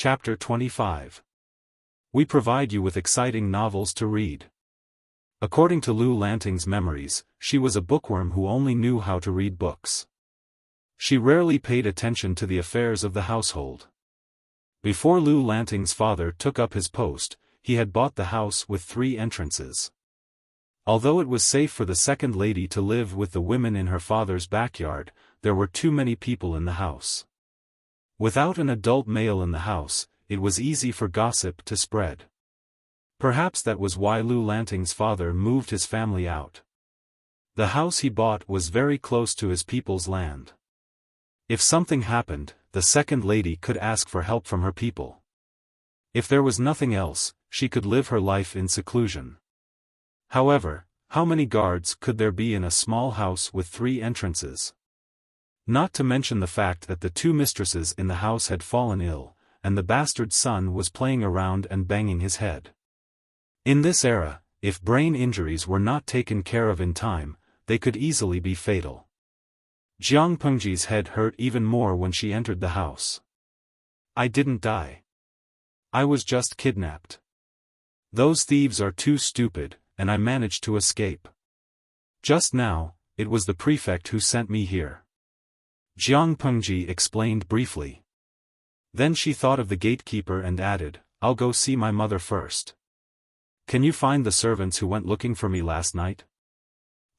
Chapter 25. We provide you with exciting novels to read. According to Lu Lanting's memories, she was a bookworm who only knew how to read books. She rarely paid attention to the affairs of the household. Before Lu Lanting's father took up his post, he had bought the house with 3 entrances. Although it was safe for the second lady to live with the women in her father's backyard, there were too many people in the house. Without an adult male in the house, it was easy for gossip to spread. Perhaps that was why Lu Lanting's father moved his family out. The house he bought was very close to his people's land. If something happened, the second lady could ask for help from her people. If there was nothing else, she could live her life in seclusion. However, how many guards could there be in a small house with 3 entrances? Not to mention the fact that the 2 mistresses in the house had fallen ill, and the bastard son was playing around and banging his head. In this era, if brain injuries were not taken care of in time, they could easily be fatal. Jiang Pengji's head hurt even more when she entered the house. I didn't die. I was just kidnapped. Those thieves are too stupid, and I managed to escape. Just now, it was the prefect who sent me here. Jiang Pengji explained briefly. Then she thought of the gatekeeper and added, I'll go see my mother first. Can you find the servants who went looking for me last night?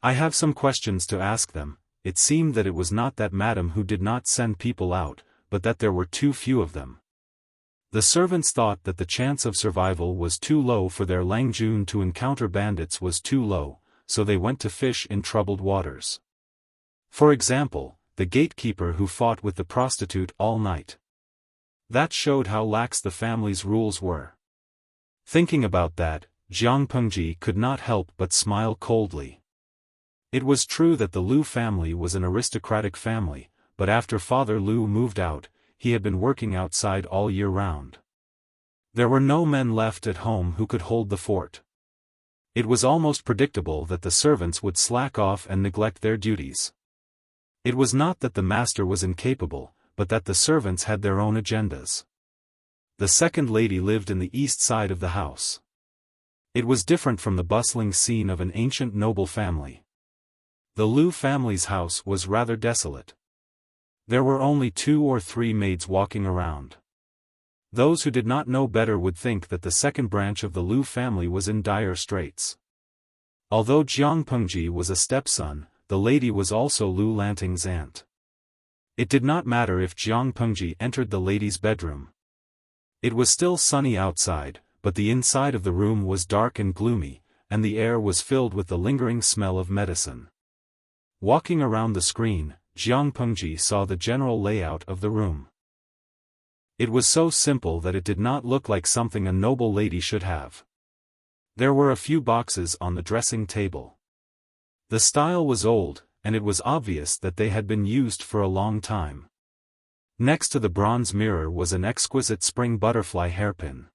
I have some questions to ask them. It seemed that it was not that madam who did not send people out, but that there were too few of them. The servants thought that the chance of survival was too low for their Langjun to encounter bandits was too low, so they went to fish in troubled waters. For example, the gatekeeper who fought with the prostitute all night. That showed how lax the family's rules were. Thinking about that, Jiang Pengji could not help but smile coldly. It was true that the Lu family was an aristocratic family, but after Father Lu moved out, he had been working outside all year round. There were no men left at home who could hold the fort. It was almost predictable that the servants would slack off and neglect their duties. It was not that the master was incapable, but that the servants had their own agendas. The second lady lived in the east side of the house. It was different from the bustling scene of an ancient noble family. The Lu family's house was rather desolate. There were only 2 or 3 maids walking around. Those who did not know better would think that the second branch of the Lu family was in dire straits. Although Jiang Pengji was a stepson, the lady was also Lu Lanting's aunt. It did not matter if Jiang Pengji entered the lady's bedroom. It was still sunny outside, but the inside of the room was dark and gloomy, and the air was filled with the lingering smell of medicine. Walking around the screen, Jiang Pengji saw the general layout of the room. It was so simple that it did not look like something a noble lady should have. There were a few boxes on the dressing table. The style was old, and it was obvious that they had been used for a long time. Next to the bronze mirror was an exquisite spring butterfly hairpin.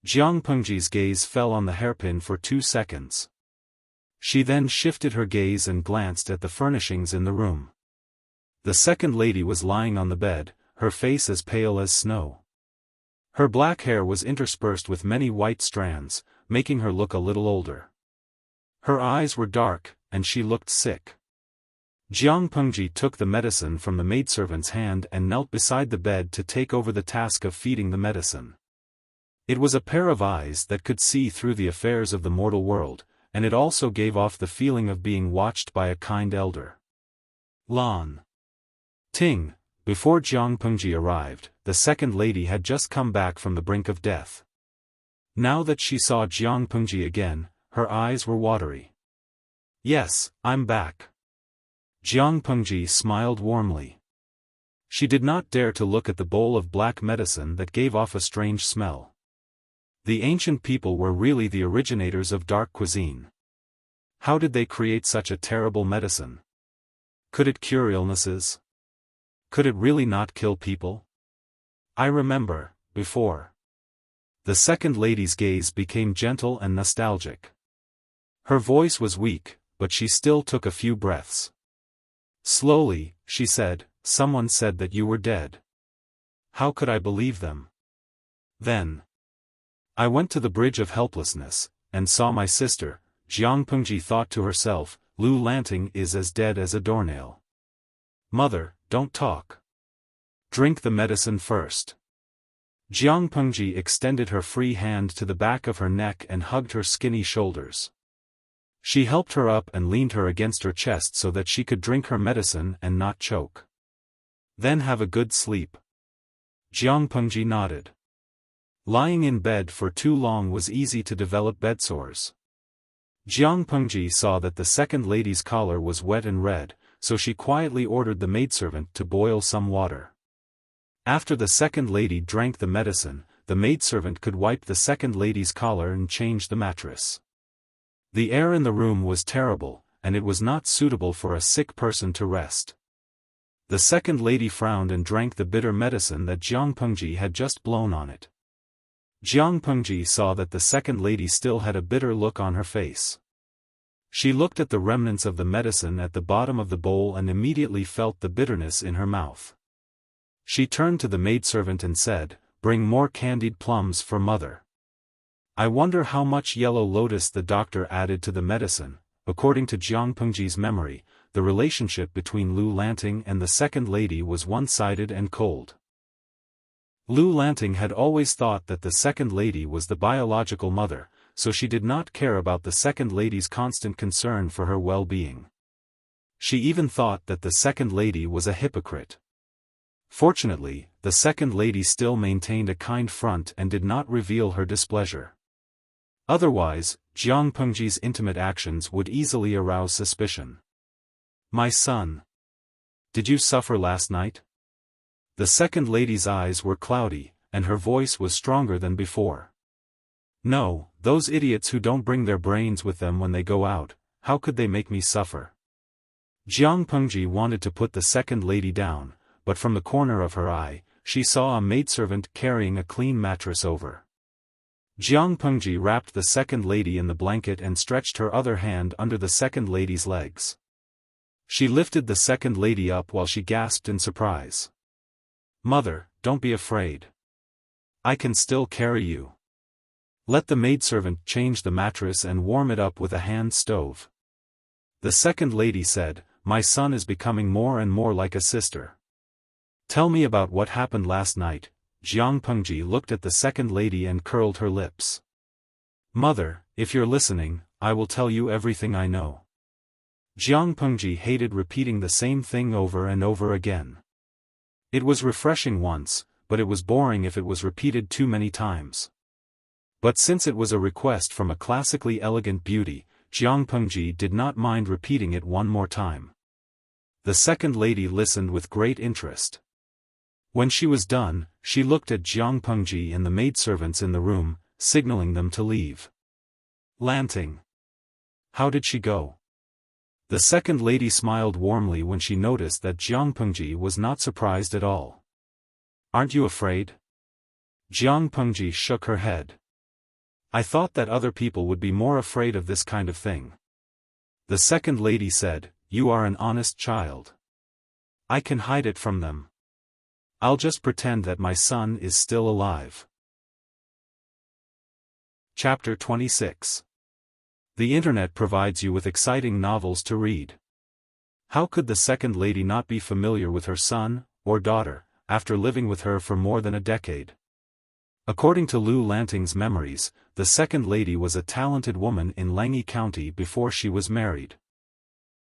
Jiang Pengji's gaze fell on the hairpin for 2 seconds. She then shifted her gaze and glanced at the furnishings in the room. The second lady was lying on the bed, her face as pale as snow. Her black hair was interspersed with many white strands, making her look a little older. Her eyes were dark, and she looked sick. Jiang Pengji took the medicine from the maidservant's hand and knelt beside the bed to take over the task of feeding the medicine. It was a pair of eyes that could see through the affairs of the mortal world, and it also gave off the feeling of being watched by a kind elder. Lan Ting, before Jiang Pengji arrived, the second lady had just come back from the brink of death. Now that she saw Jiang Pengji again, her eyes were watery. Yes, I'm back. Jiang Pengji smiled warmly. She did not dare to look at the bowl of black medicine that gave off a strange smell. The ancient people were really the originators of dark cuisine. How did they create such a terrible medicine? Could it cure illnesses? Could it really not kill people? I remember, before. The second lady's gaze became gentle and nostalgic. Her voice was weak, but she still took a few breaths. Slowly, she said, someone said that you were dead. How could I believe them? Then I went to the bridge of helplessness, and saw my sister. Jiang Pengji thought to herself, Lu Lanting is as dead as a doornail. Mother, don't talk. Drink the medicine first. Jiang Pengji extended her free hand to the back of her neck and hugged her skinny shoulders. She helped her up and leaned her against her chest so that she could drink her medicine and not choke. Then have a good sleep. Jiang Pengji nodded. Lying in bed for too long was easy to develop bedsores. Jiang Pengji saw that the second lady's collar was wet and red, so she quietly ordered the maidservant to boil some water. After the second lady drank the medicine, the maidservant could wipe the second lady's collar and change the mattress. The air in the room was terrible, and it was not suitable for a sick person to rest. The second lady frowned and drank the bitter medicine that Jiang Pengji had just blown on it. Jiang Pengji saw that the second lady still had a bitter look on her face. She looked at the remnants of the medicine at the bottom of the bowl and immediately felt the bitterness in her mouth. She turned to the maidservant and said, "Bring more candied plums for mother." I wonder how much yellow lotus the doctor added to the medicine. According to Jiang Pengji's memory, the relationship between Lu Lanting and the second lady was one-sided and cold. Lu Lanting had always thought that the second lady was the biological mother, so she did not care about the second lady's constant concern for her well-being. She even thought that the second lady was a hypocrite. Fortunately, the second lady still maintained a kind front and did not reveal her displeasure. Otherwise, Jiang Pengji's intimate actions would easily arouse suspicion. "My son. Did you suffer last night?" The second lady's eyes were cloudy, and her voice was stronger than before. "No, those idiots who don't bring their brains with them when they go out, how could they make me suffer?" Jiang Pengji wanted to put the second lady down, but from the corner of her eye, she saw a maidservant carrying a clean mattress over. Jiang Pengji wrapped the second lady in the blanket and stretched her other hand under the second lady's legs. She lifted the second lady up while she gasped in surprise. "Mother, don't be afraid. I can still carry you. Let the maidservant change the mattress and warm it up with a hand stove." The second lady said, "My son is becoming more and more like a sister. Tell me about what happened last night." Jiang Pengji looked at the second lady and curled her lips. "Mother, if you're listening, I will tell you everything I know." Jiang Pengji hated repeating the same thing over and over again. It was refreshing once, but it was boring if it was repeated too many times. But since it was a request from a classically elegant beauty, Jiang Pengji did not mind repeating it one more time. The second lady listened with great interest. When she was done, she looked at Jiang Pengji and the maidservants in the room, signaling them to leave. "Lanting. How did she go?" The second lady smiled warmly when she noticed that Jiang Pengji was not surprised at all. "Aren't you afraid?" Jiang Pengji shook her head. "I thought that other people would be more afraid of this kind of thing." The second lady said, "You are an honest child. I can hide it from them. I'll just pretend that my son is still alive." Chapter 26. The internet provides you with exciting novels to read. How could the second lady not be familiar with her son, or daughter, after living with her for more than a decade? According to Lu Lanting's memories, the second lady was a talented woman in Langyi County before she was married.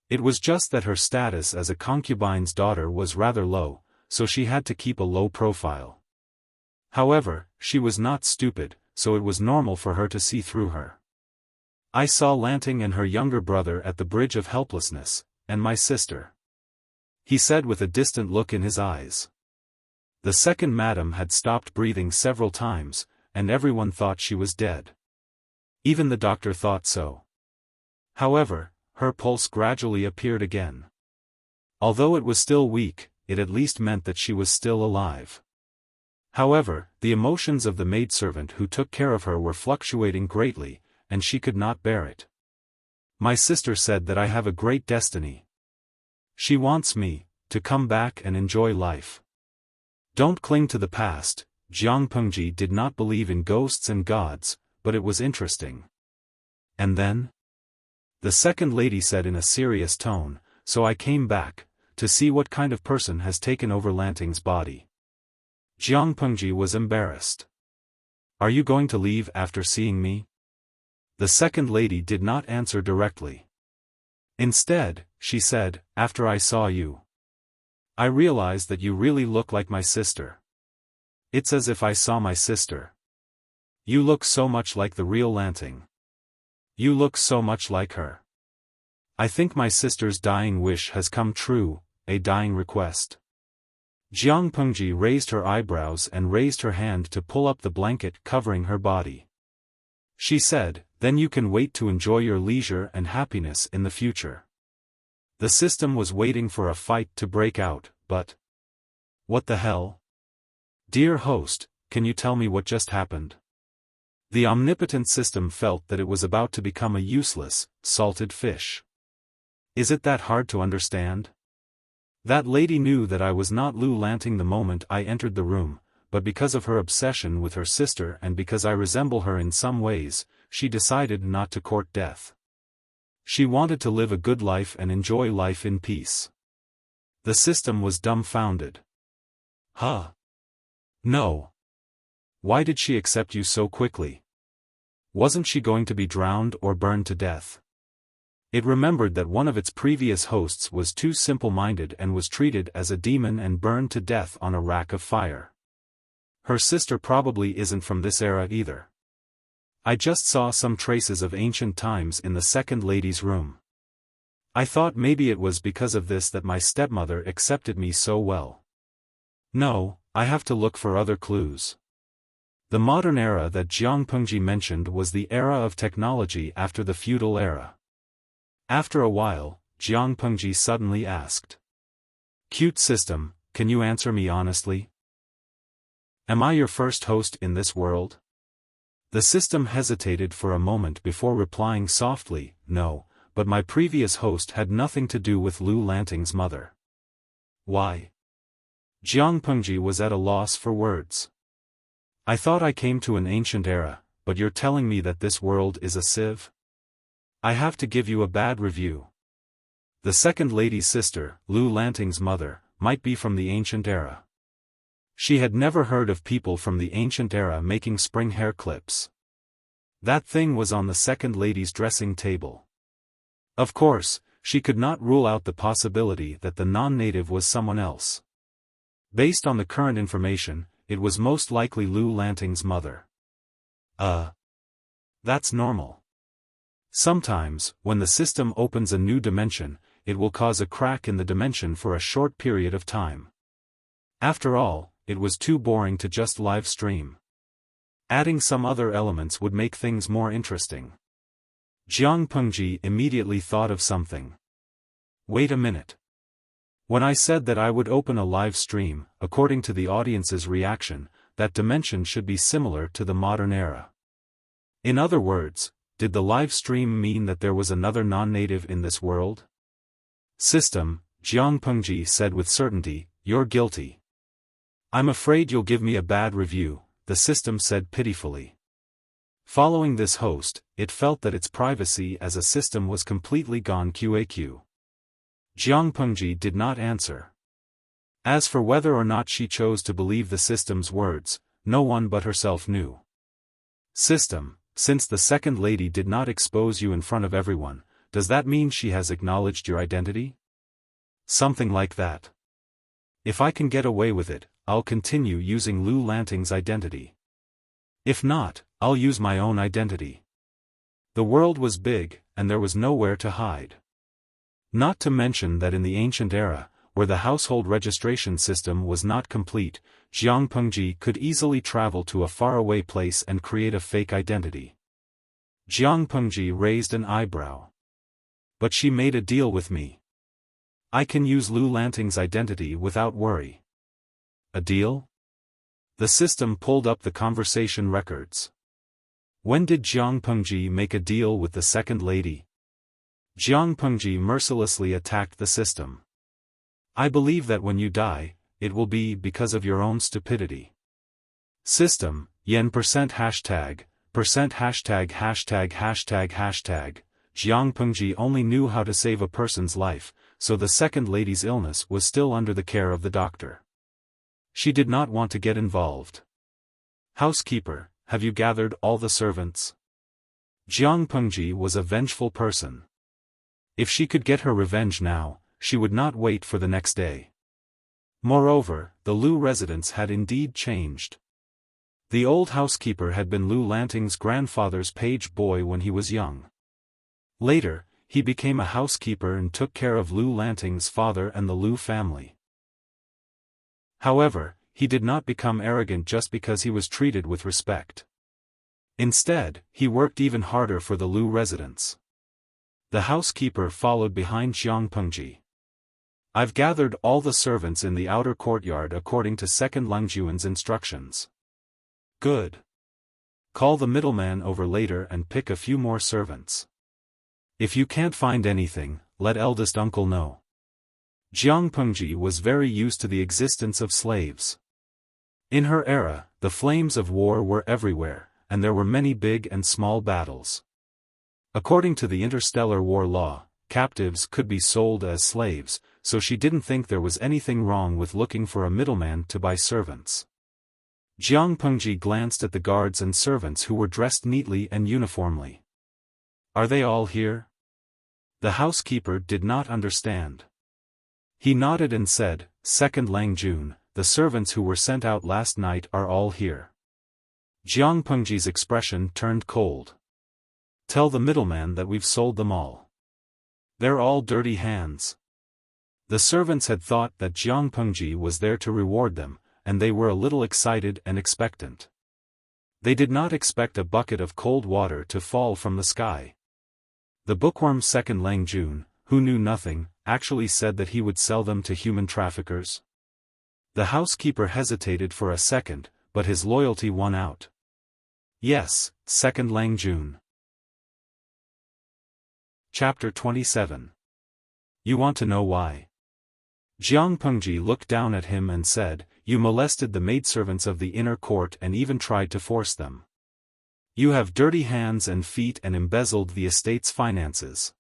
It was just that her status as a concubine's daughter was rather low, so she had to keep a low profile. However, she was not stupid, so it was normal for her to see through her. "I saw Lanting and her younger brother at the Bridge of Helplessness, and my sister," he said with a distant look in his eyes. The second madam had stopped breathing several times, and everyone thought she was dead. Even the doctor thought so. However, her pulse gradually appeared again. Although it was still weak, it at least meant that she was still alive. However, the emotions of the maidservant who took care of her were fluctuating greatly, and she could not bear it. "My sister said that I have a great destiny. She wants me to come back and enjoy life. Don't cling to the past, Jiang Pengji did not believe in ghosts and gods, but it was interesting. And then? The second lady said in a serious tone, so I came back, to see what kind of person has taken over Lanting's body. Jiang Pengji was embarrassed. Are you going to leave after seeing me? The second lady did not answer directly. Instead, she said, after I saw you, I realized that you really look like my sister. It's as if I saw my sister. You look so much like the real Lanting. You look so much like her. I think my sister's dying wish has come true, a dying request. Jiang Pengji raised her eyebrows and raised her hand to pull up the blanket covering her body. She said, then you can wait to enjoy your leisure and happiness in the future. The system was waiting for a fight to break out, but... What the hell? Dear host, can you tell me what just happened? The omnipotent system felt that it was about to become a useless, salted fish. Is it that hard to understand? That lady knew that I was not Lu Lanting the moment I entered the room, but because of her obsession with her sister and because I resemble her in some ways, she decided not to court death. She wanted to live a good life and enjoy life in peace. The system was dumbfounded. Huh? No. Why did she accept you so quickly? Wasn't she going to be drowned or burned to death? It remembered that one of its previous hosts was too simple-minded and was treated as a demon and burned to death on a rack of fire. Her sister probably isn't from this era either. I just saw some traces of ancient times in the second lady's room. I thought maybe it was because of this that my stepmother accepted me so well. No, I have to look for other clues. The modern era that Jiang Pengji mentioned was the era of technology after the feudal era. After a while, Jiang Pengji suddenly asked. Cute system, can you answer me honestly? Am I your first host in this world? The system hesitated for a moment before replying softly, no, but my previous host had nothing to do with Lu Lanting's mother. Why? Jiang Pengji was at a loss for words. I thought I came to an ancient era, but you're telling me that this world is a sieve? I have to give you a bad review. The second lady's sister, Lu Lanting's mother, might be from the ancient era. She had never heard of people from the ancient era making spring hair clips. That thing was on the second lady's dressing table. Of course, she could not rule out the possibility that the non-native was someone else. Based on the current information, it was most likely Lu Lanting's mother. That's normal. Sometimes, when the system opens a new dimension, it will cause a crack in the dimension for a short period of time. After all, it was too boring to just live stream. Adding some other elements would make things more interesting. Jiang Pengji immediately thought of something. Wait a minute. When I said that I would open a live stream, according to the audience's reaction, that dimension should be similar to the modern era. In other words, did the live stream mean that there was another non-native in this world? System, Jiang Pengji said with certainty, you're guilty. I'm afraid you'll give me a bad review, the system said pitifully. Following this host, it felt that its privacy as a system was completely gone QAQ. Jiang Pengji did not answer. As for whether or not she chose to believe the system's words, no one but herself knew. System, since the second lady did not expose you in front of everyone, does that mean she has acknowledged your identity? Something like that. If I can get away with it, I'll continue using Lu Lanting's identity. If not, I'll use my own identity. The world was big, and there was nowhere to hide. Not to mention that in the ancient era, where the household registration system was not complete, Jiang Pengji could easily travel to a faraway place and create a fake identity. Jiang Pengji raised an eyebrow. But she made a deal with me. I can use Lu Lanting's identity without worry. A deal? The system pulled up the conversation records. When did Jiang Pengji make a deal with the second lady? Jiang Pengji mercilessly attacked the system. I believe that when you die, it will be because of your own stupidity. System, yen percent hashtag, hashtag hashtag hashtag hashtag. Jiang Pengji only knew how to save a person's life, so the second lady's illness was still under the care of the doctor. She did not want to get involved. Housekeeper, have you gathered all the servants? Jiang Pengji was a vengeful person. If she could get her revenge now, she would not wait for the next day. Moreover, the Lu residence had indeed changed. The old housekeeper had been Lu Lanting's grandfather's page boy when he was young. Later, he became a housekeeper and took care of Lu Lanting's father and the Lu family. However, he did not become arrogant just because he was treated with respect. Instead, he worked even harder for the Lu residence. The housekeeper followed behind Jiang Pengji. I've gathered all the servants in the outer courtyard according to second Langjuan's instructions. Good. Call the middleman over later and pick a few more servants. If you can't find anything, let eldest uncle know. Jiang Pengji was very used to the existence of slaves. In her era, the flames of war were everywhere, and there were many big and small battles. According to the interstellar war law, captives could be sold as slaves, so she didn't think there was anything wrong with looking for a middleman to buy servants. Jiang Pengji glanced at the guards and servants who were dressed neatly and uniformly. Are they all here? The housekeeper did not understand. He nodded and said, Second Langjun, the servants who were sent out last night are all here. Jiang Pengji's expression turned cold. Tell the middleman that we've sold them all. They're all dirty hands. The servants had thought that Jiang Pengji was there to reward them, and they were a little excited and expectant. They did not expect a bucket of cold water to fall from the sky. The bookworm second Langjun, who knew nothing, actually said that he would sell them to human traffickers. The housekeeper hesitated for a second, but his loyalty won out. Yes, second Langjun. Chapter 27. You want to know why? Jiang Pengji looked down at him and said, You molested the maidservants of the inner court and even tried to force them. You have dirty hands and feet and embezzled the estate's finances.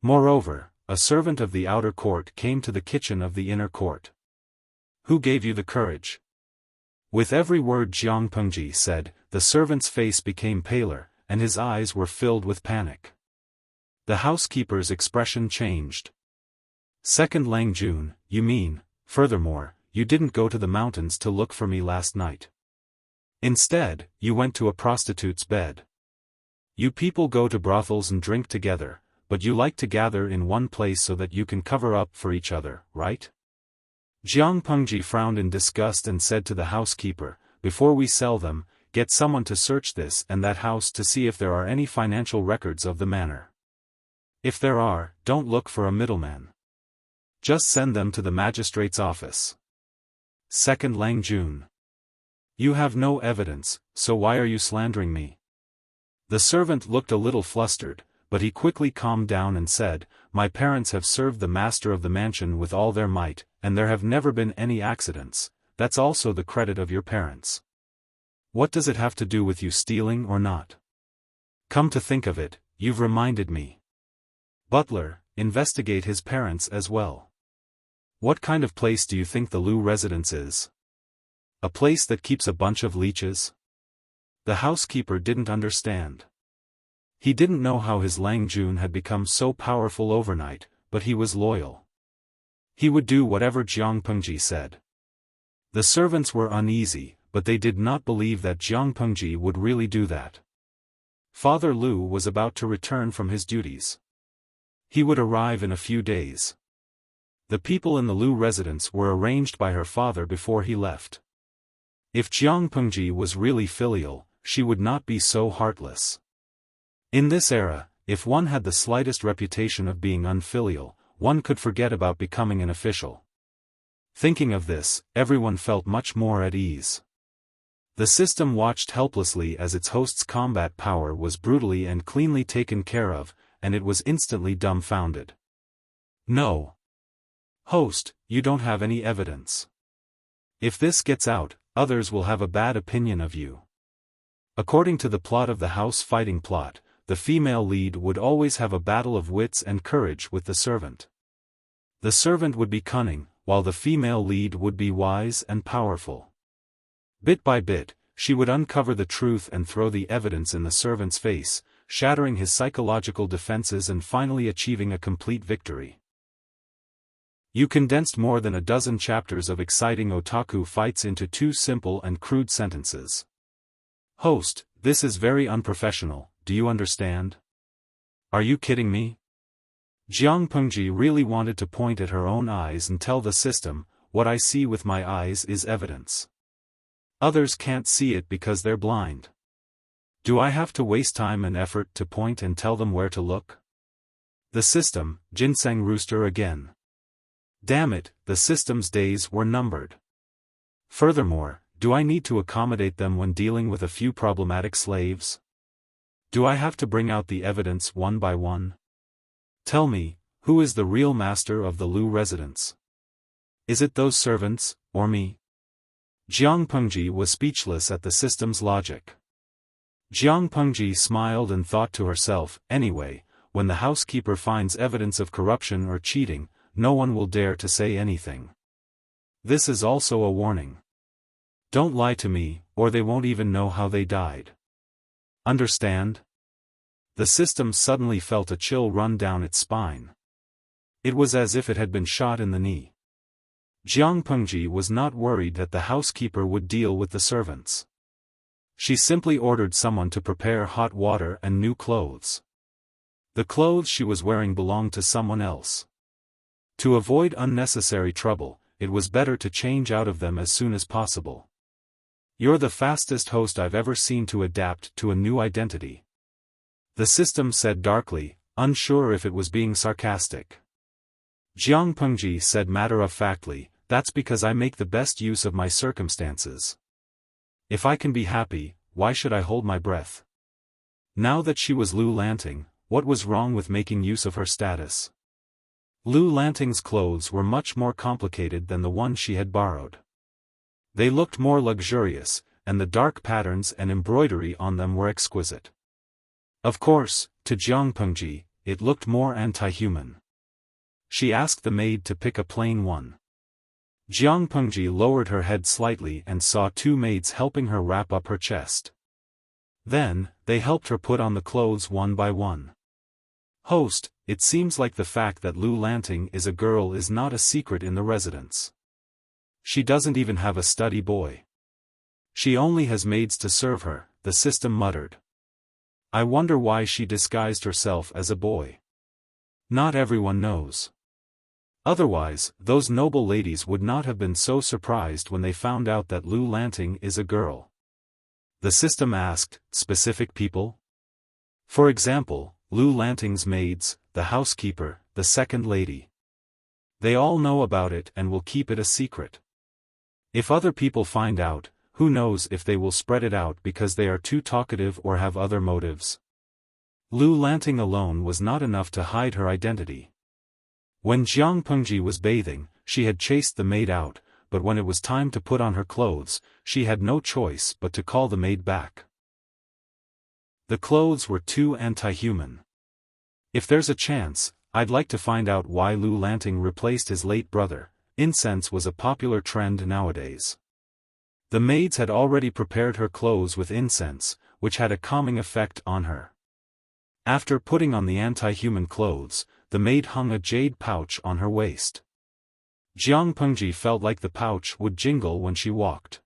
Moreover, a servant of the outer court came to the kitchen of the inner court. Who gave you the courage? With every word Jiang Pengji said, the servant's face became paler, and his eyes were filled with panic. The housekeeper's expression changed. Second Langjun, you mean, furthermore, you didn't go to the mountains to look for me last night. Instead, you went to a prostitute's bed. You people go to brothels and drink together, but you like to gather in one place so that you can cover up for each other, right? Jiang Pengji frowned in disgust and said to the housekeeper, Before we sell them, get someone to search this and that house to see if there are any financial records of the manor. If there are, don't look for a middleman. Just send them to the magistrate's office. Second Langjun. You have no evidence, so why are you slandering me? The servant looked a little flustered, but he quickly calmed down and said, My parents have served the master of the mansion with all their might, and there have never been any accidents. That's also the credit of your parents. What does it have to do with you stealing or not? Come to think of it, you've reminded me. Butler, investigate his parents as well. What kind of place do you think the Lu residence is? A place that keeps a bunch of leeches? The housekeeper didn't understand. He didn't know how his Langjun had become so powerful overnight, but he was loyal. He would do whatever Jiang Pengji said. The servants were uneasy, but they did not believe that Jiang Pengji would really do that. Father Lu was about to return from his duties. He would arrive in a few days. The people in the Lu residence were arranged by her father before he left. If Jiang Pengji was really filial, she would not be so heartless. In this era, if one had the slightest reputation of being unfilial, one could forget about becoming an official. Thinking of this, everyone felt much more at ease. The system watched helplessly as its host's combat power was brutally and cleanly taken care of, and it was instantly dumbfounded. No. Host, you don't have any evidence. If this gets out, others will have a bad opinion of you. According to the plot of the house fighting plot, the female lead would always have a battle of wits and courage with the servant. The servant would be cunning, while the female lead would be wise and powerful. Bit by bit, she would uncover the truth and throw the evidence in the servant's face, shattering his psychological defenses and finally achieving a complete victory. You condensed more than a dozen chapters of exciting otaku fights into 2 simple and crude sentences. Host, this is very unprofessional, do you understand? Are you kidding me? Jiang Pengji really wanted to point at her own eyes and tell the system, what I see with my eyes is evidence. Others can't see it because they're blind. Do I have to waste time and effort to point and tell them where to look? The system, Ginseng Rooster again. Damn it, the system's days were numbered. Furthermore, do I need to accommodate them when dealing with a few problematic slaves? Do I have to bring out the evidence one by one? Tell me, who is the real master of the Lu residence? Is it those servants, or me? Jiang Pengji was speechless at the system's logic. Jiang Pengji smiled and thought to herself, anyway, when the housekeeper finds evidence of corruption or cheating, no one will dare to say anything. This is also a warning. Don't lie to me, or they won't even know how they died. Understand? The system suddenly felt a chill run down its spine. It was as if it had been shot in the knee. Jiang Pengji was not worried that the housekeeper would deal with the servants. She simply ordered someone to prepare hot water and new clothes. The clothes she was wearing belonged to someone else. To avoid unnecessary trouble, it was better to change out of them as soon as possible. You're the fastest host I've ever seen to adapt to a new identity. The system said darkly, unsure if it was being sarcastic. Jiang Pengji said matter-of-factly, that's because I make the best use of my circumstances. If I can be happy, why should I hold my breath? Now that she was Lu Lanting, what was wrong with making use of her status? Lu Lanting's clothes were much more complicated than the one she had borrowed. They looked more luxurious, and the dark patterns and embroidery on them were exquisite. Of course, to Jiang Pengji, it looked more anti-human. She asked the maid to pick a plain one. Jiang Pengji lowered her head slightly and saw 2 maids helping her wrap up her chest. Then, they helped her put on the clothes one by one. Host, it seems like the fact that Lu Lanting is a girl is not a secret in the residence. She doesn't even have a study boy. She only has maids to serve her, the system muttered. I wonder why she disguised herself as a boy. Not everyone knows. Otherwise, those noble ladies would not have been so surprised when they found out that Lu Lanting is a girl. The system asked, specific people? For example, Lu Lanting's maids, the housekeeper, the second lady. They all know about it and will keep it a secret. If other people find out, who knows if they will spread it out because they are too talkative or have other motives. Lu Lanting alone was not enough to hide her identity. When Jiang Pengji was bathing, she had chased the maid out, but when it was time to put on her clothes, she had no choice but to call the maid back. The clothes were too anti-human. If there's a chance, I'd like to find out why Lu Lanting replaced his late brother. Incense was a popular trend nowadays. The maids had already prepared her clothes with incense, which had a calming effect on her. After putting on the anti-human clothes, the maid hung a jade pouch on her waist. Jiang Pengji felt like the pouch would jingle when she walked.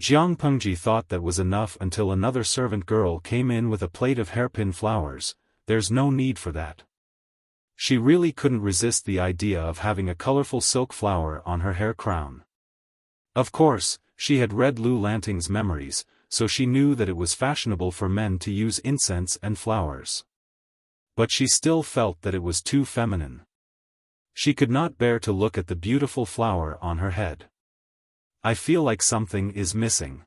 Jiang Pengji thought that was enough until another servant girl came in with a plate of hairpin flowers. There's no need for that. She really couldn't resist the idea of having a colorful silk flower on her hair crown. Of course, she had read Lu Lanting's memories, so she knew that it was fashionable for men to use incense and flowers. But she still felt that it was too feminine. She could not bear to look at the beautiful flower on her head. I feel like something is missing.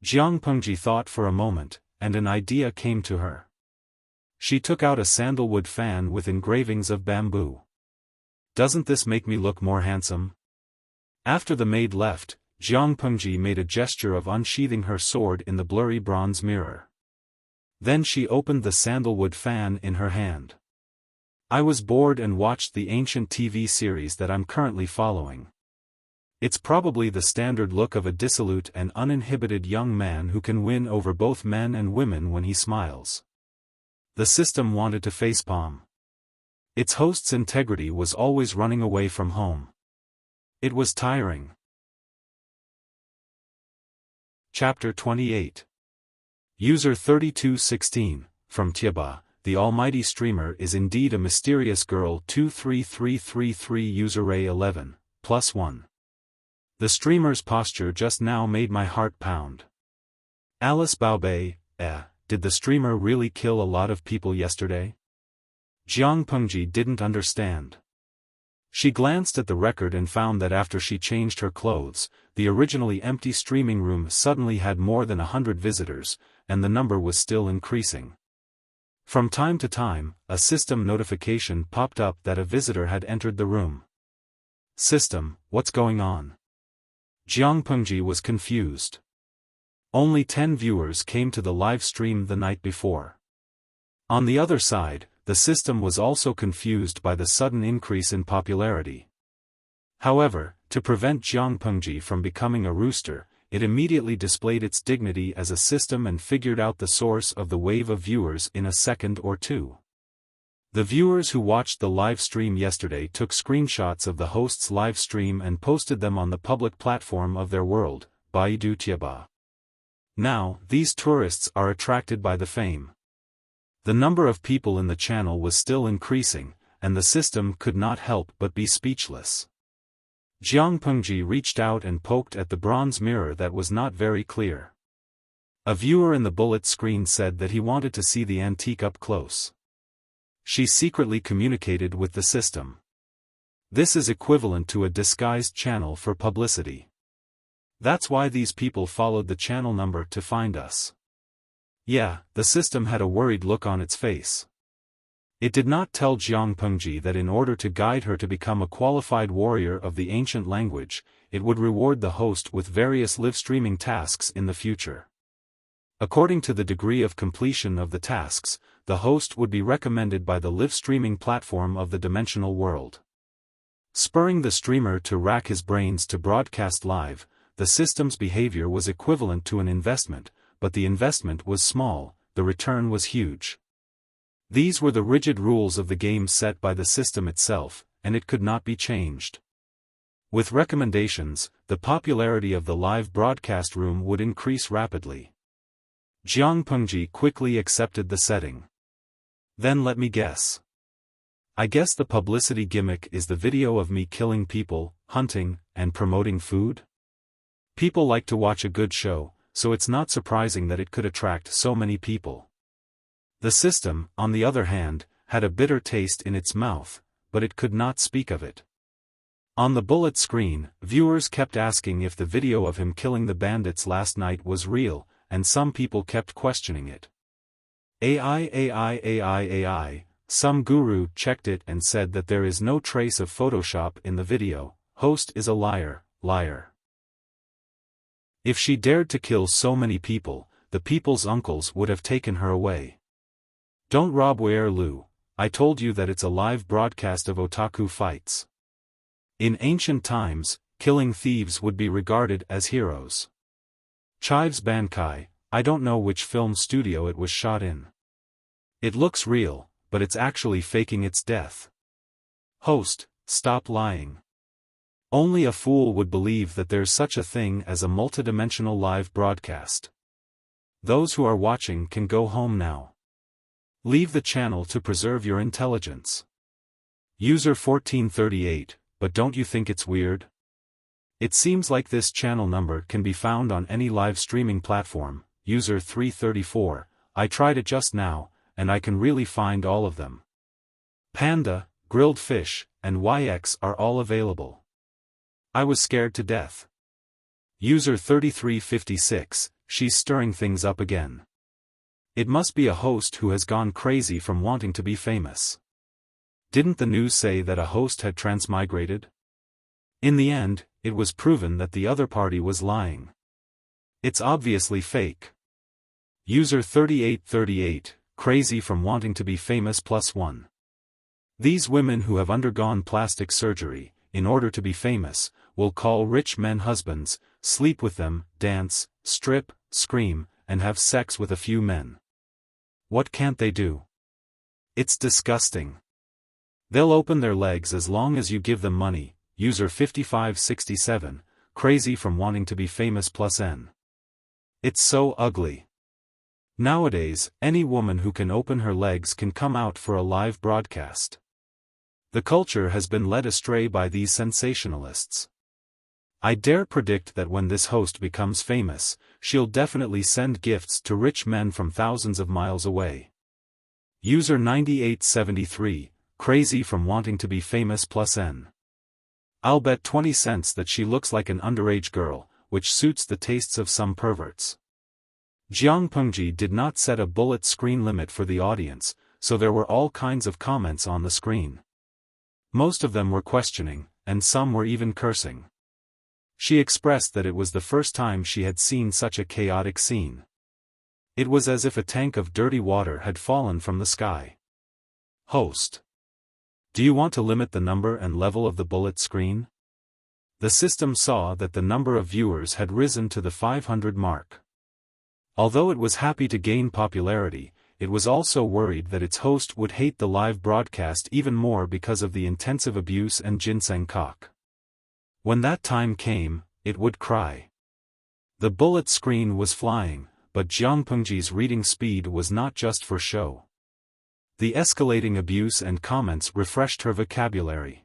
Jiang Pengji thought for a moment, and an idea came to her. She took out a sandalwood fan with engravings of bamboo. Doesn't this make me look more handsome? After the maid left, Jiang Pengji made a gesture of unsheathing her sword in the blurry bronze mirror. Then she opened the sandalwood fan in her hand. I was bored and watched the ancient TV series that I'm currently following. It's probably the standard look of a dissolute and uninhibited young man who can win over both men and women when he smiles. The system wanted to facepalm. Its host's integrity was always running away from home. It was tiring. Chapter 28. User 3216, from Tieba, the almighty streamer is indeed a mysterious girl. 23333 User Ray 11, +1. The streamer's posture just now made my heart pound. Alice Baobei, did the streamer really kill a lot of people yesterday? Jiang Pengji didn't understand. She glanced at the record and found that after she changed her clothes, the originally empty streaming room suddenly had more than 100 visitors, and the number was still increasing. From time to time, a system notification popped up that a visitor had entered the room. System, what's going on? Jiang Pengji was confused. Only 10 viewers came to the live stream the night before. On the other side, the system was also confused by the sudden increase in popularity. However, to prevent Jiang Pengji from becoming a rooster, it immediately displayed its dignity as a system and figured out the source of the wave of viewers in a second or two. The viewers who watched the live stream yesterday took screenshots of the host's live stream and posted them on the public platform of their world, Baidu Tieba. Now, these tourists are attracted by the fame. The number of people in the channel was still increasing, and the system could not help but be speechless. Jiang Pengji reached out and poked at the bronze mirror that was not very clear. A viewer in the bullet screen said that he wanted to see the antique up close. She secretly communicated with the system. This is equivalent to a disguised channel for publicity. That's why these people followed the channel number to find us. Yeah, the system had a worried look on its face. It did not tell Jiang Pengji that in order to guide her to become a qualified warrior of the ancient language, it would reward the host with various live streaming tasks in the future. According to the degree of completion of the tasks, the host would be recommended by the live streaming platform of the dimensional world. Spurring the streamer to rack his brains to broadcast live, the system's behavior was equivalent to an investment, but the investment was small, the return was huge. These were the rigid rules of the game set by the system itself, and it could not be changed. With recommendations, the popularity of the live broadcast room would increase rapidly. Jiang Pengji quickly accepted the setting. Then let me guess. I guess the publicity gimmick is the video of me killing people, hunting, and promoting food? People like to watch a good show, so it's not surprising that it could attract so many people. The system, on the other hand, had a bitter taste in its mouth, but it could not speak of it. On the bullet screen, viewers kept asking if the video of him killing the bandits last night was real, and some people kept questioning it. AI, some guru checked it and said that there is no trace of Photoshop in the video. Host is a liar. If she dared to kill so many people, the people's uncles would have taken her away. Don't rob Wei Lu, I told you that it's a live broadcast of otaku fights. In ancient times, killing thieves would be regarded as heroes. Chives Bankai, I don't know which film studio it was shot in. It looks real, but it's actually faking its death. Host, stop lying. Only a fool would believe that there's such a thing as a multidimensional live broadcast. Those who are watching can go home now. Leave the channel to preserve your intelligence. User 1438, but don't you think it's weird? It seems like this channel number can be found on any live streaming platform. User 334, I tried it just now, and I can really find all of them. Panda, grilled fish, and YX are all available. I was scared to death. User 3356, she's stirring things up again. It must be a host who has gone crazy from wanting to be famous. Didn't the news say that a host had transmigrated? In the end, it was proven that the other party was lying. It's obviously fake. User 3838, crazy from wanting to be famous +1. These women who have undergone plastic surgery, in order to be famous, will call rich men husbands, sleep with them, dance, strip, scream, and have sex with a few men. What can't they do? It's disgusting. They'll open their legs as long as you give them money. User 5567, crazy from wanting to be famous +N. It's so ugly. Nowadays, any woman who can open her legs can come out for a live broadcast. The culture has been led astray by these sensationalists. I dare predict that when this host becomes famous, she'll definitely send gifts to rich men from thousands of miles away. User 9873, crazy from wanting to be famous +N. I'll bet 20 cents that she looks like an underage girl, which suits the tastes of some perverts. Jiang Pengji did not set a bullet screen limit for the audience, so there were all kinds of comments on the screen. Most of them were questioning, and some were even cursing. She expressed that it was the first time she had seen such a chaotic scene. It was as if a tank of dirty water had fallen from the sky. Host: do you want to limit the number and level of the bullet screen? The system saw that the number of viewers had risen to the 500 mark. Although it was happy to gain popularity, it was also worried that its host would hate the live broadcast even more because of the intensive abuse and ginseng cock. When that time came, it would cry. The bullet screen was flying, but Jiang Pengji's reading speed was not just for show. The escalating abuse and comments refreshed her vocabulary.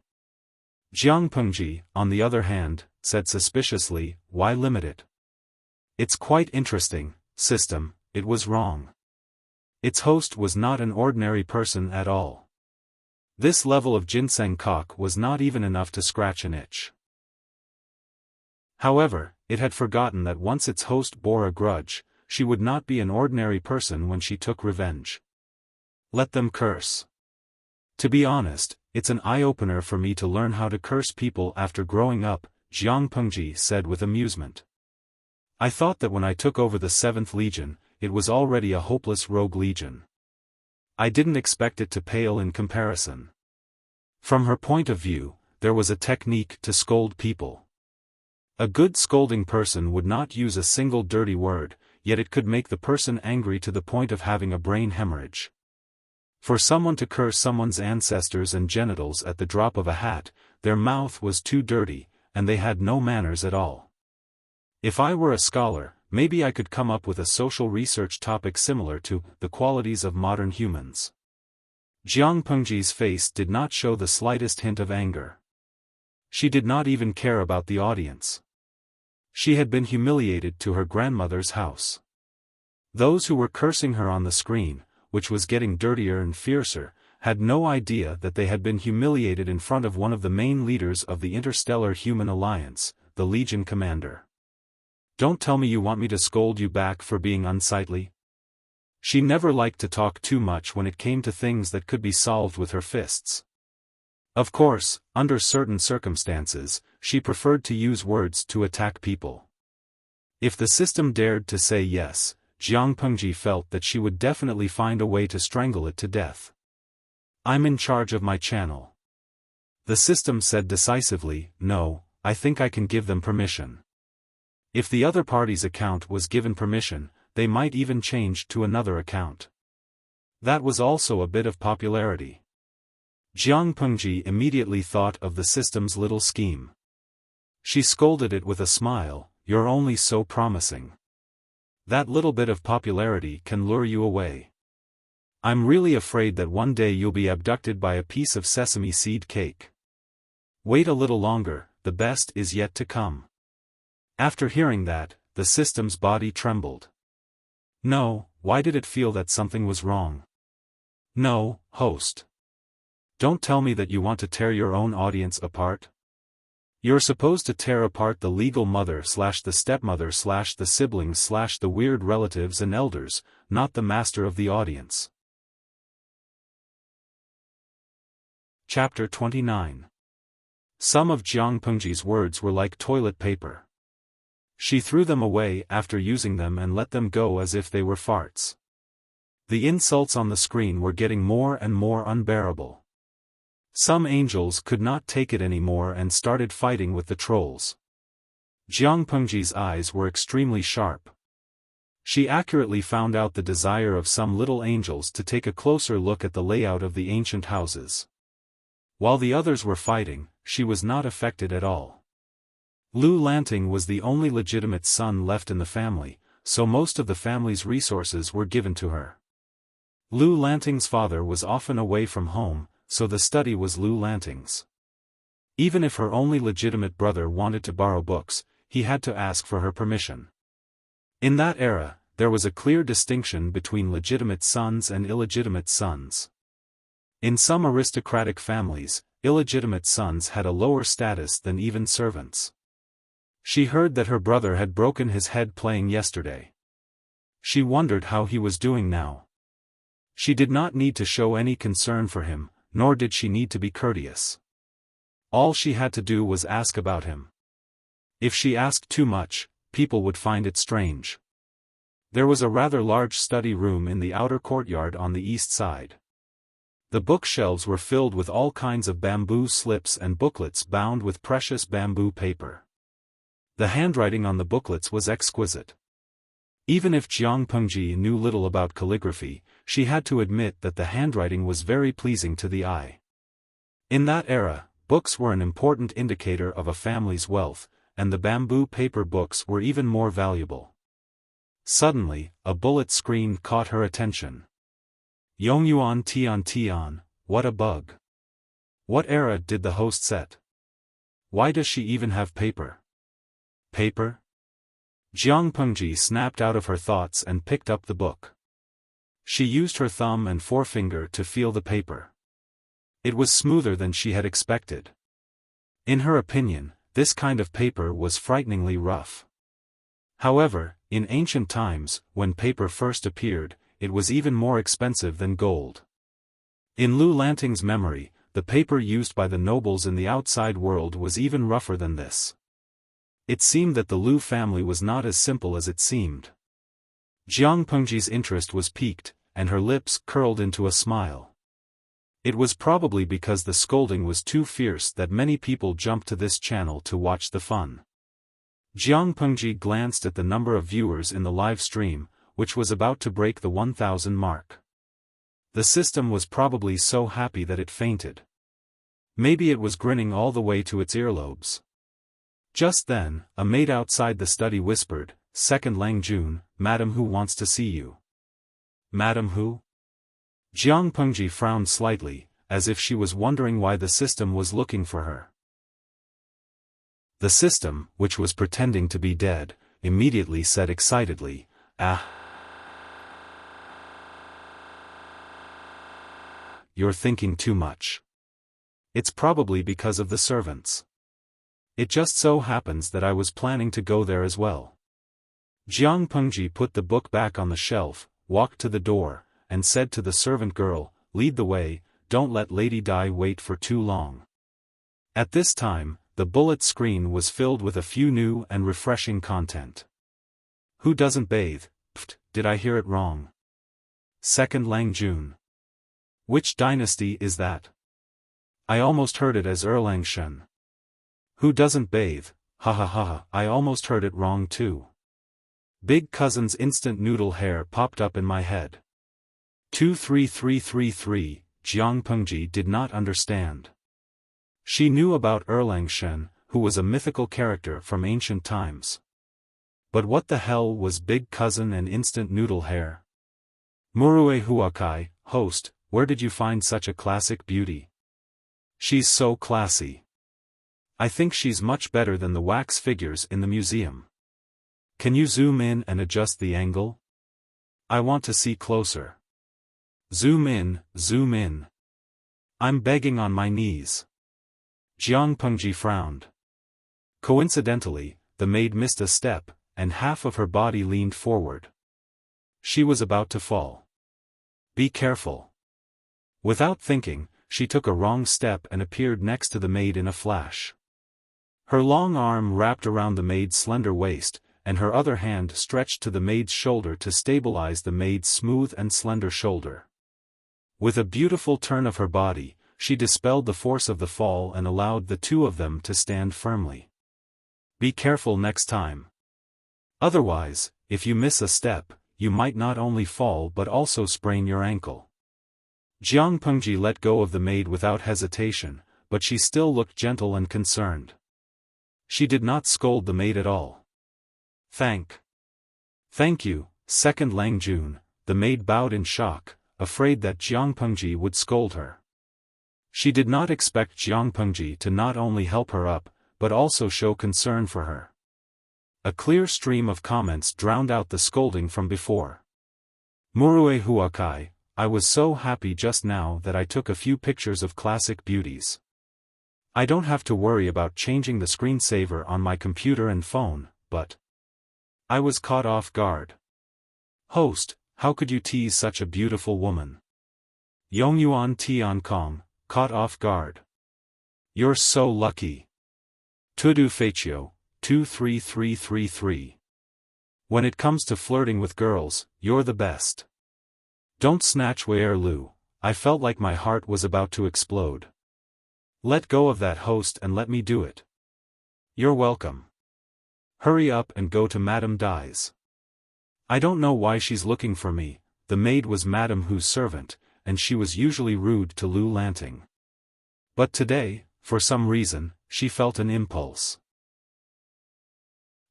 Jiang Pengji, on the other hand, said suspiciously, "Why limit it? It's quite interesting, system, it was wrong." Its host was not an ordinary person at all. This level of ginseng cock was not even enough to scratch an itch. However, it had forgotten that once its host bore a grudge, she would not be an ordinary person when she took revenge. Let them curse. To be honest, it's an eye-opener for me to learn how to curse people after growing up, Jiang Pengji said with amusement. I thought that when I took over the 7th Legion, it was already a hopeless rogue legion. I didn't expect it to pale in comparison. From her point of view, there was a technique to scold people. A good scolding person would not use a single dirty word, yet it could make the person angry to the point of having a brain hemorrhage. For someone to curse someone's ancestors and genitals at the drop of a hat, their mouth was too dirty, and they had no manners at all. If I were a scholar, maybe I could come up with a social research topic similar to the qualities of modern humans. Jiang Pengji's face did not show the slightest hint of anger. She did not even care about the audience. She had been humiliated to her grandmother's house. Those who were cursing her on the screen, which was getting dirtier and fiercer, had no idea that they had been humiliated in front of one of the main leaders of the Interstellar Human Alliance, the Legion Commander. Don't tell me you want me to scold you back for being unsightly? She never liked to talk too much when it came to things that could be solved with her fists. Of course, under certain circumstances, she preferred to use words to attack people. If the system dared to say yes, Jiang Pengji felt that she would definitely find a way to strangle it to death. I'm in charge of my channel. The system said decisively, no, I think I can give them permission. If the other party's account was given permission, they might even change to another account. That was also a bit of popularity. Jiang Pengji immediately thought of the system's little scheme. She scolded it with a smile, "You're only so promising. That little bit of popularity can lure you away. I'm really afraid that one day you'll be abducted by a piece of sesame seed cake. Wait a little longer, the best is yet to come." After hearing that, the system's body trembled. No, why did it feel that something was wrong? No, host. Don't tell me that you want to tear your own audience apart. You're supposed to tear apart the legal mother/the stepmother/the siblings/the weird relatives and elders, not the master of the audience. Chapter 29. Some of Jiang Pengji's words were like toilet paper. She threw them away after using them and let them go as if they were farts. The insults on the screen were getting more and more unbearable. Some angels could not take it anymore and started fighting with the trolls. Jiang Pengji's eyes were extremely sharp. She accurately found out the desire of some little angels to take a closer look at the layout of the ancient houses. While the others were fighting, she was not affected at all. Lu Lanting was the only legitimate son left in the family, so most of the family's resources were given to her. Lu Lanting's father was often away from home, so the study was Lu Lanting's. Even if her only legitimate brother wanted to borrow books, he had to ask for her permission. In that era, there was a clear distinction between legitimate sons and illegitimate sons. In some aristocratic families, illegitimate sons had a lower status than even servants. She heard that her brother had broken his head playing yesterday. She wondered how he was doing now. She did not need to show any concern for him, nor did she need to be courteous. All she had to do was ask about him. If she asked too much, people would find it strange. There was a rather large study room in the outer courtyard on the east side. The bookshelves were filled with all kinds of bamboo slips and booklets bound with precious bamboo paper. The handwriting on the booklets was exquisite. Even if Jiang Pengji knew little about calligraphy, she had to admit that the handwriting was very pleasing to the eye. In that era, books were an important indicator of a family's wealth, and the bamboo paper books were even more valuable. Suddenly, a bullet screen caught her attention. Yongyuan Tian Tian, what a bug. What era did the host set? Why does she even have paper? Paper? Jiang Pengji snapped out of her thoughts and picked up the book. She used her thumb and forefinger to feel the paper. It was smoother than she had expected. In her opinion, this kind of paper was frighteningly rough. However, in ancient times, when paper first appeared, it was even more expensive than gold. In Lu Lanting's memory, the paper used by the nobles in the outside world was even rougher than this. It seemed that the Lu family was not as simple as it seemed. Jiang Pengji's interest was piqued, and her lips curled into a smile. It was probably because the scolding was too fierce that many people jumped to this channel to watch the fun. Jiang Pengji glanced at the number of viewers in the live stream, which was about to break the 1,000 mark. The system was probably so happy that it fainted. Maybe it was grinning all the way to its earlobes. Just then, a maid outside the study whispered, "Second Lang Jun, Madam Hu wants to see you." Madam Hu? Jiang Pengji frowned slightly, as if she was wondering why the system was looking for her. The system, which was pretending to be dead, immediately said excitedly, "Ah. You're thinking too much. It's probably because of the servants. It just so happens that I was planning to go there as well." Jiang Pengji put the book back on the shelf, walked to the door, and said to the servant girl, "Lead the way, don't let Lady Dai wait for too long." At this time, the bullet screen was filled with a few new and refreshing content. Who doesn't bathe? Pft, did I hear it wrong? Second Lang Jun. Which dynasty is that? I almost heard it as Erlangshen. Who doesn't bathe? Ha ha ha, I almost heard it wrong too. Big cousin's instant noodle hair popped up in my head. 23333, Jiang Pengji did not understand. She knew about Erlangshen, who was a mythical character from ancient times. But what the hell was big cousin and instant noodle hair? Murue Huakai, host, where did you find such a classic beauty? She's so classy. I think she's much better than the wax figures in the museum. Can you zoom in and adjust the angle? I want to see closer. Zoom in, zoom in. I'm begging on my knees. Jiang Pengji frowned. Coincidentally, the maid missed a step, and half of her body leaned forward. She was about to fall. Be careful. Without thinking, she took a wrong step and appeared next to the maid in a flash. Her long arm wrapped around the maid's slender waist, and her other hand stretched to the maid's shoulder to stabilize the maid's smooth and slender shoulder. With a beautiful turn of her body, she dispelled the force of the fall and allowed the two of them to stand firmly. Be careful next time. Otherwise, if you miss a step, you might not only fall but also sprain your ankle. Jiang Pengji let go of the maid without hesitation, but she still looked gentle and concerned. She did not scold the maid at all. Thank you, second Lang Jun," the maid bowed in shock, afraid that Jiang Pengji would scold her. She did not expect Jiang Pengji to not only help her up, but also show concern for her. A clear stream of comments drowned out the scolding from before. Murue Huakai, I was so happy just now that I took a few pictures of classic beauties. I don't have to worry about changing the screensaver on my computer and phone, but I was caught off guard. Host, how could you tease such a beautiful woman? Yongyuan Tian Kong, caught off guard. You're so lucky. Tudu Feichio, 23333. When it comes to flirting with girls, you're the best. Don't snatch Wei Lu, I felt like my heart was about to explode. Let go of that, host, and let me do it. You're welcome. Hurry up and go to Madame Dai's. I don't know why she's looking for me. The maid was Madame Hu's servant, and she was usually rude to Lu Lanting. But today, for some reason, she felt an impulse.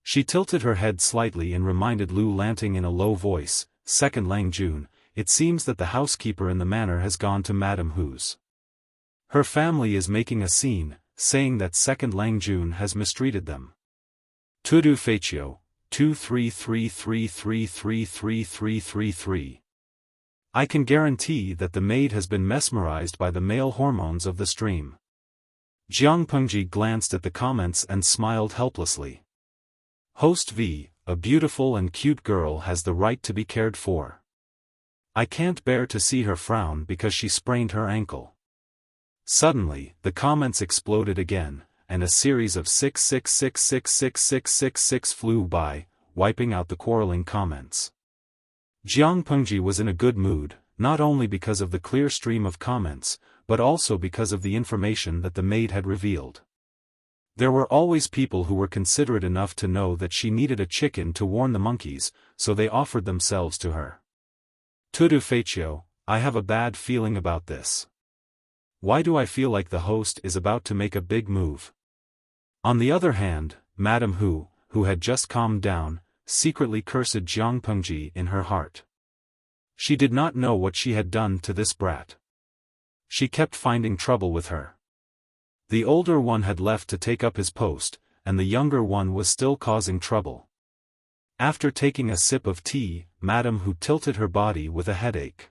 She tilted her head slightly and reminded Lu Lanting in a low voice, "Second Lang Jun, it seems that the housekeeper in the manor has gone to Madame Hu's. Her family is making a scene, saying that second Lang Jun has mistreated them." Tudu Feichio, 23333333333. I can guarantee that the maid has been mesmerized by the male hormones of the stream. Jiang Pengji glanced at the comments and smiled helplessly. Host V, a beautiful and cute girl has the right to be cared for. I can't bear to see her frown because she sprained her ankle. Suddenly, the comments exploded again, and a series of 666666666 flew by, wiping out the quarreling comments. Jiang Pengji was in a good mood, not only because of the clear stream of comments, but also because of the information that the maid had revealed. There were always people who were considerate enough to know that she needed a chicken to warn the monkeys, so they offered themselves to her. Tudu Feichio, I have a bad feeling about this. Why do I feel like the host is about to make a big move? On the other hand, Madame Hu, who had just calmed down, secretly cursed Jiang Pengji in her heart. She did not know what she had done to this brat. She kept finding trouble with her. The older one had left to take up his post, and the younger one was still causing trouble. After taking a sip of tea, Madame Hu tilted her body with a headache.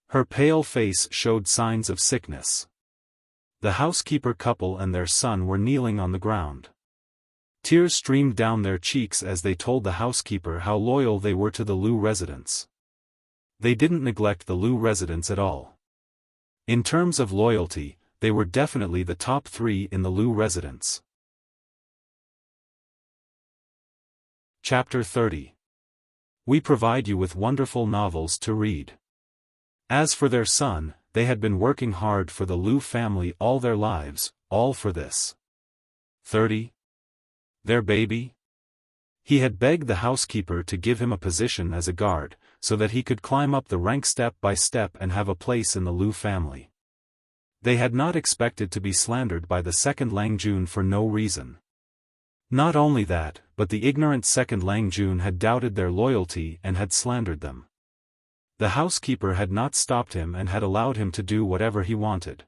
Her pale face showed signs of sickness. The housekeeper couple and their son were kneeling on the ground. Tears streamed down their cheeks as they told the housekeeper how loyal they were to the Lu residents. They didn't neglect the Lu residents at all. In terms of loyalty, they were definitely the top 3 in the Lu residents. Chapter 30. We provide you with wonderful novels to read. As for their son, they had been working hard for the Lu family all their lives, all for this. 30. Their baby? He had begged the housekeeper to give him a position as a guard, so that he could climb up the rank step by step and have a place in the Lu family. They had not expected to be slandered by the second Lang Jun for no reason. Not only that, but the ignorant second Lang Jun had doubted their loyalty and had slandered them. The housekeeper had not stopped him and had allowed him to do whatever he wanted.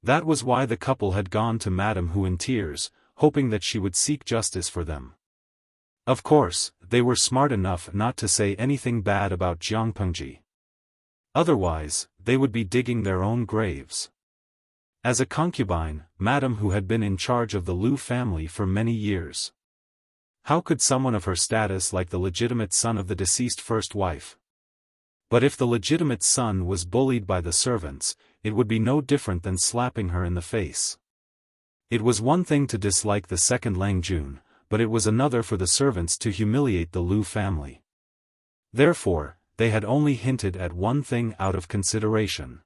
That was why the couple had gone to Madame Hu in tears, hoping that she would seek justice for them. Of course, they were smart enough not to say anything bad about Jiang Pengji. Otherwise, they would be digging their own graves. As a concubine, Madame Hu had been in charge of the Lu family for many years. How could someone of her status like the legitimate son of the deceased first wife? But if the legitimate son was bullied by the servants, it would be no different than slapping her in the face. It was one thing to dislike the second Lang Jun, but it was another for the servants to humiliate the Lu family. Therefore, they had only hinted at one thing out of consideration.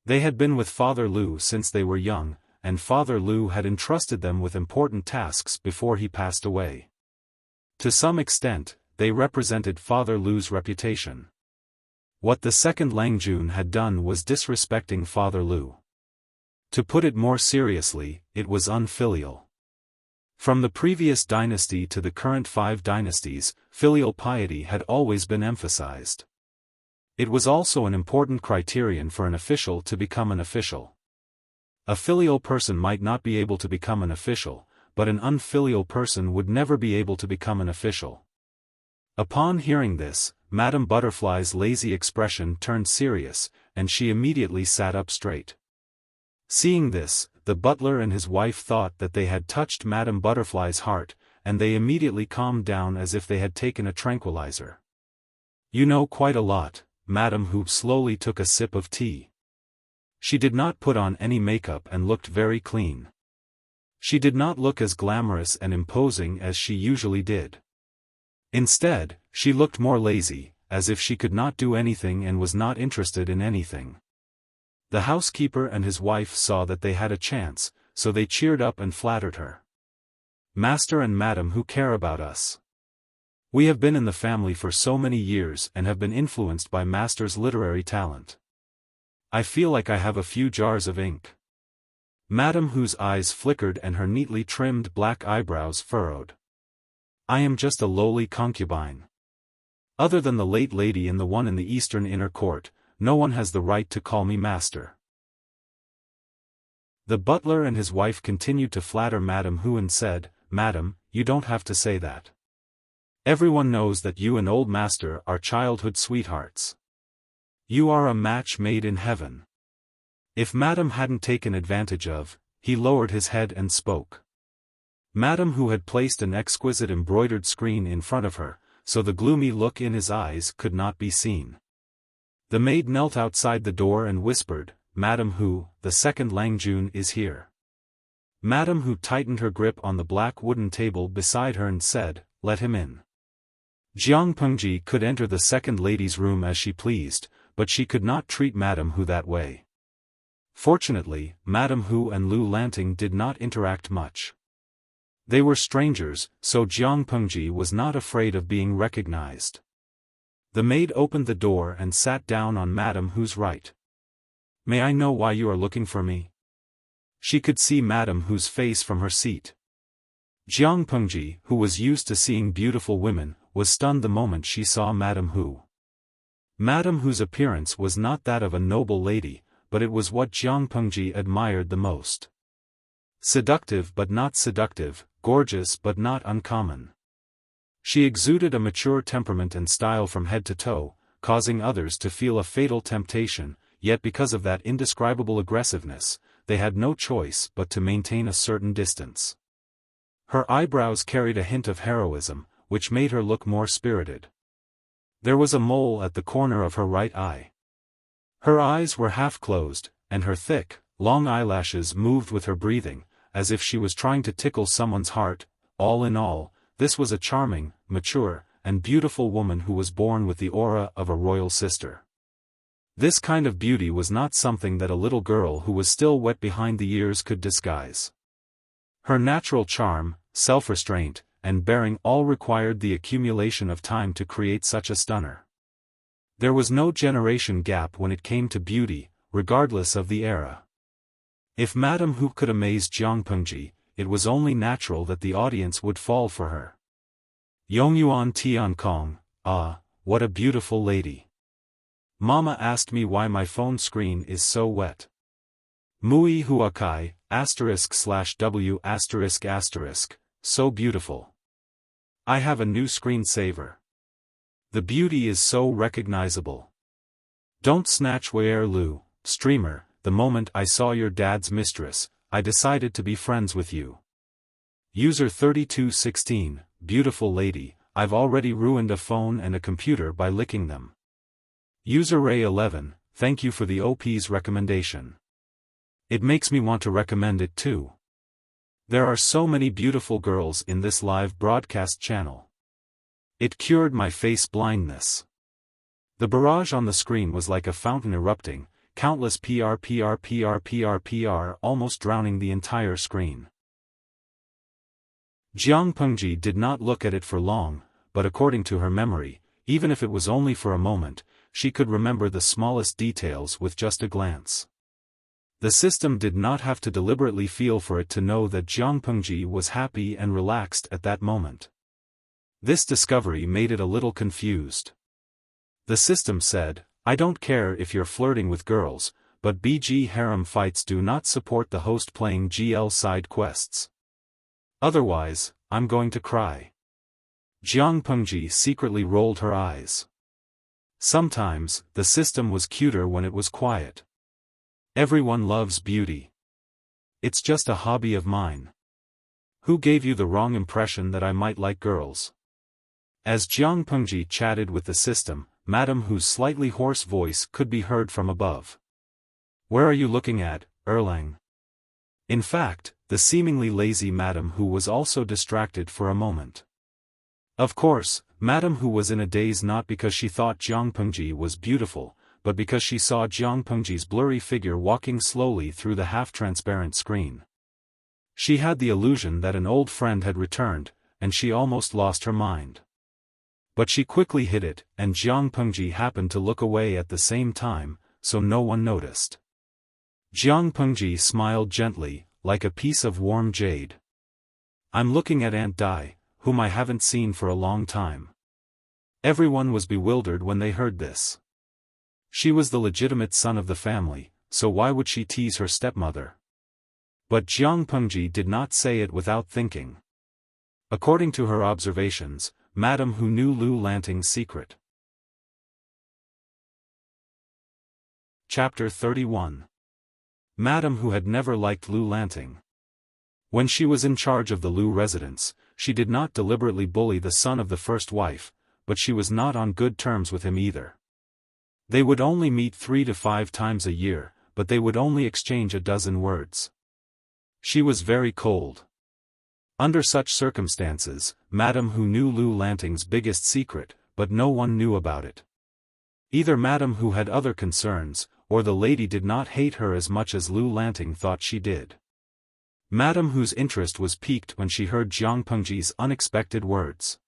They had been with Father Lu since they were young, and Father Lu had entrusted them with important tasks before he passed away. To some extent, they represented Father Lu's reputation. What the second Lang Jun had done was disrespecting Father Lu. To put it more seriously, it was unfilial. From the previous dynasty to the current 5 dynasties, filial piety had always been emphasized. It was also an important criterion for an official to become an official. A filial person might not be able to become an official, but an unfilial person would never be able to become an official. Upon hearing this, Madame Butterfly's lazy expression turned serious, and she immediately sat up straight. Seeing this, the butler and his wife thought that they had touched Madame Butterfly's heart, and they immediately calmed down as if they had taken a tranquilizer. "You know quite a lot," Madame Hu slowly took a sip of tea. She did not put on any makeup and looked very clean. She did not look as glamorous and imposing as she usually did. Instead, she looked more lazy, as if she could not do anything and was not interested in anything. The housekeeper and his wife saw that they had a chance, so they cheered up and flattered her. "Master and Madam Hu care about us. We have been in the family for so many years and have been influenced by Master's literary talent. I feel like I have a few jars of ink." Madame Hu's eyes flickered and her neatly trimmed black eyebrows furrowed. "I am just a lowly concubine. Other than the late lady and the one in the eastern inner court, no one has the right to call me master." The butler and his wife continued to flatter Madame Hu and said, "Madam, you don't have to say that. Everyone knows that you and old master are childhood sweethearts. You are a match made in heaven." If Madame hadn't taken advantage of, he lowered his head and spoke. Madame Hu had placed an exquisite embroidered screen in front of her, so the gloomy look in his eyes could not be seen. The maid knelt outside the door and whispered, "Madame Hu, the second Lang Jun is here." Madame Hu tightened her grip on the black wooden table beside her and said, "Let him in." Jiang Pengji could enter the second lady's room as she pleased, but she could not treat Madame Hu that way. Fortunately, Madame Hu and Lu Lanting did not interact much. They were strangers, so Jiang Pengji was not afraid of being recognized. The maid opened the door and sat down on Madame Hu's right. "May I know why you are looking for me?" She could see Madame Hu's face from her seat. Jiang Pengji, who was used to seeing beautiful women, was stunned the moment she saw Madame Hu. Madame Hu's appearance was not that of a noble lady, but it was what Jiang Pengji admired the most. Seductive but not seductive, gorgeous but not uncommon. She exuded a mature temperament and style from head to toe, causing others to feel a fatal temptation, yet because of that indescribable aggressiveness, they had no choice but to maintain a certain distance. Her eyebrows carried a hint of heroism, which made her look more spirited. There was a mole at the corner of her right eye. Her eyes were half closed, and her thick, long eyelashes moved with her breathing, as if she was trying to tickle someone's heart. All in all, this was a charming, mature, and beautiful woman who was born with the aura of a royal sister. This kind of beauty was not something that a little girl who was still wet behind the ears could disguise. Her natural charm, self-restraint, and bearing all required the accumulation of time to create such a stunner. There was no generation gap when it came to beauty, regardless of the era. If Madame Hu could amaze Jiang Pengji, it was only natural that the audience would fall for her. Yongyuan Tiankong, ah, what a beautiful lady. Mama asked me why my phone screen is so wet. Mui Huakai, */W***, so beautiful. I have a new screensaver. The beauty is so recognizable. Don't snatch Wei Lu, streamer, the moment I saw your dad's mistress, I decided to be friends with you. User 3216, beautiful lady, I've already ruined a phone and a computer by licking them. User Ray 11, thank you for the OP's recommendation. It makes me want to recommend it too. There are so many beautiful girls in this live broadcast channel. It cured my face blindness. The barrage on the screen was like a fountain erupting, countless PR almost drowning the entire screen. Jiang Pengji did not look at it for long, but according to her memory, even if it was only for a moment, she could remember the smallest details with just a glance. The system did not have to deliberately feel for it to know that Jiang Pengji was happy and relaxed at that moment. This discovery made it a little confused. The system said, I don't care if you're flirting with girls, but BG harem fights do not support the host playing GL side quests. Otherwise, I'm going to cry. Jiang Pengji secretly rolled her eyes. Sometimes, the system was cuter when it was quiet. Everyone loves beauty. It's just a hobby of mine. Who gave you the wrong impression that I might like girls? As Jiang Pengji chatted with the system, Madame Hu's slightly hoarse voice could be heard from above. Where are you looking at, Erlang? In fact, the seemingly lazy Madame Hu was also distracted for a moment. Of course, Madame Hu was in a daze not because she thought Jiang Pengji was beautiful, but because she saw Jiang Pengji's blurry figure walking slowly through the half-transparent screen. She had the illusion that an old friend had returned, and she almost lost her mind. But she quickly hid it, and Jiang Pengji happened to look away at the same time, so no one noticed. Jiang Pengji smiled gently, like a piece of warm jade. I'm looking at Aunt Dai, whom I haven't seen for a long time. Everyone was bewildered when they heard this. She was the legitimate son of the family, so why would she tease her stepmother? But Jiang Pengji did not say it without thinking. According to her observations, Madame Hu knew Lu Lanting's secret. Chapter 31. Madame Hu had never liked Lu Lanting. When she was in charge of the Lu residence, she did not deliberately bully the son of the first wife, but she was not on good terms with him either. They would only meet 3 to 5 times a year, but they would only exchange a dozen words. She was very cold. Under such circumstances, Madame Hu knew Lu Lanting's biggest secret, but no one knew about it. Either Madame Hu had other concerns, or the lady did not hate her as much as Lu Lanting thought she did. Madame Hu's interest was piqued when she heard Jiang Pengji's unexpected words.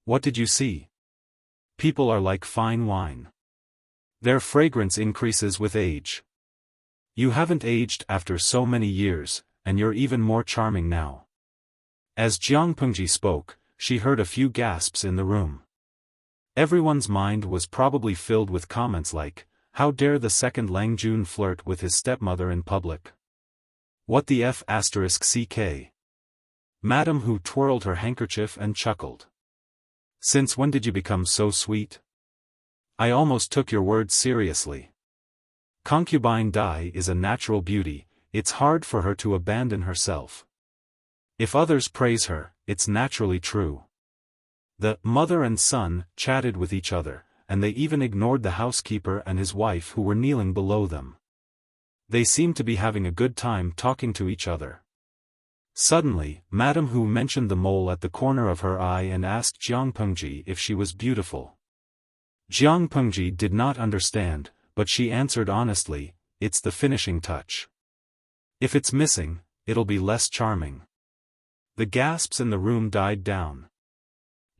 What did you see? People are like fine wine. Their fragrance increases with age. You haven't aged after so many years, and you're even more charming now. As Jiang Pengji spoke, she heard a few gasps in the room. Everyone's mind was probably filled with comments like, how dare the second Lang Jun flirt with his stepmother in public? What the F***ck? Madame Hu twirled her handkerchief and chuckled. Since when did you become so sweet? I almost took your words seriously. Concubine Dai is a natural beauty, it's hard for her to abandon herself. If others praise her, it's naturally true. The mother and son chatted with each other, and they even ignored the housekeeper and his wife who were kneeling below them. They seemed to be having a good time talking to each other. Suddenly, Madame Hu mentioned the mole at the corner of her eye and asked Jiang Pengji if she was beautiful. Jiang Pengji did not understand, but she answered honestly, it's the finishing touch. If it's missing, it'll be less charming. The gasps in the room died down.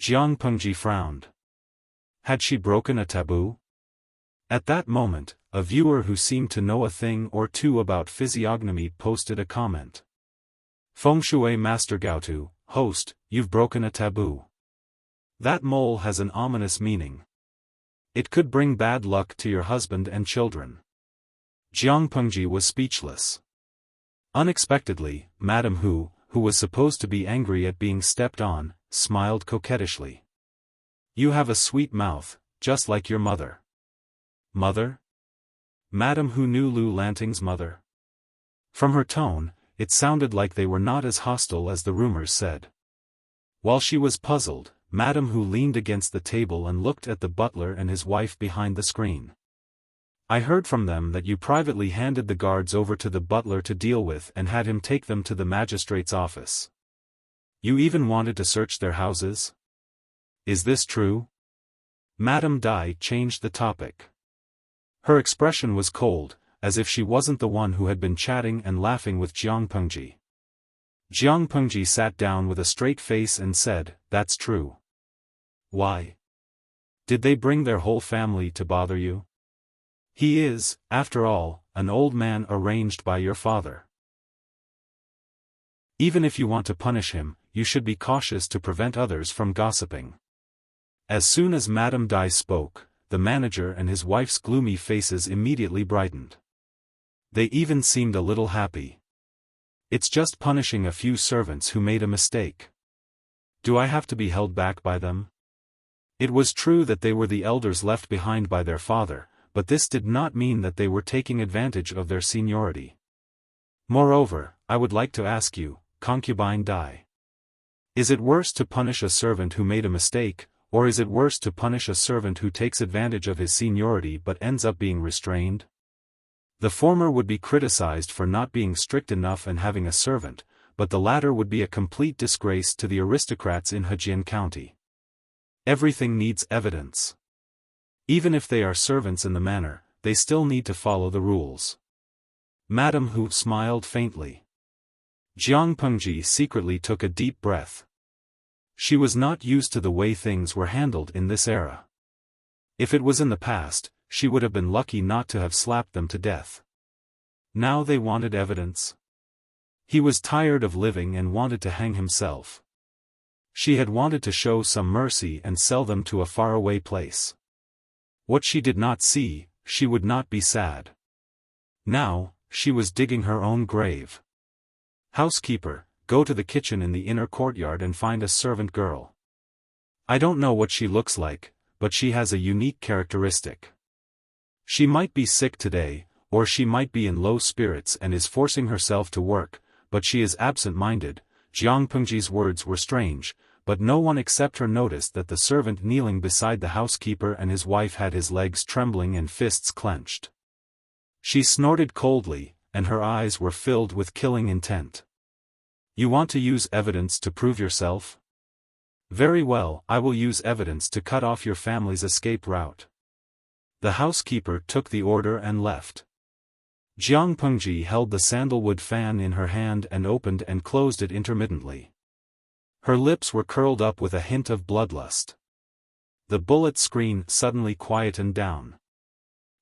Jiang Pengji frowned. Had she broken a taboo? At that moment, a viewer who seemed to know a thing or two about physiognomy posted a comment. Feng Shui Master Gaotu, host, you've broken a taboo. That mole has an ominous meaning. It could bring bad luck to your husband and children. Jiang Pengji was speechless. Unexpectedly, Madame Hu, who was supposed to be angry at being stepped on, smiled coquettishly. You have a sweet mouth, just like your mother. Mother? Madame Hu knew Lu Lanting's mother. From her tone, it sounded like they were not as hostile as the rumors said. While she was puzzled, Madame Hu leaned against the table and looked at the butler and his wife behind the screen. I heard from them that you privately handed the guards over to the butler to deal with and had him take them to the magistrate's office. You even wanted to search their houses? Is this true? Madame Dai changed the topic. Her expression was cold, as if she wasn't the one who had been chatting and laughing with Jiang Pengji. Jiang Pengji sat down with a straight face and said, "That's true." Why? Did they bring their whole family to bother you? He is, after all, an old man arranged by your father. Even if you want to punish him, you should be cautious to prevent others from gossiping. As soon as Madame Dai spoke, the manager and his wife's gloomy faces immediately brightened. They even seemed a little happy. It's just punishing a few servants who made a mistake. Do I have to be held back by them? It was true that they were the elders left behind by their father, but this did not mean that they were taking advantage of their seniority. Moreover, I would like to ask you, concubine Dai. Is it worse to punish a servant who made a mistake, or is it worse to punish a servant who takes advantage of his seniority but ends up being restrained? The former would be criticized for not being strict enough and having a servant, but the latter would be a complete disgrace to the aristocrats in Hejian County. Everything needs evidence. Even if they are servants in the manor, they still need to follow the rules. Madame Hu smiled faintly. Jiang Pengji secretly took a deep breath. She was not used to the way things were handled in this era. If it was in the past, she would have been lucky not to have slapped them to death. Now they wanted evidence. He was tired of living and wanted to hang himself. She had wanted to show some mercy and sell them to a faraway place. What she did not see, she would not be sad. Now, she was digging her own grave. Housekeeper, go to the kitchen in the inner courtyard and find a servant girl. I don't know what she looks like, but she has a unique characteristic. She might be sick today, or she might be in low spirits and is forcing herself to work, but she is absent-minded. Jiang Pengji's words were strange, but no one except her noticed that the servant kneeling beside the housekeeper and his wife had his legs trembling and fists clenched. She snorted coldly, and her eyes were filled with killing intent. You want to use evidence to prove yourself? Very well, I will use evidence to cut off your family's escape route. The housekeeper took the order and left. Jiang Pengji held the sandalwood fan in her hand and opened and closed it intermittently. Her lips were curled up with a hint of bloodlust. The bullet screen suddenly quietened down.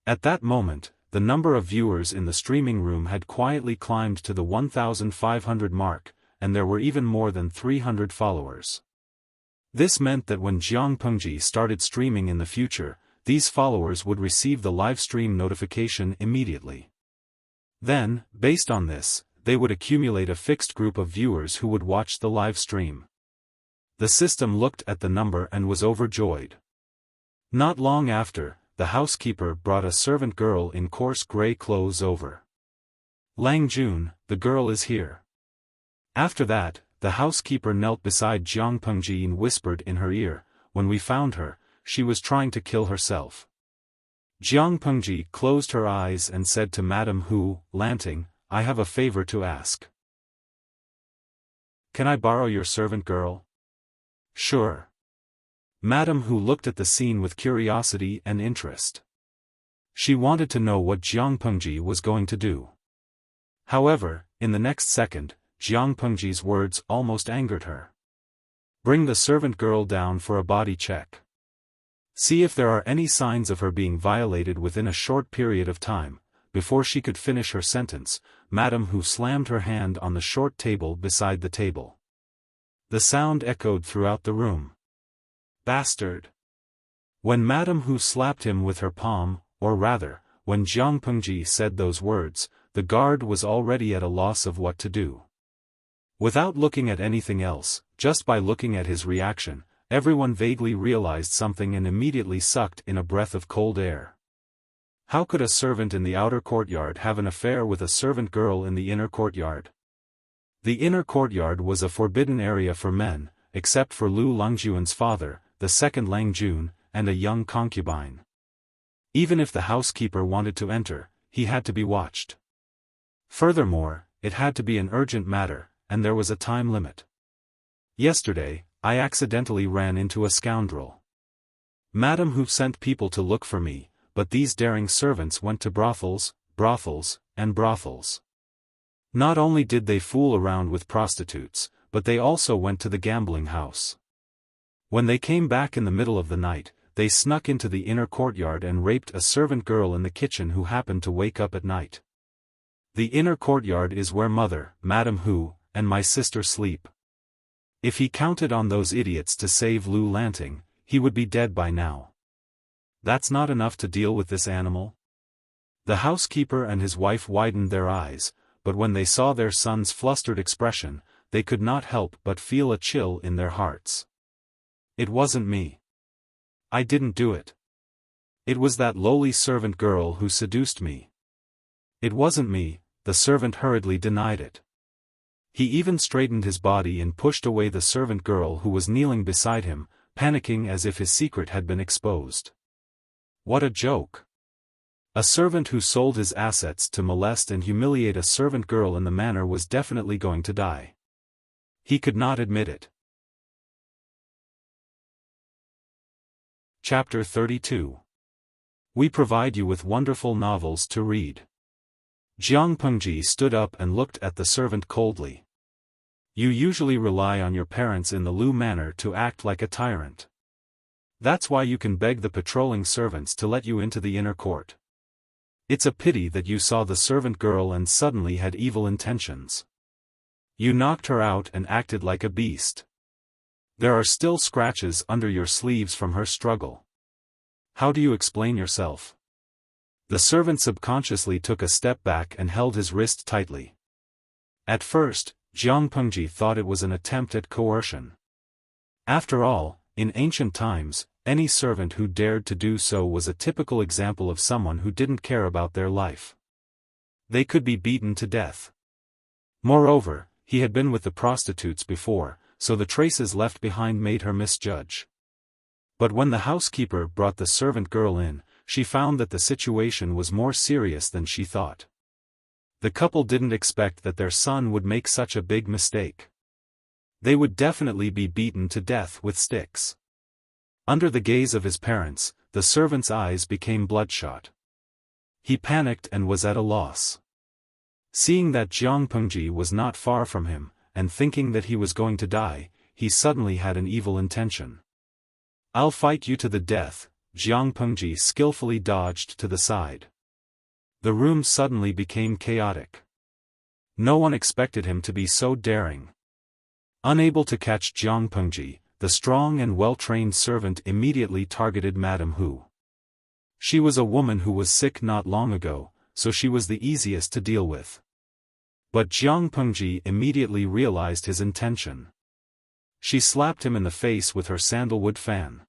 At that moment, the number of viewers in the streaming room had quietly climbed to the 1,500 mark, and there were even more than 300 followers. This meant that when Jiang Pengji started streaming in the future, these followers would receive the live stream notification immediately. Then, based on this, they would accumulate a fixed group of viewers who would watch the live stream. The system looked at the number and was overjoyed. Not long after, the housekeeper brought a servant girl in coarse gray clothes over. Lang Jun, the girl is here. After that, the housekeeper knelt beside Jiang Pengji and whispered in her ear, when we found her, she was trying to kill herself. Jiang Pengji closed her eyes and said to Madame Hu, Lanting, I have a favor to ask. Can I borrow your servant girl? Sure. Madame Hu looked at the scene with curiosity and interest. She wanted to know what Jiang Pengji was going to do. However, in the next second, Jiang Pengji's words almost angered her. Bring the servant girl down for a body check. See if there are any signs of her being violated within a short period of time. Before she could finish her sentence, Madame Hu slammed her hand on the short table beside the table. The sound echoed throughout the room. Bastard! When Madame Hu slapped him with her palm, or rather, when Jiang Pengji said those words, the guard was already at a loss of what to do. Without looking at anything else, just by looking at his reaction, everyone vaguely realized something and immediately sucked in a breath of cold air. How could a servant in the outer courtyard have an affair with a servant girl in the inner courtyard? The inner courtyard was a forbidden area for men, except for Lu Longjuan's father, the second Lang Jun, and a young concubine. Even if the housekeeper wanted to enter, he had to be watched. Furthermore, it had to be an urgent matter, and there was a time limit. Yesterday, I accidentally ran into a scoundrel. Madame Hu sent people to look for me, but these daring servants went to brothels, and brothels. Not only did they fool around with prostitutes, but they also went to the gambling house. When they came back in the middle of the night, they snuck into the inner courtyard and raped a servant girl in the kitchen who happened to wake up at night. The inner courtyard is where Mother, Madame Hu, and my sister sleep. If he counted on those idiots to save Lu Lanting, he would be dead by now. That's not enough to deal with this animal? The housekeeper and his wife widened their eyes, but when they saw their son's flustered expression, they could not help but feel a chill in their hearts. It wasn't me. I didn't do it. It was that lowly servant girl who seduced me. It wasn't me, the servant hurriedly denied it. He even straightened his body and pushed away the servant girl who was kneeling beside him, panicking as if his secret had been exposed. What a joke! A servant who sold his assets to molest and humiliate a servant girl in the manner was definitely going to die. He could not admit it. Chapter 32. We provide you with wonderful novels to read. Jiang Pengji stood up and looked at the servant coldly. You usually rely on your parents in the Lu manor to act like a tyrant. That's why you can beg the patrolling servants to let you into the inner court. It's a pity that you saw the servant girl and suddenly had evil intentions. You knocked her out and acted like a beast. There are still scratches under your sleeves from her struggle. How do you explain yourself? The servant subconsciously took a step back and held his wrist tightly. At first, Jiang Pengji thought it was an attempt at coercion. After all, in ancient times, any servant who dared to do so was a typical example of someone who didn't care about their life. They could be beaten to death. Moreover, he had been with the prostitutes before, so the traces left behind made her misjudge. But when the housekeeper brought the servant girl in, she found that the situation was more serious than she thought. The couple didn't expect that their son would make such a big mistake. They would definitely be beaten to death with sticks. Under the gaze of his parents, the servant's eyes became bloodshot. He panicked and was at a loss. Seeing that Jiang Pengji was not far from him, and thinking that he was going to die, he suddenly had an evil intention. I'll fight you to the death. Jiang Pengji skillfully dodged to the side. The room suddenly became chaotic. No one expected him to be so daring. Unable to catch Jiang Pengji, the strong and well-trained servant immediately targeted Madame Hu. She was a woman who was sick not long ago, so she was the easiest to deal with. But Jiang Pengji immediately realized his intention. She slapped him in the face with her sandalwood fan.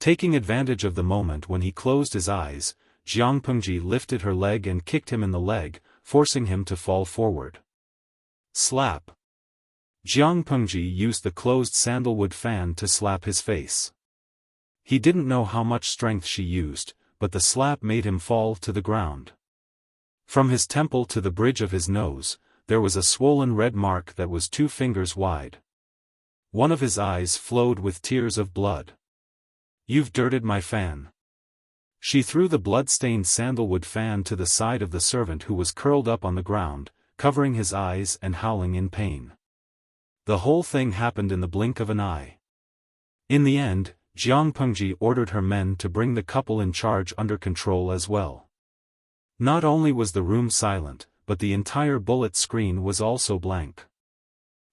Taking advantage of the moment when he closed his eyes, Jiang Pengji lifted her leg and kicked him in the leg, forcing him to fall forward. Slap! Jiang Pengji used the closed sandalwood fan to slap his face. He didn't know how much strength she used, but the slap made him fall to the ground. From his temple to the bridge of his nose, there was a swollen red mark that was 2 fingers wide. One of his eyes flowed with tears of blood. You've dirted my fan. She threw the blood-stained sandalwood fan to the side of the servant who was curled up on the ground, covering his eyes and howling in pain. The whole thing happened in the blink of an eye. In the end, Jiang Pengji ordered her men to bring the couple in charge under control as well. Not only was the room silent, but the entire bullet screen was also blank.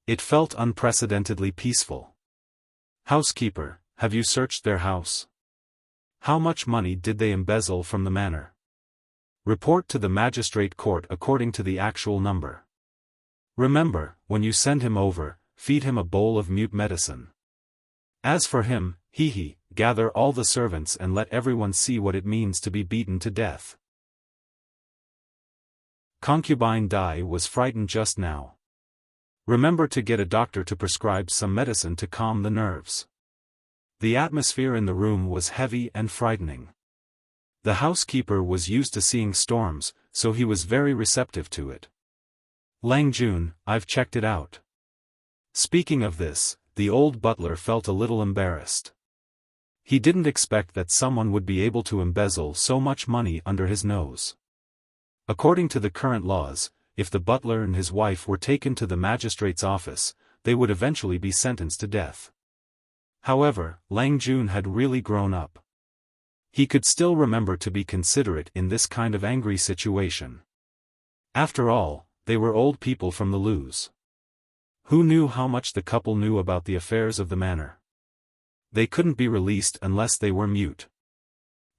It felt unprecedentedly peaceful. Housekeeper, have you searched their house? How much money did they embezzle from the manor? Report to the magistrate court according to the actual number. Remember, when you send him over, feed him a bowl of mute medicine. As for him, gather all the servants and let everyone see what it means to be beaten to death. Concubine Dai was frightened just now. Remember to get a doctor to prescribe some medicine to calm the nerves. The atmosphere in the room was heavy and frightening. The housekeeper was used to seeing storms, so he was very receptive to it. Lang Jun, I've checked it out. Speaking of this, the old butler felt a little embarrassed. He didn't expect that someone would be able to embezzle so much money under his nose. According to the current laws, if the butler and his wife were taken to the magistrate's office, they would eventually be sentenced to death. However, Lang Jun had really grown up. He could still remember to be considerate in this kind of angry situation. After all, they were old people from the Lus. Who knew how much the couple knew about the affairs of the manor? They couldn't be released unless they were mute.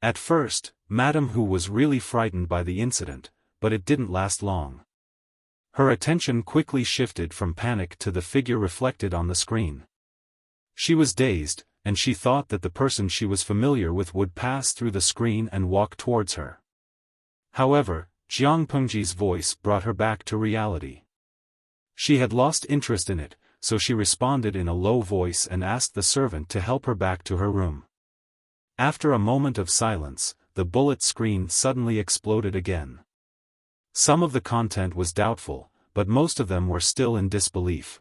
At first, Madame Hu was really frightened by the incident, but it didn't last long. Her attention quickly shifted from panic to the figure reflected on the screen. She was dazed, and she thought that the person she was familiar with would pass through the screen and walk towards her. However, Jiang Pengji's voice brought her back to reality. She had lost interest in it, so she responded in a low voice and asked the servant to help her back to her room. After a moment of silence, the bullet screen suddenly exploded again. Some of the content was doubtful, but most of them were still in disbelief.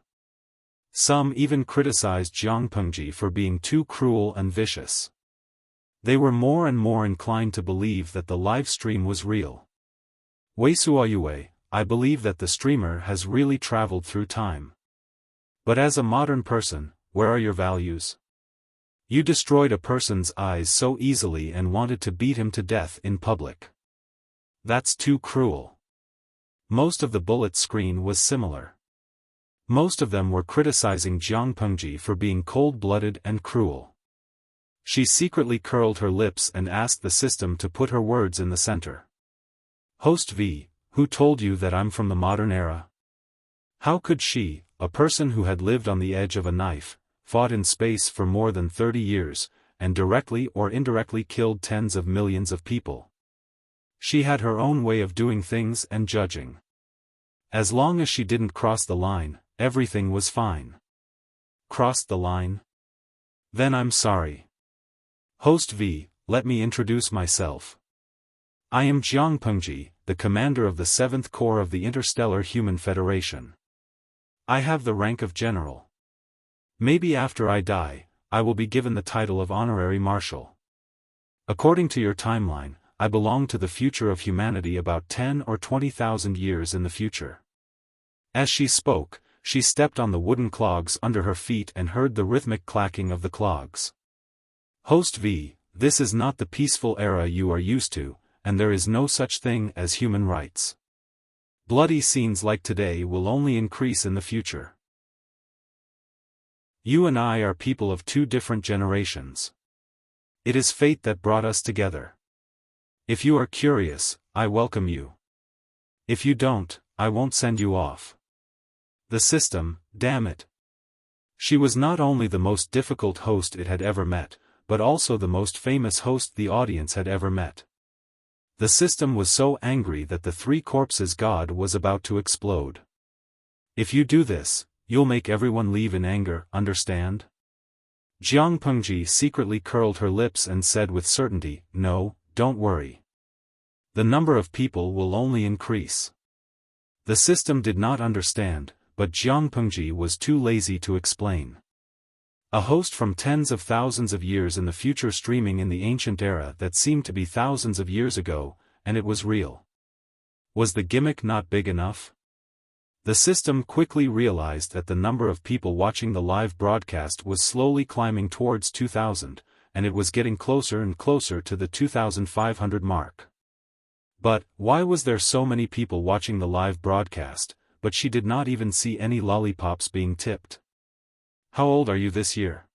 Some even criticized Jiang Pengji for being too cruel and vicious. They were more and more inclined to believe that the live stream was real. Wei Suoyue, I believe that the streamer has really traveled through time. But as a modern person, where are your values? You destroyed a person's eyes so easily and wanted to beat him to death in public. That's too cruel. Most of the bullet screen was similar. Most of them were criticizing Jiang Pengji for being cold-blooded and cruel. She secretly curled her lips and asked the system to put her words in the center. Host V, who told you that I'm from the modern era? How could she, a person who had lived on the edge of a knife, fought in space for more than 30 years, and directly or indirectly killed tens of millions of people? She had her own way of doing things and judging. As long as she didn't cross the line, everything was fine. Crossed the line? Then I'm sorry. Host V, let me introduce myself. I am Jiang Pengji, the commander of the 7th Corps of the Interstellar Human Federation. I have the rank of general. Maybe after I die, I will be given the title of honorary marshal. According to your timeline, I belong to the future of humanity about 10 or 20,000 years in the future. As she spoke, she stepped on the wooden clogs under her feet and heard the rhythmic clacking of the clogs. Host V, this is not the peaceful era you are used to, and there is no such thing as human rights. Bloody scenes like today will only increase in the future. You and I are people of two different generations. It is fate that brought us together. If you are curious, I welcome you. If you don't, I won't send you off. The system, damn it. She was not only the most difficult host it had ever met, but also the most famous host the audience had ever met. The system was so angry that the three corpses god was about to explode. If you do this, you'll make everyone leave in anger, understand? Jiang Pengji secretly curled her lips and said with certainty, no, don't worry. The number of people will only increase. The system did not understand, but Jiang Pengji was too lazy to explain. A host from tens of thousands of years in the future streaming in the ancient era that seemed to be thousands of years ago, and it was real. Was the gimmick not big enough? The system quickly realized that the number of people watching the live broadcast was slowly climbing towards 2,000, and it was getting closer and closer to the 2,500 mark. But, why was there so many people watching the live broadcast, but she did not even see any lollipops being tipped? How old are you this year?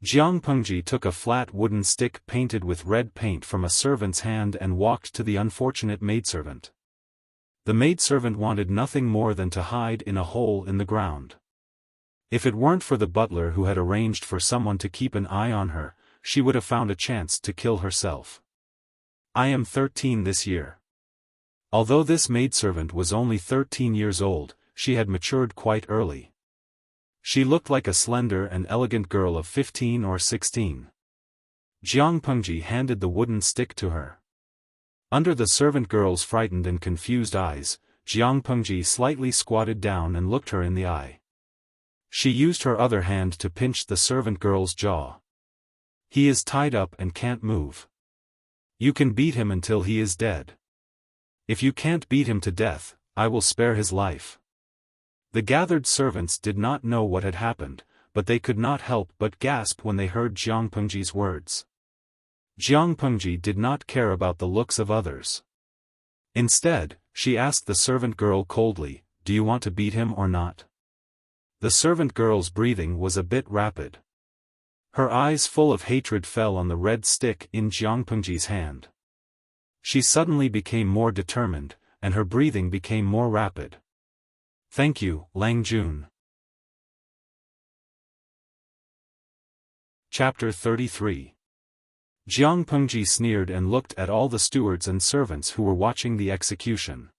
Jiang Pengji took a flat wooden stick painted with red paint from a servant's hand and walked to the unfortunate maidservant. The maidservant wanted nothing more than to hide in a hole in the ground. If it weren't for the butler who had arranged for someone to keep an eye on her, she would have found a chance to kill herself. I am 13 this year. Although this maidservant was only 13 years old, she had matured quite early. She looked like a slender and elegant girl of 15 or 16. Jiang Pengji handed the wooden stick to her. Under the servant girl's frightened and confused eyes, Jiang Pengji slightly squatted down and looked her in the eye. She used her other hand to pinch the servant girl's jaw. "He is tied up and can't move. You can beat him until he is dead. If you can't beat him to death, I will spare his life." The gathered servants did not know what had happened, but they could not help but gasp when they heard Jiang Pengji's words. Jiang Pengji did not care about the looks of others. Instead, she asked the servant girl coldly, "Do you want to beat him or not?" The servant girl's breathing was a bit rapid. Her eyes full of hatred fell on the red stick in Jiang Pengji's hand. She suddenly became more determined, and her breathing became more rapid. "Thank you, Lang Jun." Chapter 33. Jiang Pengji sneered and looked at all the stewards and servants who were watching the execution.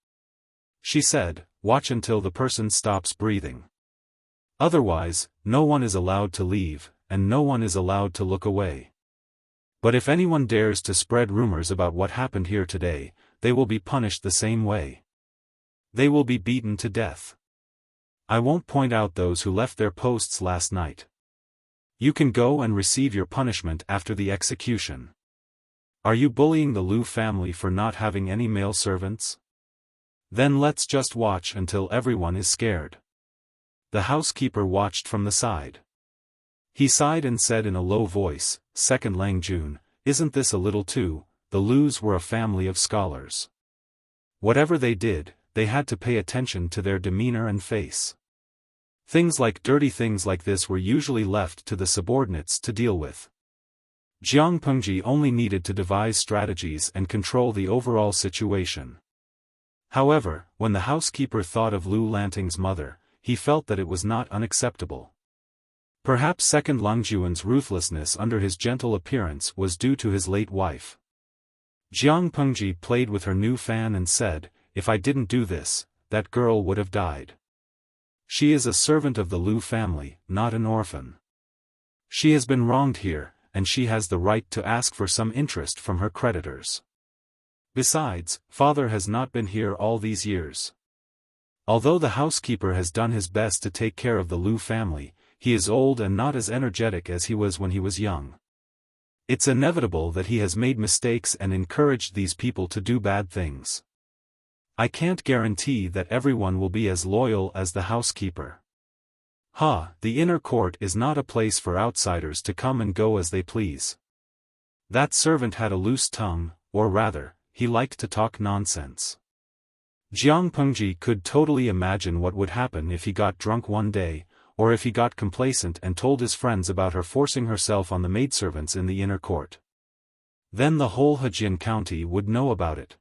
She said, "Watch until the person stops breathing. Otherwise, no one is allowed to leave, and no one is allowed to look away. But if anyone dares to spread rumors about what happened here today, they will be punished the same way. They will be beaten to death. I won't point out those who left their posts last night. You can go and receive your punishment after the execution. Are you bullying the Lu family for not having any male servants? Then let's just watch until everyone is scared." The housekeeper watched from the side. He sighed and said in a low voice, "Second Lang Jun, isn't this a little too? The Lus were a family of scholars. Whatever they did, they had to pay attention to their demeanor and face. Dirty things like this were usually left to the subordinates to deal with." Jiang Pengji only needed to devise strategies and control the overall situation. However, when the housekeeper thought of Lu Lanting's mother, he felt that it was not unacceptable. Perhaps second Lang Jun's ruthlessness under his gentle appearance was due to his late wife. Jiang Pengji played with her new fan and said, "If I didn't do this, that girl would have died. She is a servant of the Lu family, not an orphan. She has been wronged here, and she has the right to ask for some interest from her creditors. Besides, father has not been here all these years. Although the housekeeper has done his best to take care of the Lu family, he is old and not as energetic as he was when he was young. It's inevitable that he has made mistakes and encouraged these people to do bad things. I can't guarantee that everyone will be as loyal as the housekeeper. The inner court is not a place for outsiders to come and go as they please." That servant had a loose tongue, or rather, he liked to talk nonsense. Jiang Pengji could totally imagine what would happen if he got drunk one day, or if he got complacent and told his friends about her forcing herself on the maidservants in the inner court. Then the whole Hejian county would know about it.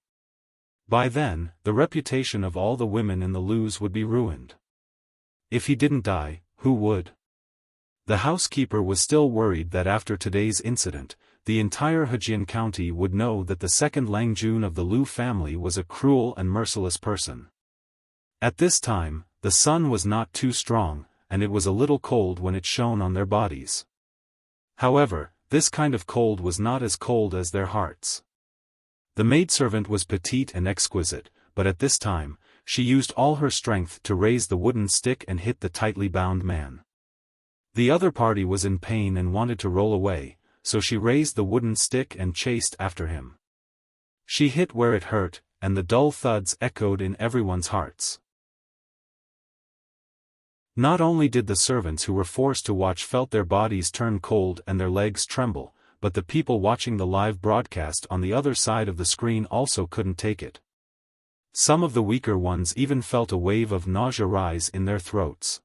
By then, the reputation of all the women in the Lus would be ruined. If he didn't die, who would? The housekeeper was still worried that after today's incident, the entire Hejian county would know that the second Lang Jun of the Lu family was a cruel and merciless person. At this time, the sun was not too strong, and it was a little cold when it shone on their bodies. However, this kind of cold was not as cold as their hearts. The maidservant was petite and exquisite, but at this time, she used all her strength to raise the wooden stick and hit the tightly bound man. The other party was in pain and wanted to roll away, so she raised the wooden stick and chased after him. She hit where it hurt, and the dull thuds echoed in everyone's hearts. Not only did the servants who were forced to watch felt their bodies turn cold and their legs tremble, but the people watching the live broadcast on the other side of the screen also couldn't take it. Some of the weaker ones even felt a wave of nausea rise in their throats.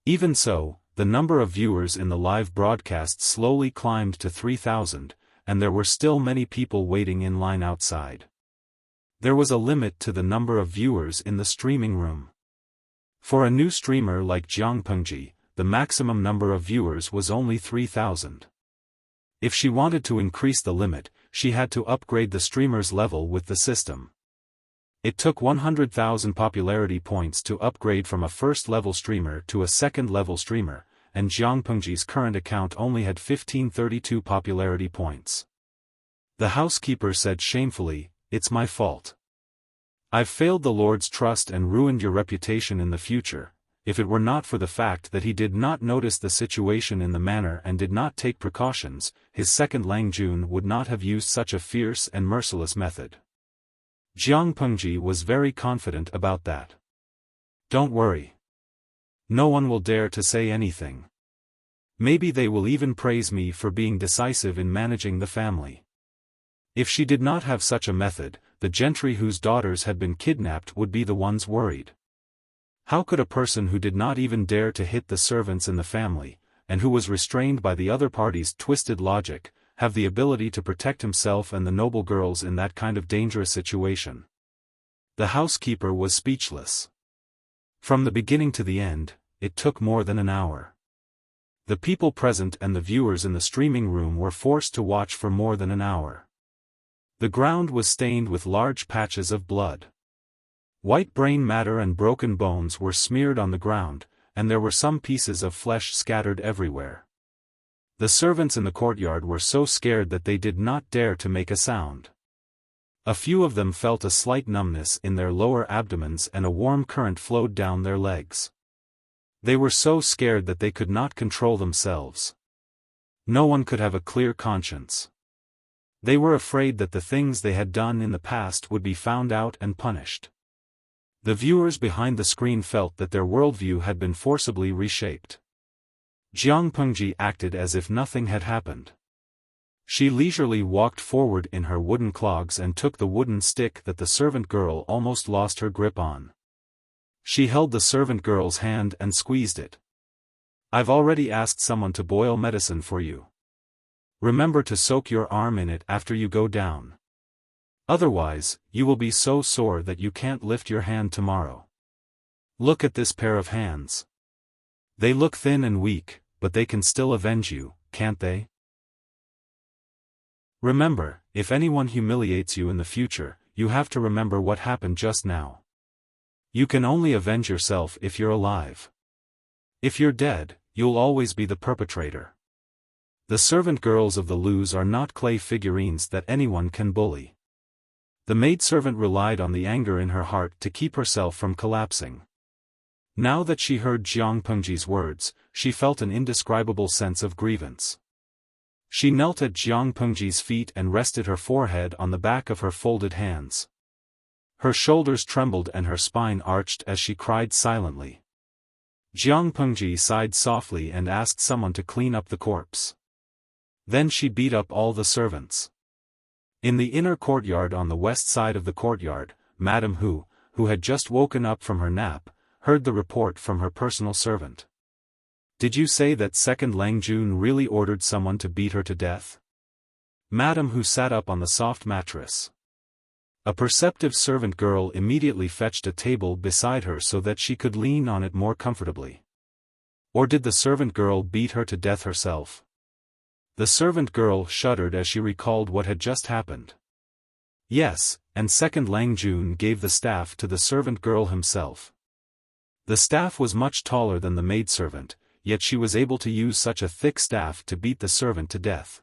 Even so, the number of viewers in the live broadcast slowly climbed to 3,000, and there were still many people waiting in line outside. There was a limit to the number of viewers in the streaming room. For a new streamer like Jiang Pengji, the maximum number of viewers was only 3,000. If she wanted to increase the limit, she had to upgrade the streamer's level with the system. It took 100,000 popularity points to upgrade from a first-level streamer to a second-level streamer, and Jiang Pengji's current account only had 1532 popularity points. The housekeeper said shamefully, "It's my fault. I've failed the Lord's trust and ruined your reputation in the future. If it were not for the fact that he did not notice the situation in the manner and did not take precautions, his second Lang Jun would not have used such a fierce and merciless method." Jiang Pengji was very confident about that. "Don't worry. No one will dare to say anything. Maybe they will even praise me for being decisive in managing the family." If she did not have such a method, the gentry whose daughters had been kidnapped would be the ones worried. How could a person who did not even dare to hit the servants in the family, and who was restrained by the other party's twisted logic, have the ability to protect himself and the noble girls in that kind of dangerous situation? The housekeeper was speechless. From the beginning to the end, it took more than an hour. The people present and the viewers in the streaming room were forced to watch for more than an hour. The ground was stained with large patches of blood. White brain matter and broken bones were smeared on the ground, and there were some pieces of flesh scattered everywhere. The servants in the courtyard were so scared that they did not dare to make a sound. A few of them felt a slight numbness in their lower abdomens and a warm current flowed down their legs. They were so scared that they could not control themselves. No one could have a clear conscience. They were afraid that the things they had done in the past would be found out and punished. The viewers behind the screen felt that their worldview had been forcibly reshaped. Jiang Pengji acted as if nothing had happened. She leisurely walked forward in her wooden clogs and took the wooden stick that the servant girl almost lost her grip on. She held the servant girl's hand and squeezed it. "I've already asked someone to boil medicine for you. Remember to soak your arm in it after you go down. Otherwise, you will be so sore that you can't lift your hand tomorrow. Look at this pair of hands. They look thin and weak, but they can still avenge you, can't they? Remember, if anyone humiliates you in the future, you have to remember what happened just now. You can only avenge yourself if you're alive. If you're dead, you'll always be the perpetrator. The servant girls of the Lus are not clay figurines that anyone can bully." The maidservant relied on the anger in her heart to keep herself from collapsing. Now that she heard Jiang Pengji's words, she felt an indescribable sense of grievance. She knelt at Jiang Pengji's feet and rested her forehead on the back of her folded hands. Her shoulders trembled and her spine arched as she cried silently. Jiang Pengji sighed softly and asked someone to clean up the corpse. Then she beat up all the servants. In the inner courtyard on the west side of the courtyard, Madame Hu, who had just woken up from her nap, heard the report from her personal servant. "Did you say that second Lang Jun really ordered someone to beat her to death?" Madame Hu sat up on the soft mattress. A perceptive servant girl immediately fetched a table beside her so that she could lean on it more comfortably. "Or did the servant girl beat her to death herself?" The servant girl shuddered as she recalled what had just happened. "Yes, and second Lang Jun gave the staff to the servant girl himself. The staff was much taller than the maidservant, yet she was able to use such a thick staff to beat the servant to death."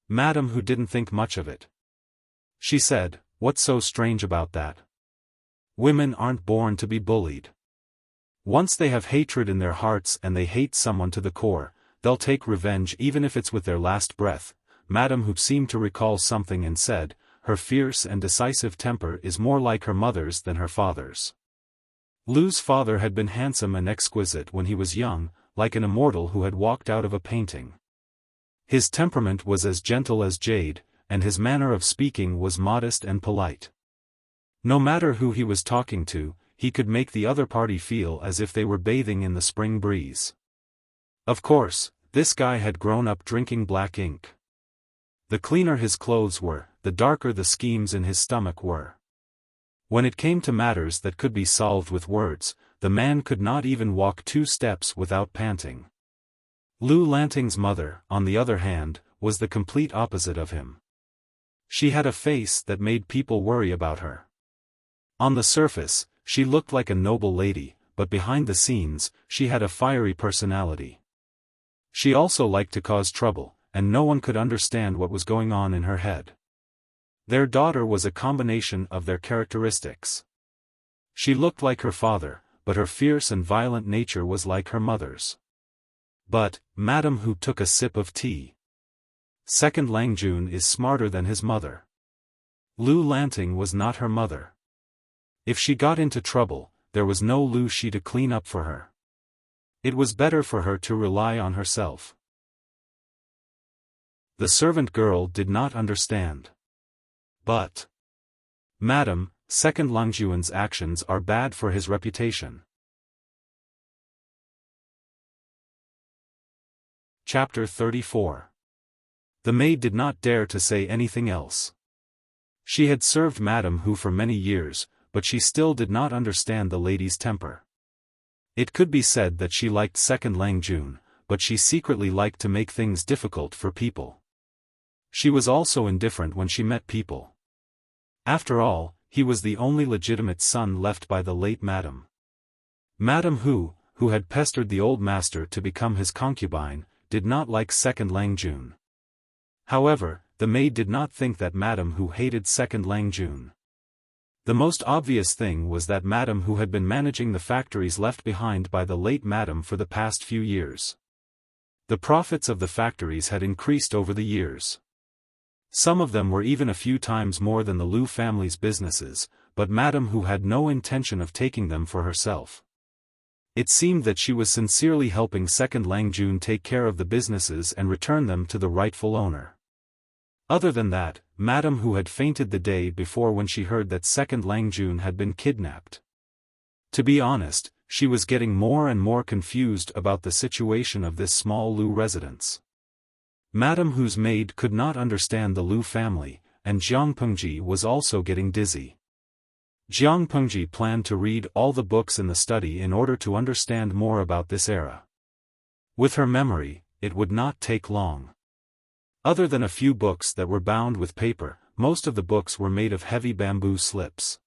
Madame Hu didn't think much of it. She said, "What's so strange about that? Women aren't born to be bullied. Once they have hatred in their hearts and they hate someone to the core, they'll take revenge even if it's with their last breath." Madame Hu seemed to recall something and said, "Her fierce and decisive temper is more like her mother's than her father's." Lu's father had been handsome and exquisite when he was young, like an immortal who had walked out of a painting. His temperament was as gentle as jade, and his manner of speaking was modest and polite. No matter who he was talking to, he could make the other party feel as if they were bathing in the spring breeze. Of course, this guy had grown up drinking black ink. The cleaner his clothes were, the darker the schemes in his stomach were. When it came to matters that could be solved with words, the man could not even walk 2 steps without panting. Lu Lanting's mother, on the other hand, was the complete opposite of him. She had a face that made people worry about her. On the surface, she looked like a noble lady, but behind the scenes, she had a fiery personality. She also liked to cause trouble, and no one could understand what was going on in her head. Their daughter was a combination of their characteristics. She looked like her father, but her fierce and violent nature was like her mother's. But, Madam Hu took a sip of tea. Second Langjun is smarter than his mother. Lu Lanting was not her mother. If she got into trouble, there was no Lu Shi to clean up for her. It was better for her to rely on herself. The servant girl did not understand. But, Madam, Second Langjuan's actions are bad for his reputation. Chapter 34. The maid did not dare to say anything else. She had served Madam Hu for many years, but she still did not understand the lady's temper. It could be said that she liked Second Langjun, but she secretly liked to make things difficult for people. She was also indifferent when she met people. After all, he was the only legitimate son left by the late Madam. Madam Hu, who had pestered the old master to become his concubine, did not like Second Langjun. However, the maid did not think that Madam Hu hated Second Langjun. The most obvious thing was that Madam Hu had been managing the factories left behind by the late Madam for the past few years. The profits of the factories had increased over the years. Some of them were even a few times more than the Lu family's businesses, but Madam Hu had no intention of taking them for herself. It seemed that she was sincerely helping Second Langjun take care of the businesses and return them to the rightful owner. Other than that, Madam Hu had fainted the day before when she heard that Second Langjun had been kidnapped. To be honest, she was getting more and more confused about the situation of this small Lu residence. Madam Hu's maid could not understand the Lu family, and Jiang Pengji was also getting dizzy. Jiang Pengji planned to read all the books in the study in order to understand more about this era. With her memory, it would not take long. Other than a few books that were bound with paper, most of the books were made of heavy bamboo slips.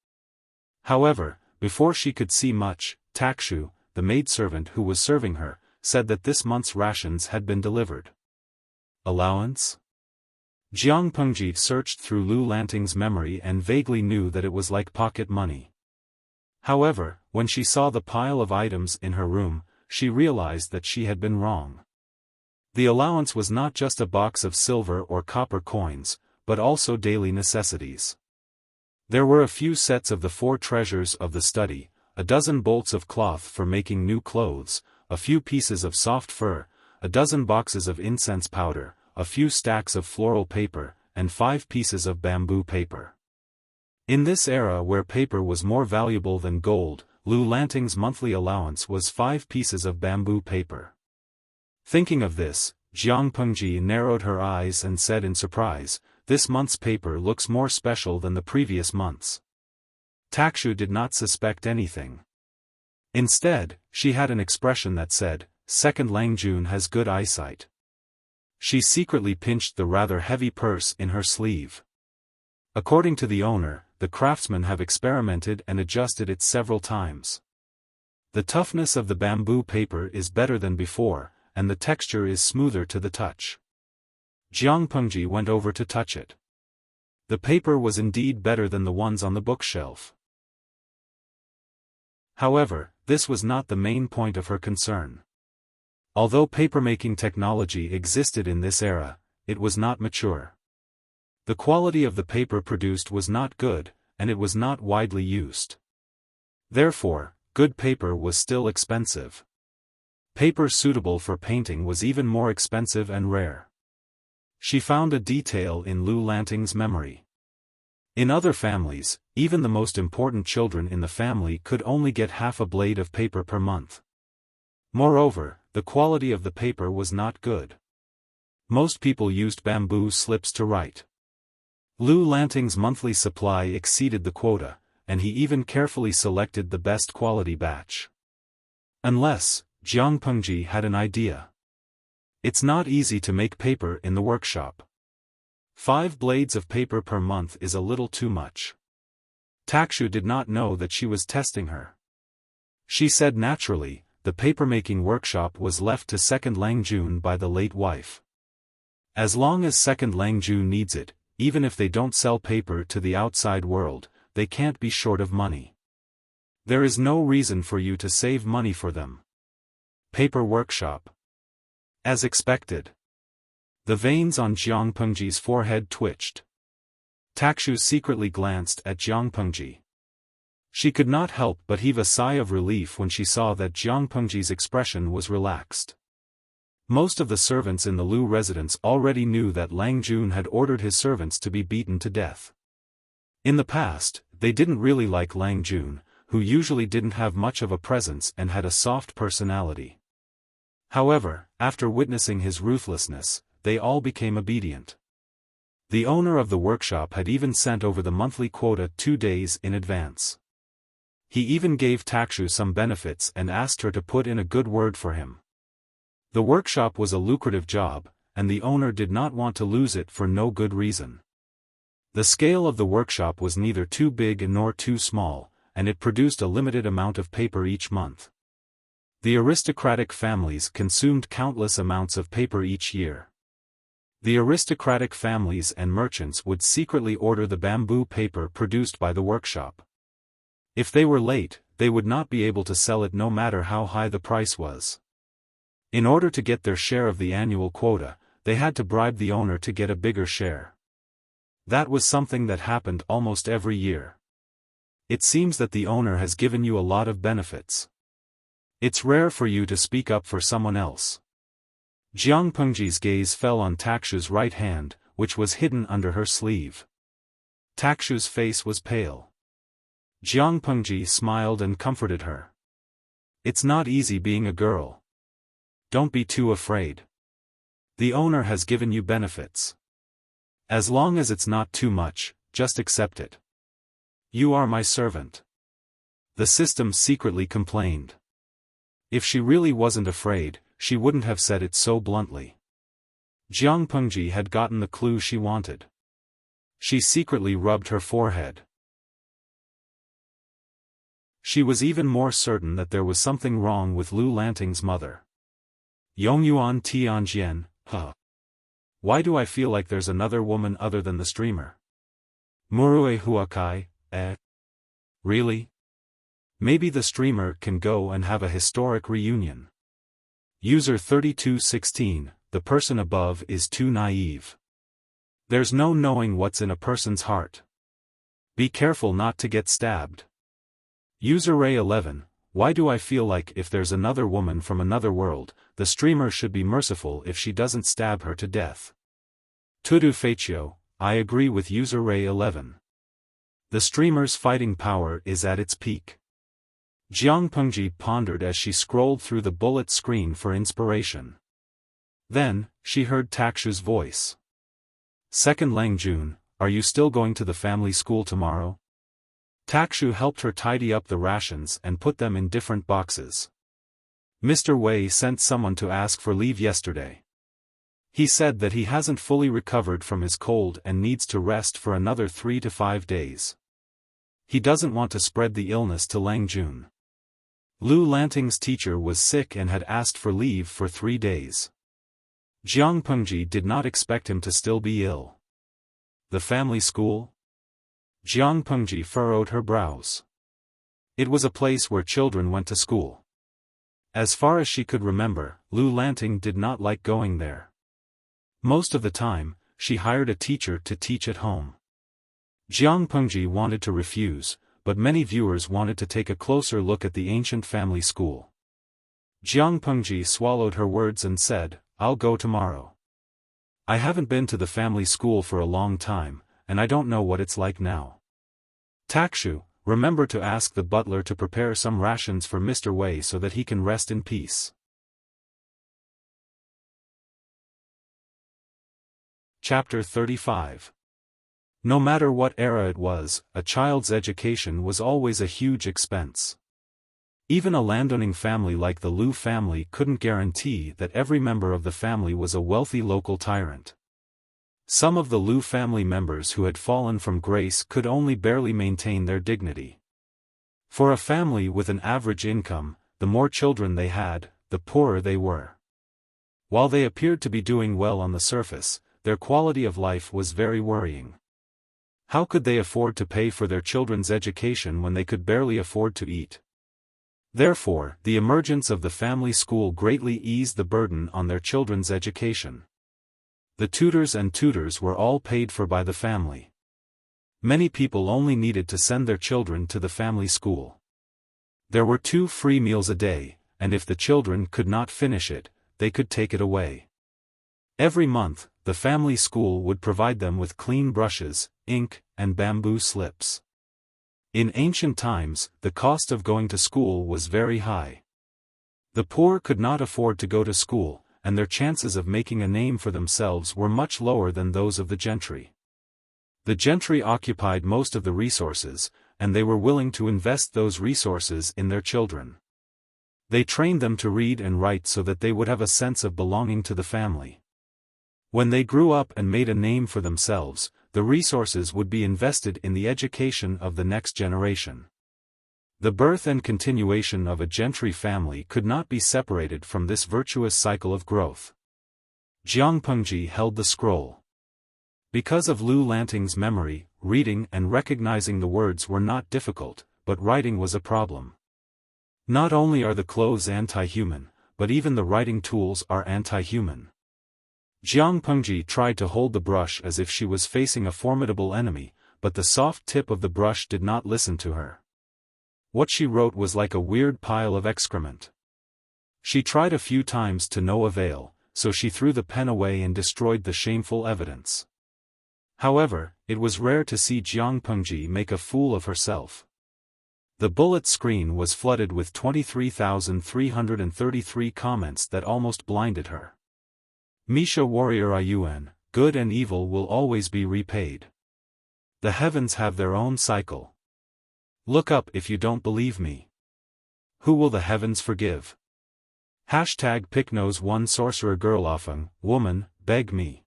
However, before she could see much, Takshu, the maidservant who was serving her, said that this month's rations had been delivered. Allowance? Jiang Pengji searched through Lu Lanting's memory and vaguely knew that it was like pocket money. However, when she saw the pile of items in her room, she realized that she had been wrong. The allowance was not just a box of silver or copper coins, but also daily necessities. There were a few sets of the 4 treasures of the study, a dozen bolts of cloth for making new clothes, a few pieces of soft fur, a dozen boxes of incense powder, a few stacks of floral paper, and 5 pieces of bamboo paper. In this era where paper was more valuable than gold, Lu Lanting's monthly allowance was 5 pieces of bamboo paper. Thinking of this, Jiang Pengji narrowed her eyes and said in surprise, "This month's paper looks more special than the previous month's." Takshu did not suspect anything. Instead, she had an expression that said, "Second Langjun has good eyesight." She secretly pinched the rather heavy purse in her sleeve. According to the owner, the craftsmen have experimented and adjusted it several times. The toughness of the bamboo paper is better than before, and the texture is smoother to the touch. Jiang Pengji went over to touch it. The paper was indeed better than the ones on the bookshelf. However, this was not the main point of her concern. Although papermaking technology existed in this era, it was not mature. The quality of the paper produced was not good, and it was not widely used. Therefore, good paper was still expensive. Paper suitable for painting was even more expensive and rare. She found a detail in Lu Lanting's memory. In other families, even the most important children in the family could only get half a blade of paper per month. Moreover, the quality of the paper was not good. Most people used bamboo slips to write. Lu Lanting's monthly supply exceeded the quota, and he even carefully selected the best quality batch. Unless, Jiang Pengji had an idea. It's not easy to make paper in the workshop. 5 blades of paper per month is a little too much. Takshu did not know that she was testing her. She said naturally, the papermaking workshop was left to second Lang Jun by the late wife. As long as second Lang Jun needs it, even if they don't sell paper to the outside world, they can't be short of money. There is no reason for you to save money for them. Paper workshop. As expected. The veins on Jiang Pengji's forehead twitched. Takshu secretly glanced at Jiang Pengji. She could not help but heave a sigh of relief when she saw that Jiang Pengji's expression was relaxed. Most of the servants in the Lu residence already knew that Lang Jun had ordered his servants to be beaten to death. In the past, they didn't really like Lang Jun, who usually didn't have much of a presence and had a soft personality. However, after witnessing his ruthlessness, they all became obedient. The owner of the workshop had even sent over the monthly quota 2 days in advance. He even gave Takshu some benefits and asked her to put in a good word for him. The workshop was a lucrative job, and the owner did not want to lose it for no good reason. The scale of the workshop was neither too big nor too small, and it produced a limited amount of paper each month. The aristocratic families consumed countless amounts of paper each year. The aristocratic families and merchants would secretly order the bamboo paper produced by the workshop. If they were late, they would not be able to sell it no matter how high the price was. In order to get their share of the annual quota, they had to bribe the owner to get a bigger share. That was something that happened almost every year. It seems that the owner has given you a lot of benefits. It's rare for you to speak up for someone else. Jiang Pengji's gaze fell on Takshu's right hand, which was hidden under her sleeve. Takshu's face was pale. Jiang Pengji smiled and comforted her. It's not easy being a girl. Don't be too afraid. The owner has given you benefits. As long as it's not too much, just accept it. You are my servant. The system secretly complained. If she really wasn't afraid, she wouldn't have said it so bluntly. Jiang Pengji had gotten the clue she wanted. She secretly rubbed her forehead. She was even more certain that there was something wrong with Lu Lanting's mother. Yongyuan Tianjian, huh? Why do I feel like there's another woman other than the streamer? Murue Huakai, eh? Really? Maybe the streamer can go and have a historic reunion. User 3216, the person above is too naive. There's no knowing what's in a person's heart. Be careful not to get stabbed. User Ray 11, why do I feel like if there's another woman from another world, the streamer should be merciful if she doesn't stab her to death? Tudu Feichio, I agree with User Ray 11. The streamer's fighting power is at its peak. Jiang Pengji pondered as she scrolled through the bullet screen for inspiration. Then, she heard Takshu's voice. Second Lang Jun, are you still going to the family school tomorrow? Takshu helped her tidy up the rations and put them in different boxes. Mr. Wei sent someone to ask for leave yesterday. He said that he hasn't fully recovered from his cold and needs to rest for another 3 to 5 days. He doesn't want to spread the illness to Lang Jun. Lu Lanting's teacher was sick and had asked for leave for 3 days. Jiang Pengji did not expect him to still be ill. The family school? Jiang Pengji furrowed her brows. It was a place where children went to school. As far as she could remember, Lu Lanting did not like going there. Most of the time, she hired a teacher to teach at home. Jiang Pengji wanted to refuse, but many viewers wanted to take a closer look at the ancient family school. Jiang Pengji swallowed her words and said, I'll go tomorrow. I haven't been to the family school for a long time, and I don't know what it's like now. Takshu, remember to ask the butler to prepare some rations for Mr. Wei so that he can rest in peace. Chapter 35. No matter what era it was, a child's education was always a huge expense. Even a landowning family like the Lu family couldn't guarantee that every member of the family was a wealthy local tyrant. Some of the Lu family members who had fallen from grace could only barely maintain their dignity. For a family with an average income, the more children they had, the poorer they were. While they appeared to be doing well on the surface, their quality of life was very worrying. How could they afford to pay for their children's education when they could barely afford to eat? Therefore, the emergence of the family school greatly eased the burden on their children's education. The tutors and tutors were all paid for by the family. Many people only needed to send their children to the family school. There were 2 free meals a day, and if the children could not finish it, they could take it away. Every month, the family school would provide them with clean brushes, ink, and bamboo slips. In ancient times, the cost of going to school was very high. The poor could not afford to go to school, and their chances of making a name for themselves were much lower than those of the gentry. The gentry occupied most of the resources, and they were willing to invest those resources in their children. They trained them to read and write so that they would have a sense of belonging to the family. When they grew up and made a name for themselves, the resources would be invested in the education of the next generation. The birth and continuation of a gentry family could not be separated from this virtuous cycle of growth. Jiang Pengji held the scroll. Because of Lu Lanting's memory, reading and recognizing the words were not difficult, but writing was a problem. Not only are the clothes anti-human, but even the writing tools are anti-human. Jiang Pengji tried to hold the brush as if she was facing a formidable enemy, but the soft tip of the brush did not listen to her. What she wrote was like a weird pile of excrement. She tried a few times to no avail, so she threw the pen away and destroyed the shameful evidence. However, it was rare to see Jiang Pengji make a fool of herself. The bullet screen was flooded with 23,333 comments that almost blinded her. Misha Warrior Yuan, good and evil will always be repaid. The heavens have their own cycle. Look up if you don't believe me. Who will the heavens forgive? Hashtag Picknose 1 Sorcerer Girl Often, woman, beg me.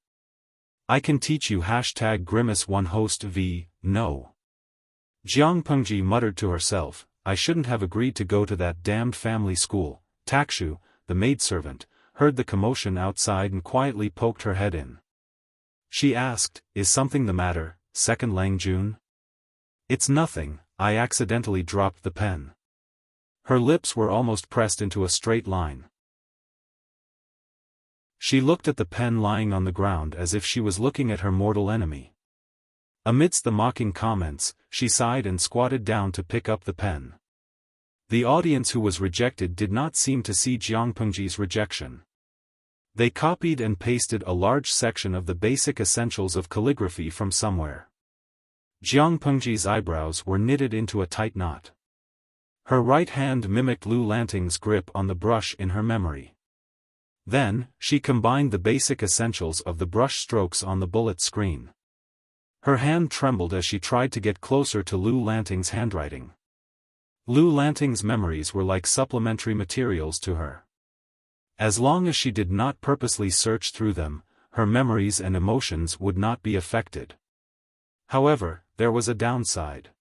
I can teach you. Hashtag Grimace 1 Host V, no. Jiang Pengji muttered to herself, I shouldn't have agreed to go to that damned family school. Takshu, the maidservant, heard the commotion outside and quietly poked her head in. She asked, is something the matter, Second Lang Jun? It's nothing, I accidentally dropped the pen. Her lips were almost pressed into a straight line. She looked at the pen lying on the ground as if she was looking at her mortal enemy. Amidst the mocking comments, she sighed and squatted down to pick up the pen. The audience who was rejected did not seem to see Jiang Pengji's rejection. They copied and pasted a large section of the basic essentials of calligraphy from somewhere. Jiang Pengji's eyebrows were knitted into a tight knot. Her right hand mimicked Lu Lanting's grip on the brush in her memory. Then, she combined the basic essentials of the brush strokes on the bullet screen. Her hand trembled as she tried to get closer to Lu Lanting's handwriting. Lu Lanting's memories were like supplementary materials to her. As long as she did not purposely search through them, her memories and emotions would not be affected. However, there was a downside.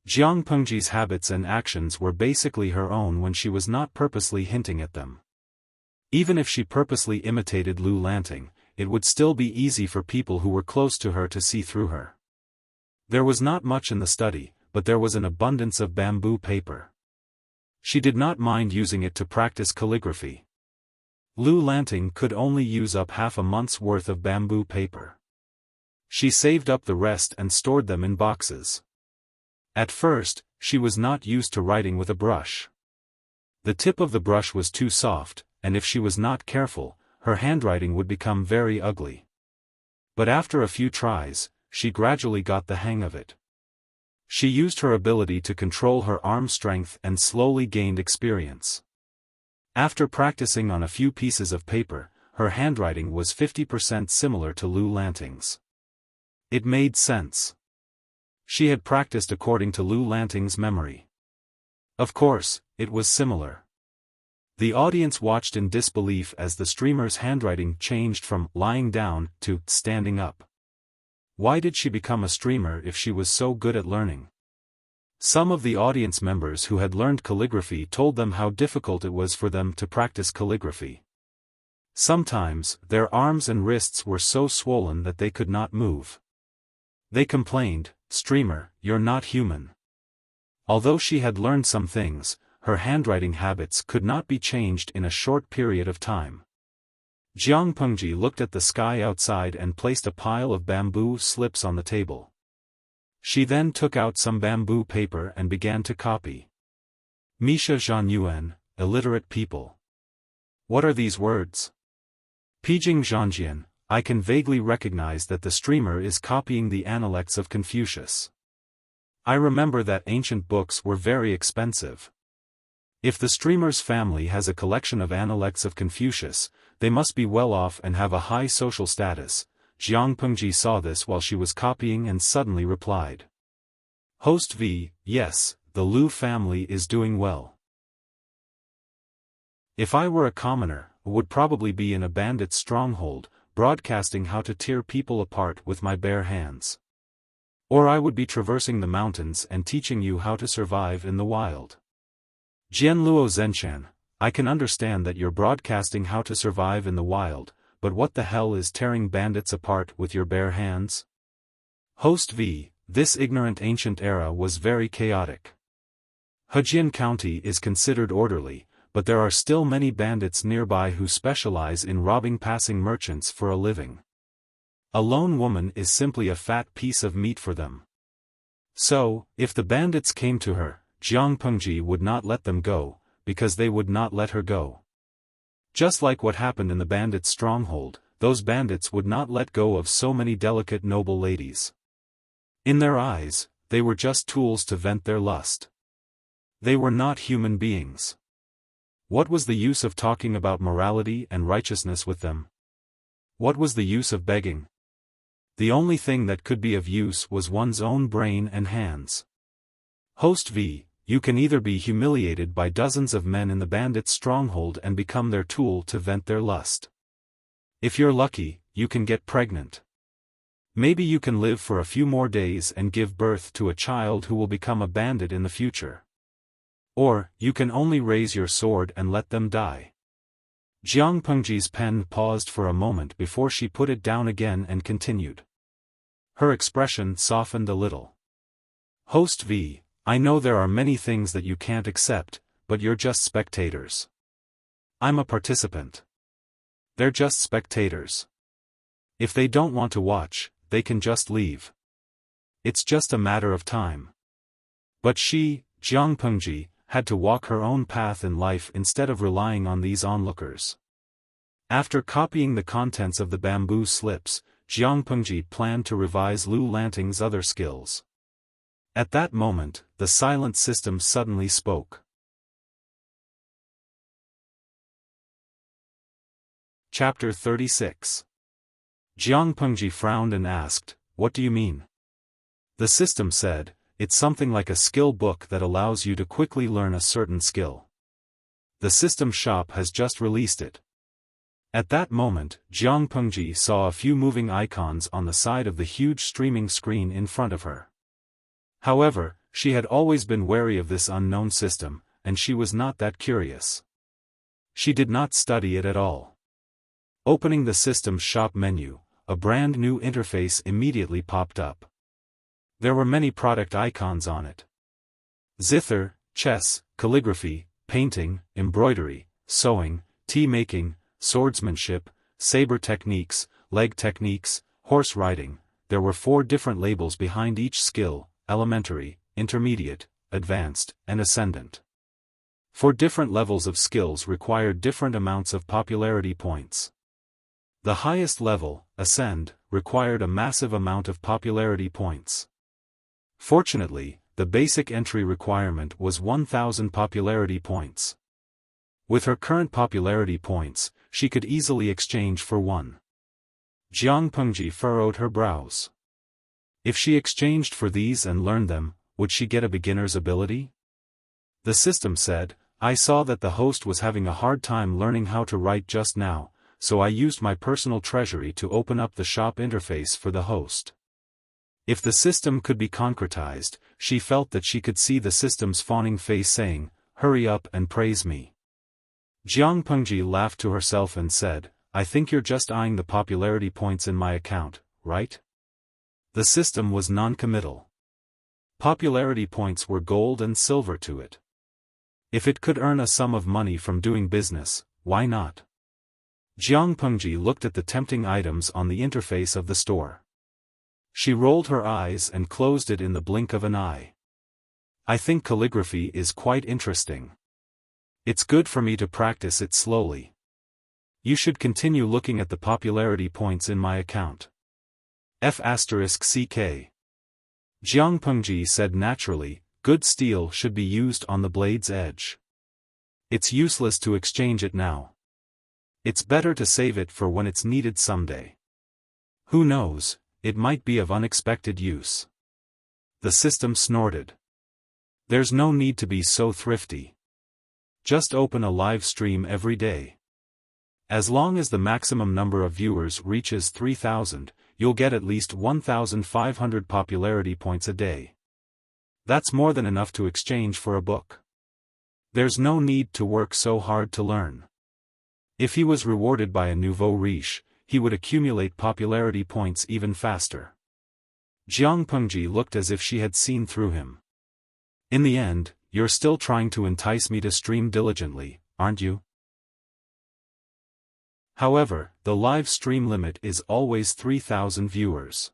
Jiang Pengji's habits and actions were basically her own when she was not purposely hinting at them. Even if she purposely imitated Lu Lanting, it would still be easy for people who were close to her to see through her. There was not much in the study, but there was an abundance of bamboo paper. She did not mind using it to practice calligraphy. Lu Lanting could only use up half a month's worth of bamboo paper. She saved up the rest and stored them in boxes. At first, she was not used to writing with a brush. The tip of the brush was too soft, and if she was not careful, her handwriting would become very ugly. But after a few tries, she gradually got the hang of it. She used her ability to control her arm strength and slowly gained experience. After practicing on a few pieces of paper, her handwriting was 50% similar to Lu Lanting's. It made sense. She had practiced according to Lu Lanting's memory. Of course, it was similar. The audience watched in disbelief as the streamer's handwriting changed from lying down to standing up. Why did she become a streamer if she was so good at learning? Some of the audience members who had learned calligraphy told them how difficult it was for them to practice calligraphy. Sometimes, their arms and wrists were so swollen that they could not move. They complained, "Streamer, you're not human." Although she had learned some things, her handwriting habits could not be changed in a short period of time. Jiang Pengji looked at the sky outside and placed a pile of bamboo slips on the table. She then took out some bamboo paper and began to copy. Misha Zhanyuan, illiterate people. What are these words? Pijing Zhangjian, I can vaguely recognize that the streamer is copying the Analects of Confucius. I remember that ancient books were very expensive. If the streamer's family has a collection of Analects of Confucius, they must be well off and have a high social status. Jiang Pengji saw this while she was copying and suddenly replied. Host V, yes, the Liu family is doing well. If I were a commoner, I would probably be in a bandit's stronghold, broadcasting how to tear people apart with my bare hands. Or I would be traversing the mountains and teaching you how to survive in the wild. Jianluo Zenshan, I can understand that you're broadcasting how to survive in the wild, but what the hell is tearing bandits apart with your bare hands? Host V, this ignorant ancient era was very chaotic. Hejian County is considered orderly, but there are still many bandits nearby who specialize in robbing passing merchants for a living. A lone woman is simply a fat piece of meat for them. So, if the bandits came to her, Jiang Pengji would not let them go, because they would not let her go. Just like what happened in the bandits' stronghold, those bandits would not let go of so many delicate noble ladies. In their eyes, they were just tools to vent their lust. They were not human beings. What was the use of talking about morality and righteousness with them? What was the use of begging? The only thing that could be of use was one's own brain and hands. Host V, you can either be humiliated by dozens of men in the bandits' stronghold and become their tool to vent their lust. If you're lucky, you can get pregnant. Maybe you can live for a few more days and give birth to a child who will become a bandit in the future. Or, you can only raise your sword and let them die. Jiang Pengji's pen paused for a moment before she put it down again and continued. Her expression softened a little. Host V, I know there are many things that you can't accept, but you're just spectators. I'm a participant. They're just spectators. If they don't want to watch, they can just leave. It's just a matter of time. But she, Jiang Pengji, had to walk her own path in life instead of relying on these onlookers. After copying the contents of the bamboo slips, Jiang Pengji planned to revise Liu Lanting's other skills. At that moment, the silent system suddenly spoke. Chapter 36. Jiang Pengji frowned and asked, What do you mean? The system said, It's something like a skill book that allows you to quickly learn a certain skill. The system shop has just released it. At that moment, Jiang Pengji saw a few moving icons on the side of the huge streaming screen in front of her. However, she had always been wary of this unknown system, and she was not that curious. She did not study it at all. Opening the system's shop menu, a brand new interface immediately popped up. There were many product icons on it. Zither, chess, calligraphy, painting, embroidery, sewing, tea making, swordsmanship, saber techniques, leg techniques, horse riding. There were 4 different labels behind each skill: elementary, intermediate, advanced, and ascendant. 4 different levels of skills required different amounts of popularity points. The highest level, Ascend, required a massive amount of popularity points. Fortunately, the basic entry requirement was 1,000 popularity points. With her current popularity points, she could easily exchange for 1. Jiang Pengji furrowed her brows. If she exchanged for these and learned them, would she get a beginner's ability? The system said, I saw that the host was having a hard time learning how to write just now, so I used my personal treasury to open up the shop interface for the host. If the system could be concretized, she felt that she could see the system's fawning face saying, "Hurry up and praise me." Jiang Pengji laughed to herself and said, "I think you're just eyeing the popularity points in my account, right?" The system was non-committal. Popularity points were gold and silver to it. If it could earn a sum of money from doing business, why not? Jiang Pengji looked at the tempting items on the interface of the store. She rolled her eyes and closed it in the blink of an eye. "I think calligraphy is quite interesting. It's good for me to practice it slowly. You should continue looking at the popularity points in my account." F***ck. Jiang Pengji said naturally, "Good steel should be used on the blade's edge. It's useless to exchange it now. It's better to save it for when it's needed someday. Who knows, it might be of unexpected use." The system snorted. "There's no need to be so thrifty. Just open a live stream every day. As long as the maximum number of viewers reaches 3,000, you'll get at least 1,500 popularity points a day. That's more than enough to exchange for a book. There's no need to work so hard to learn." If he was rewarded by a nouveau riche, he would accumulate popularity points even faster. Jiang Pengji looked as if she had seen through him. "In the end, you're still trying to entice me to stream diligently, aren't you?" However, the live stream limit is always 3,000 viewers.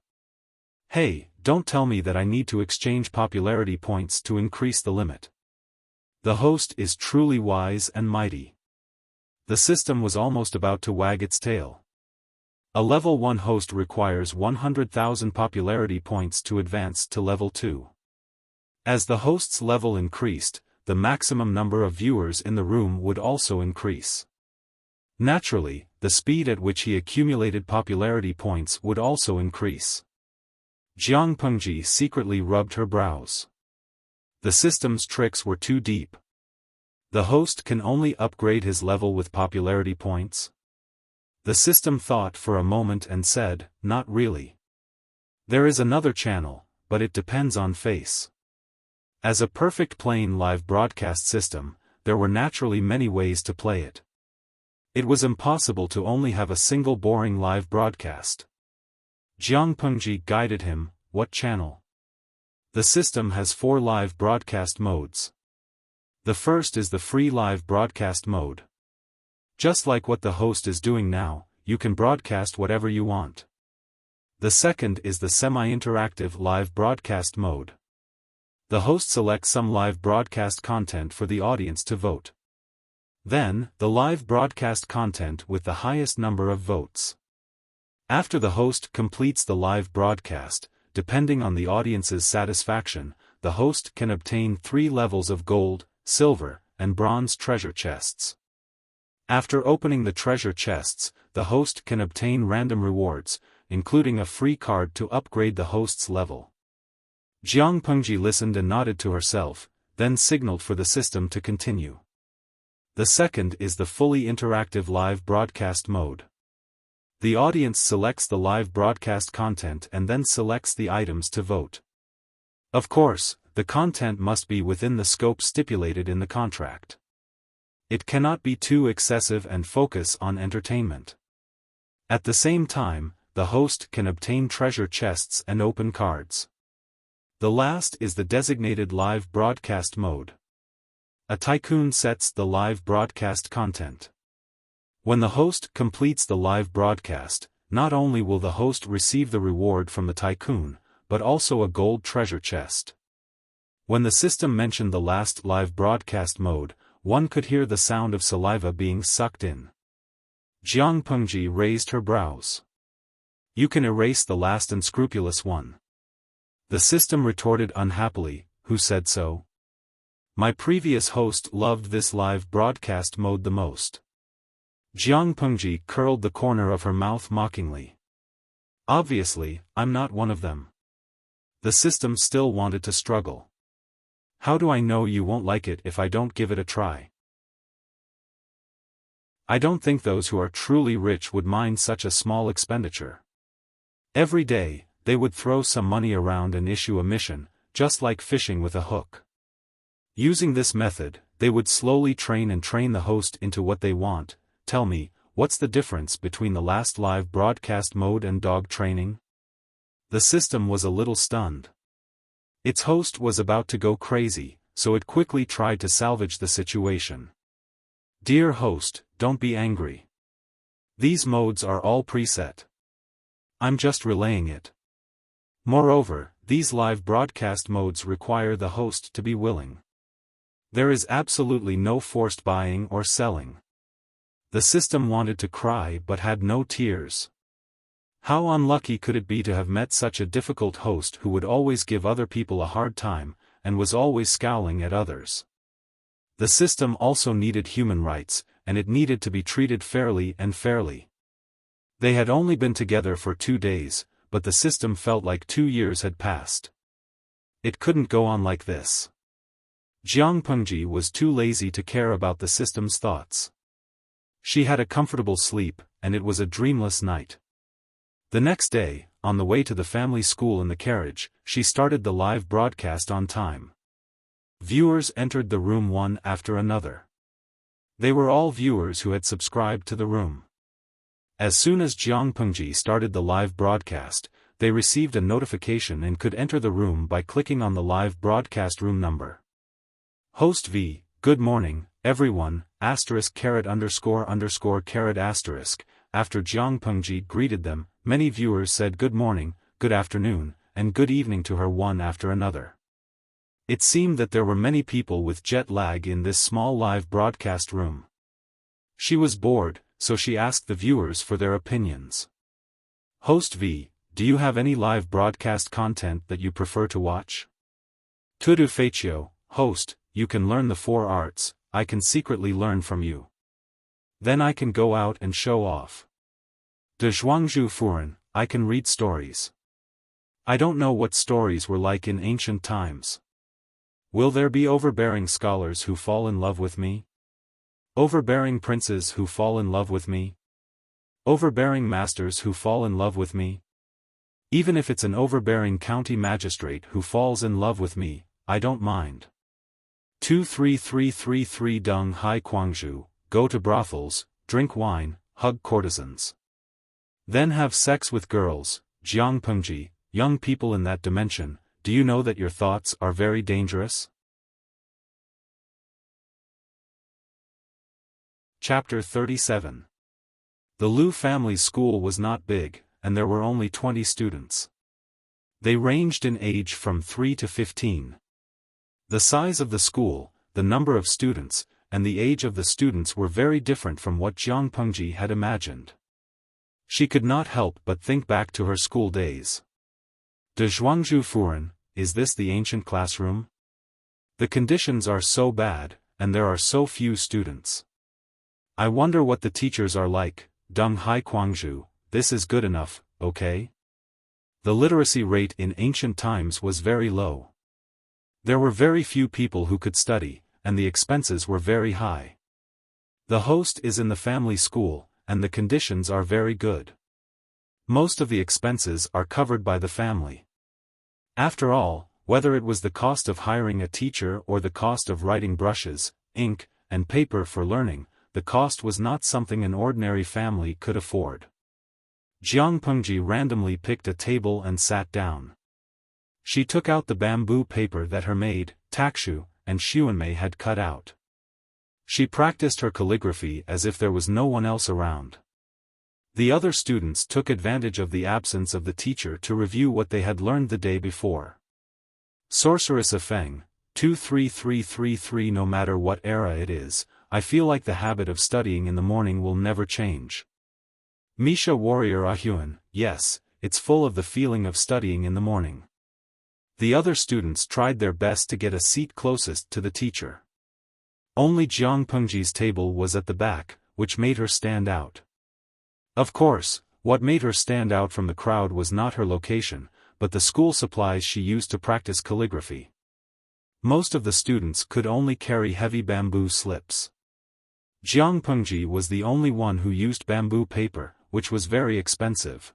Hey, don't tell me that I need to exchange popularity points to increase the limit. The host is truly wise and mighty. The system was almost about to wag its tail. A level 1 host requires 100,000 popularity points to advance to level 2. As the host's level increased, the maximum number of viewers in the room would also increase. Naturally, the speed at which he accumulated popularity points would also increase. Jiang Pengji secretly rubbed her brows. The system's tricks were too deep. The host can only upgrade his level with popularity points? The system thought for a moment and said, "Not really. There is another channel, but it depends on face." As a perfect plain live broadcast system, there were naturally many ways to play it. It was impossible to only have a single boring live broadcast. Jiang Pengji guided him, "What channel?" The system has 4 live broadcast modes. The first is the free live broadcast mode. Just like what the host is doing now, you can broadcast whatever you want. The second is the semi-interactive live broadcast mode. The host selects some live broadcast content for the audience to vote. Then, the live broadcast content with the highest number of votes. After the host completes the live broadcast, depending on the audience's satisfaction, the host can obtain 3 levels of gold, silver, and bronze treasure chests. After opening the treasure chests, the host can obtain random rewards, including a free card to upgrade the host's level. Jiang Pengji listened and nodded to herself, then signaled for the system to continue. The second is the fully interactive live broadcast mode. The audience selects the live broadcast content and then selects the items to vote. Of course, the content must be within the scope stipulated in the contract. It cannot be too excessive and focus on entertainment. At the same time, the host can obtain treasure chests and open cards. The last is the designated live broadcast mode. A tycoon sets the live broadcast content. When the host completes the live broadcast, not only will the host receive the reward from the tycoon, but also a gold treasure chest. When the system mentioned the last live broadcast mode, one could hear the sound of saliva being sucked in. Jiang Pengji raised her brows. "You can erase the last unscrupulous one." The system retorted unhappily, "Who said so? My previous host loved this live broadcast mode the most." Jiang Pengji curled the corner of her mouth mockingly. "Obviously, I'm not one of them." The system still wanted to struggle. "How do I know you won't like it if I don't give it a try?" I don't think those who are truly rich would mind such a small expenditure. Every day, they would throw some money around and issue a mission, just like fishing with a hook. Using this method, they would slowly train the host into what they want. Tell me, what's the difference between the last live broadcast mode and dog training? The system was a little stunned. Its host was about to go crazy, so it quickly tried to salvage the situation. Dear host, don't be angry. These modes are all preset. I'm just relaying it. Moreover, these live broadcast modes require the host to be willing. There is absolutely no forced buying or selling. The system wanted to cry but had no tears. How unlucky could it be to have met such a difficult host who would always give other people a hard time, and was always scowling at others. The system also needed human rights, and it needed to be treated fairly. They had only been together for 2 days, but the system felt like 2 years had passed. It couldn't go on like this. Jiang Pengji was too lazy to care about the system's thoughts. She had a comfortable sleep, and it was a dreamless night. The next day, on the way to the family school in the carriage, she started the live broadcast on time. Viewers entered the room one after another. They were all viewers who had subscribed to the room. As soon as Jiang Pengji started the live broadcast, they received a notification and could enter the room by clicking on the live broadcast room number. Host V, good morning, everyone, *********. After Jiang Pengji greeted them, many viewers said good morning, good afternoon, and good evening to her one after another. It seemed that there were many people with jet lag in this small live broadcast room. She was bored, so she asked the viewers for their opinions. Host V, do you have any live broadcast content that you prefer to watch? Tudu Feichio, host, you can learn the 4 arts, I can secretly learn from you. Then I can go out and show off. De Zhuangzhu Furen, I can read stories. I don't know what stories were like in ancient times. Will there be overbearing scholars who fall in love with me? Overbearing princes who fall in love with me? Overbearing masters who fall in love with me? Even if it's an overbearing county magistrate who falls in love with me, I don't mind. 23333 Dung Hai Guangzhu, go to brothels, drink wine, hug courtesans. Then have sex with girls. Jiang Pengji, young people in that dimension, do you know that your thoughts are very dangerous? Chapter 37. The Liu family's school was not big, and there were only 20 students. They ranged in age from 3 to 15. The size of the school, the number of students, and the age of the students were very different from what Jiang Pengji had imagined. She could not help but think back to her school days. De Zhuangzhu Furen, is this the ancient classroom? The conditions are so bad, and there are so few students. I wonder what the teachers are like. Dung Hai Guangzhu, this is good enough, okay? The literacy rate in ancient times was very low. There were very few people who could study, and the expenses were very high. The host is in the family school, and the conditions are very good. Most of the expenses are covered by the family. After all, whether it was the cost of hiring a teacher or the cost of writing brushes, ink, and paper for learning, the cost was not something an ordinary family could afford. Jiang Pengji randomly picked a table and sat down. She took out the bamboo paper that her maid, Takshu, and Xuanmei had cut out. She practiced her calligraphy as if there was no one else around. The other students took advantage of the absence of the teacher to review what they had learned the day before. Sorceress Feng, 23333. No matter what era it is, I feel like the habit of studying in the morning will never change. Misha Warrior Ahuan, yes, it's full of the feeling of studying in the morning. The other students tried their best to get a seat closest to the teacher. Only Jiang Pengji's table was at the back, which made her stand out. Of course, what made her stand out from the crowd was not her location, but the school supplies she used to practice calligraphy. Most of the students could only carry heavy bamboo slips. Jiang Pengji was the only one who used bamboo paper, which was very expensive.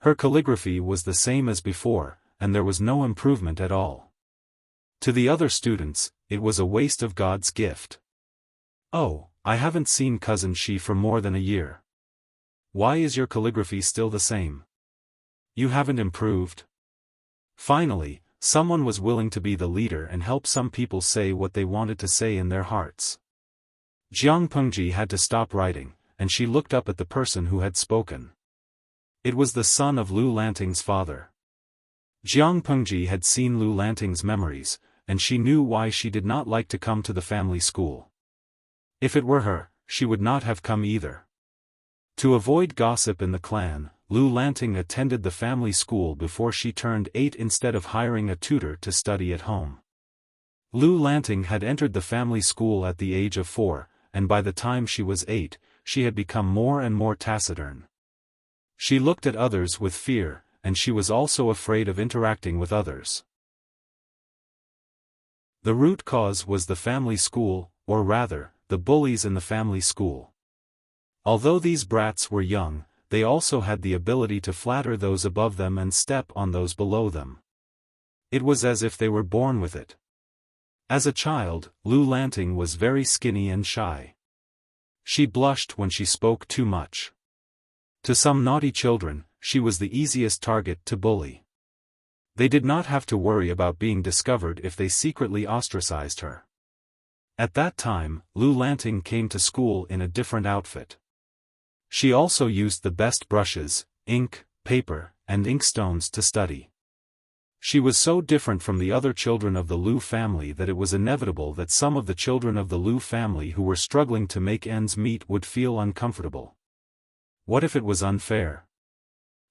Her calligraphy was the same as before, and there was no improvement at all. To the other students, it was a waste of God's gift. "Oh, I haven't seen Cousin Shi for more than a year. Why is your calligraphy still the same? You haven't improved?" Finally, someone was willing to be the leader and help some people say what they wanted to say in their hearts. Jiang Pengji had to stop writing, and she looked up at the person who had spoken. It was the son of Lu Lanting's father. Jiang Pengji had seen Lu Lanting's memories, and she knew why she did not like to come to the family school. If it were her, she would not have come either. To avoid gossip in the clan, Lu Lanting attended the family school before she turned 8 instead of hiring a tutor to study at home. Lu Lanting had entered the family school at the age of 4, and by the time she was 8, she had become more and more taciturn. She looked at others with fear, and she was also afraid of interacting with others. The root cause was the family school, or rather, the bullies in the family school. Although these brats were young, they also had the ability to flatter those above them and step on those below them. It was as if they were born with it. As a child, Lu Lanting was very skinny and shy. She blushed when she spoke too much. To some naughty children, she was the easiest target to bully. They did not have to worry about being discovered if they secretly ostracized her. At that time, Lu Lanting came to school in a different outfit. She also used the best brushes, ink, paper, and inkstones to study. She was so different from the other children of the Lu family that it was inevitable that some of the children of the Lu family who were struggling to make ends meet would feel uncomfortable. What if it was unfair?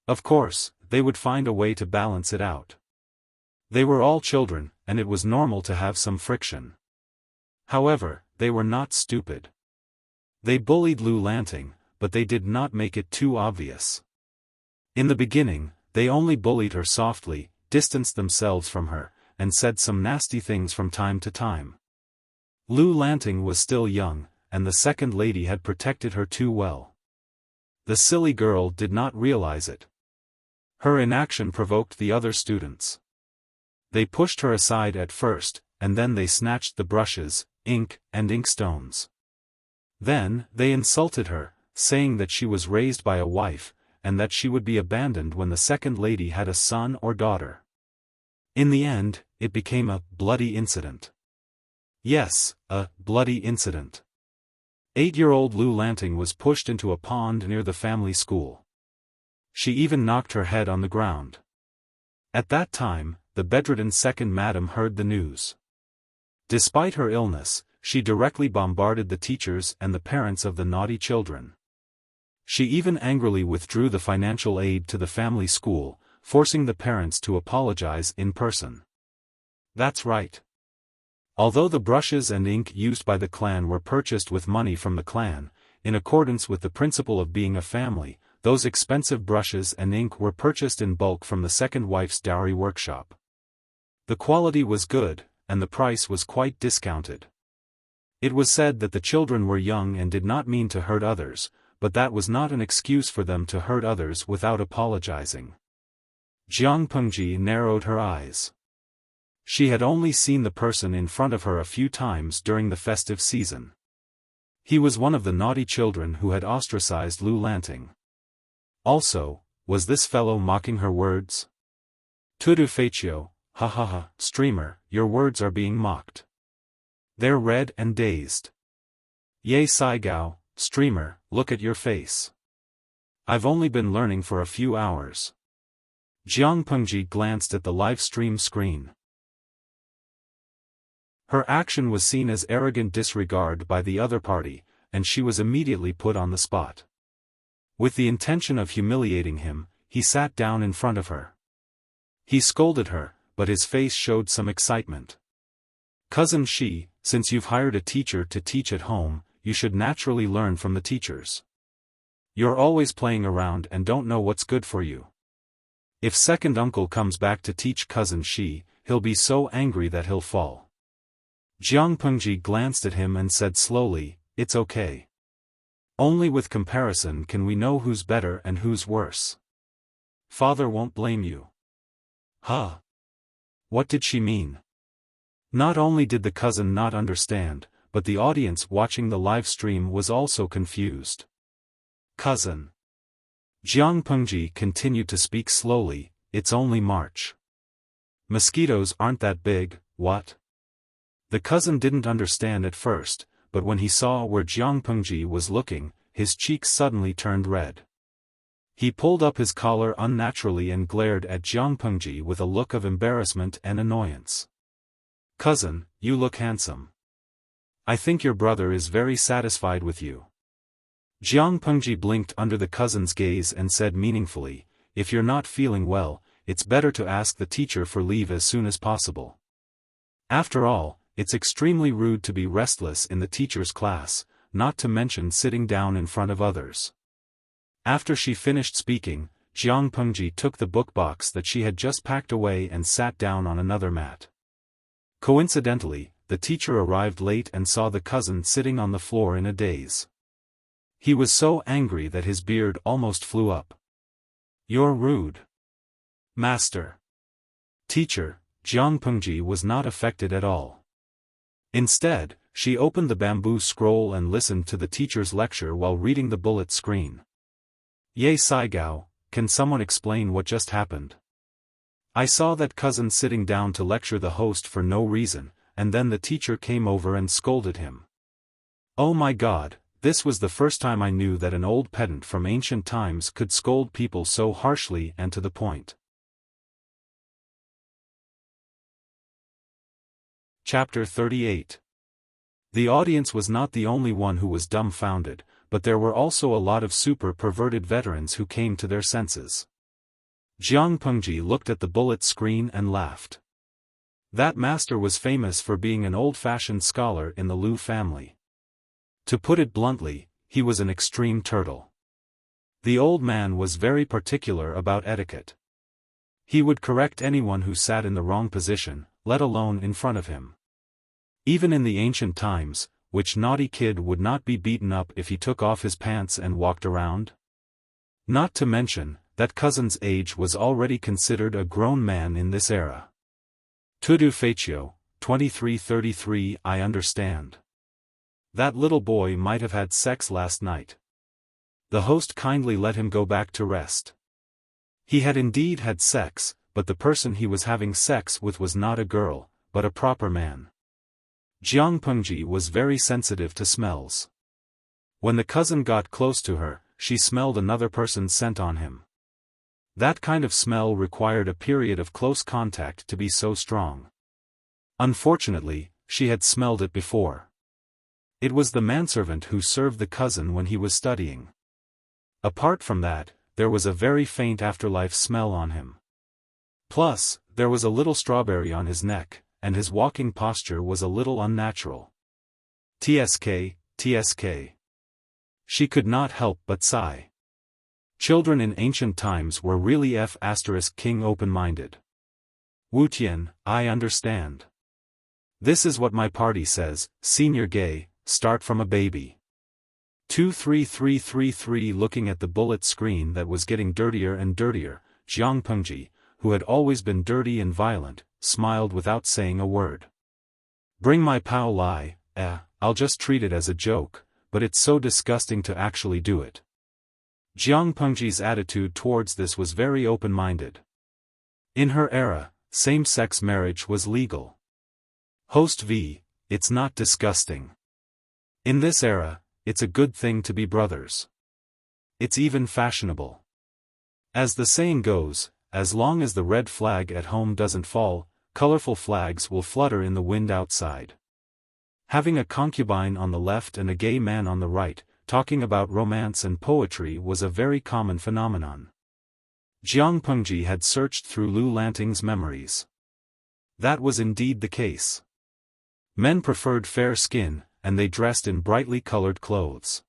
Of course, they would find a way to balance it out. They were all children, and it was normal to have some friction. However, they were not stupid. They bullied Lu Lanting, but they did not make it too obvious. In the beginning, they only bullied her softly, distanced themselves from her, and said some nasty things from time to time. Lu Lanting was still young, and the second lady had protected her too well. The silly girl did not realize it. Her inaction provoked the other students. They pushed her aside at first, and then they snatched the brushes, ink, and inkstones. Then, they insulted her, saying that she was raised by a wife, and that she would be abandoned when the second lady had a son or daughter. In the end, it became a bloody incident. Yes, a bloody incident. 8-year-old Lu Lanting was pushed into a pond near the family school. She even knocked her head on the ground. At that time, the bedridden second madam heard the news. Despite her illness, she directly bombarded the teachers and the parents of the naughty children. She even angrily withdrew the financial aid to the family school, forcing the parents to apologize in person. That's right. Although the brushes and ink used by the clan were purchased with money from the clan, in accordance with the principle of being a family, those expensive brushes and ink were purchased in bulk from the second wife's dowry workshop. The quality was good, and the price was quite discounted. It was said that the children were young and did not mean to hurt others, but that was not an excuse for them to hurt others without apologizing. Jiang Pengji narrowed her eyes. She had only seen the person in front of her a few times during the festive season. He was one of the naughty children who had ostracized Lu Lanting. Also, was this fellow mocking her words? Tudu Feichio, ha ha ha, streamer, your words are being mocked. They're red and dazed. Ye Saigao, streamer, look at your face. I've only been learning for a few hours. Jiang Pengji glanced at the live stream screen. Her action was seen as arrogant disregard by the other party, and she was immediately put on the spot. With the intention of humiliating him, he sat down in front of her. He scolded her, but his face showed some excitement. Cousin Shi, since you've hired a teacher to teach at home, you should naturally learn from the teachers. You're always playing around and don't know what's good for you. If second uncle comes back to teach Cousin Shi, he'll be so angry that he'll fall. Jiang Pengji glanced at him and said slowly, it's okay. Only with comparison can we know who's better and who's worse. Father won't blame you. Huh? What did she mean? Not only did the cousin not understand, but the audience watching the live stream was also confused. Cousin. Jiang Pengji continued to speak slowly, it's only March. Mosquitoes aren't that big, what? The cousin didn't understand at first, but when he saw where Jiang Pengji was looking, his cheeks suddenly turned red. He pulled up his collar unnaturally and glared at Jiang Pengji with a look of embarrassment and annoyance. Cousin, you look handsome. I think your brother is very satisfied with you. Jiang Pengji blinked under the cousin's gaze and said meaningfully, if you're not feeling well, it's better to ask the teacher for leave as soon as possible. After all, it's extremely rude to be restless in the teacher's class, not to mention sitting down in front of others. After she finished speaking, Jiang Pengji took the book box that she had just packed away and sat down on another mat. Coincidentally, the teacher arrived late and saw the cousin sitting on the floor in a daze. He was so angry that his beard almost flew up. You're rude. Master. Teacher, Jiang Pengji was not affected at all. Instead, she opened the bamboo scroll and listened to the teacher's lecture while reading the bullet screen. Ye Saigao, can someone explain what just happened? I saw that cousin sitting down to lecture the host for no reason, and then the teacher came over and scolded him. Oh my God, this was the first time I knew that an old pedant from ancient times could scold people so harshly and to the point. Chapter 38. The audience was not the only one who was dumbfounded, but there were also a lot of super perverted veterans who came to their senses. Jiang Pengji looked at the bullet screen and laughed. That master was famous for being an old-fashioned scholar in the Liu family. To put it bluntly, he was an extreme turtle. The old man was very particular about etiquette. He would correct anyone who sat in the wrong position, let alone in front of him. Even in the ancient times, which naughty kid would not be beaten up if he took off his pants and walked around? Not to mention, that cousin's age was already considered a grown man in this era. Tudu Faccio, 2333. I understand. That little boy might have had sex last night. The host kindly let him go back to rest. He had indeed had sex, but the person he was having sex with was not a girl, but a proper man. Jiang Pengji was very sensitive to smells. When the cousin got close to her, she smelled another person's scent on him. That kind of smell required a period of close contact to be so strong. Unfortunately, she had smelled it before. It was the manservant who served the cousin when he was studying. Apart from that, there was a very faint afterlife smell on him. Plus, there was a little strawberry on his neck, and his walking posture was a little unnatural. TSK, TSK. She could not help but sigh. Children in ancient times were really king open-minded. Wuxian, I understand. This is what my party says, senior gay, start from a baby. 23333. Looking at the bullet screen that was getting dirtier and dirtier, Jiang Pengji, who had always been dirty and violent, smiled without saying a word. Bring my Pao Lai, I'll just treat it as a joke, but it's so disgusting to actually do it. Jiang Pengji's attitude towards this was very open-minded. In her era, same-sex marriage was legal. Host V, it's not disgusting. In this era, it's a good thing to be brothers. It's even fashionable. As the saying goes, as long as the red flag at home doesn't fall, colorful flags will flutter in the wind outside. Having a concubine on the left and a gay man on the right, talking about romance and poetry was a very common phenomenon. Jiang Pengji had searched through Lu Lanting's memories. That was indeed the case. Men preferred fair skin, and they dressed in brightly colored clothes.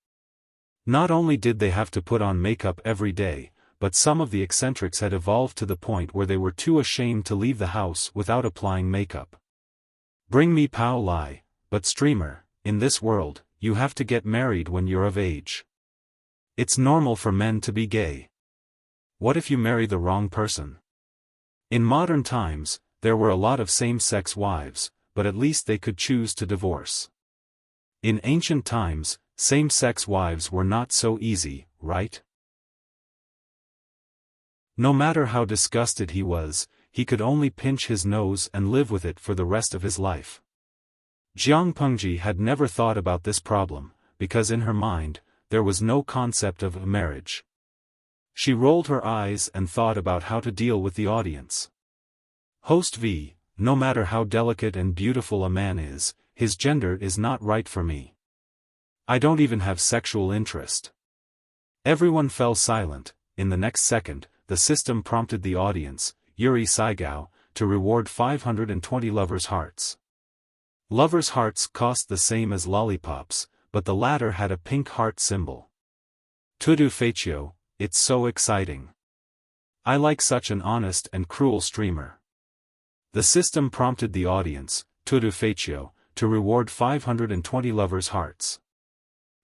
Not only did they have to put on makeup every day, but some of the eccentrics had evolved to the point where they were too ashamed to leave the house without applying makeup. Bring me Pao Lai, but streamer, in this world, you have to get married when you're of age. It's normal for men to be gay. What if you marry the wrong person? In modern times, there were a lot of same-sex wives, but at least they could choose to divorce. In ancient times, same-sex wives were not so easy, right? No matter how disgusted he was, he could only pinch his nose and live with it for the rest of his life. Jiang Pengji had never thought about this problem, because in her mind, there was no concept of a marriage. She rolled her eyes and thought about how to deal with the audience. Host V, no matter how delicate and beautiful a man is, his gender is not right for me. I don't even have sexual interest. Everyone fell silent. In the next second, the system prompted the audience, Yuri Saigao, to reward 520 lovers' hearts. Lovers' hearts cost the same as lollipops, but the latter had a pink heart symbol. Tudu Feichio, it's so exciting. I like such an honest and cruel streamer. The system prompted the audience, Tudu Feichio, to reward 520 lovers' hearts.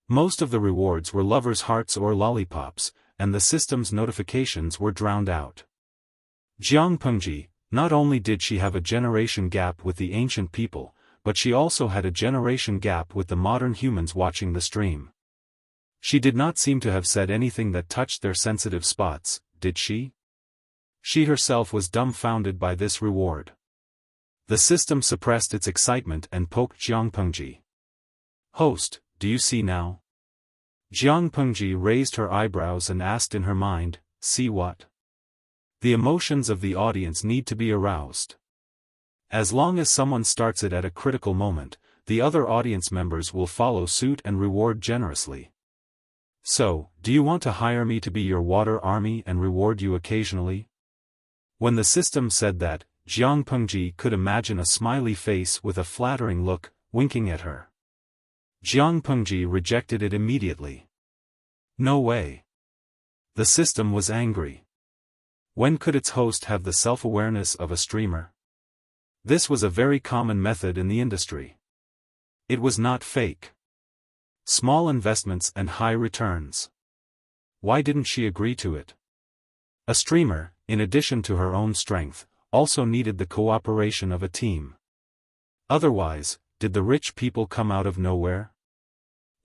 Most of the rewards were lovers' hearts or lollipops, and the system's notifications were drowned out. Jiang Pengji, not only did she have a generation gap with the ancient people, but she also had a generation gap with the modern humans watching the stream. She did not seem to have said anything that touched their sensitive spots, did she? She herself was dumbfounded by this reward. The system suppressed its excitement and poked Jiang Pengji. Host, do you see now? Jiang Pengji raised her eyebrows and asked in her mind, see what? The emotions of the audience need to be aroused. As long as someone starts it at a critical moment, the other audience members will follow suit and reward generously. So, do you want to hire me to be your water army and reward you occasionally? When the system said that, Jiang Pengji could imagine a smiley face with a flattering look, winking at her. Jiang Pengji rejected it immediately. No way. The system was angry. When could its host have the self-awareness of a streamer? This was a very common method in the industry. It was not fake. Small investments and high returns. Why didn't she agree to it? A streamer, in addition to her own strength, also needed the cooperation of a team. Otherwise, did the rich people come out of nowhere?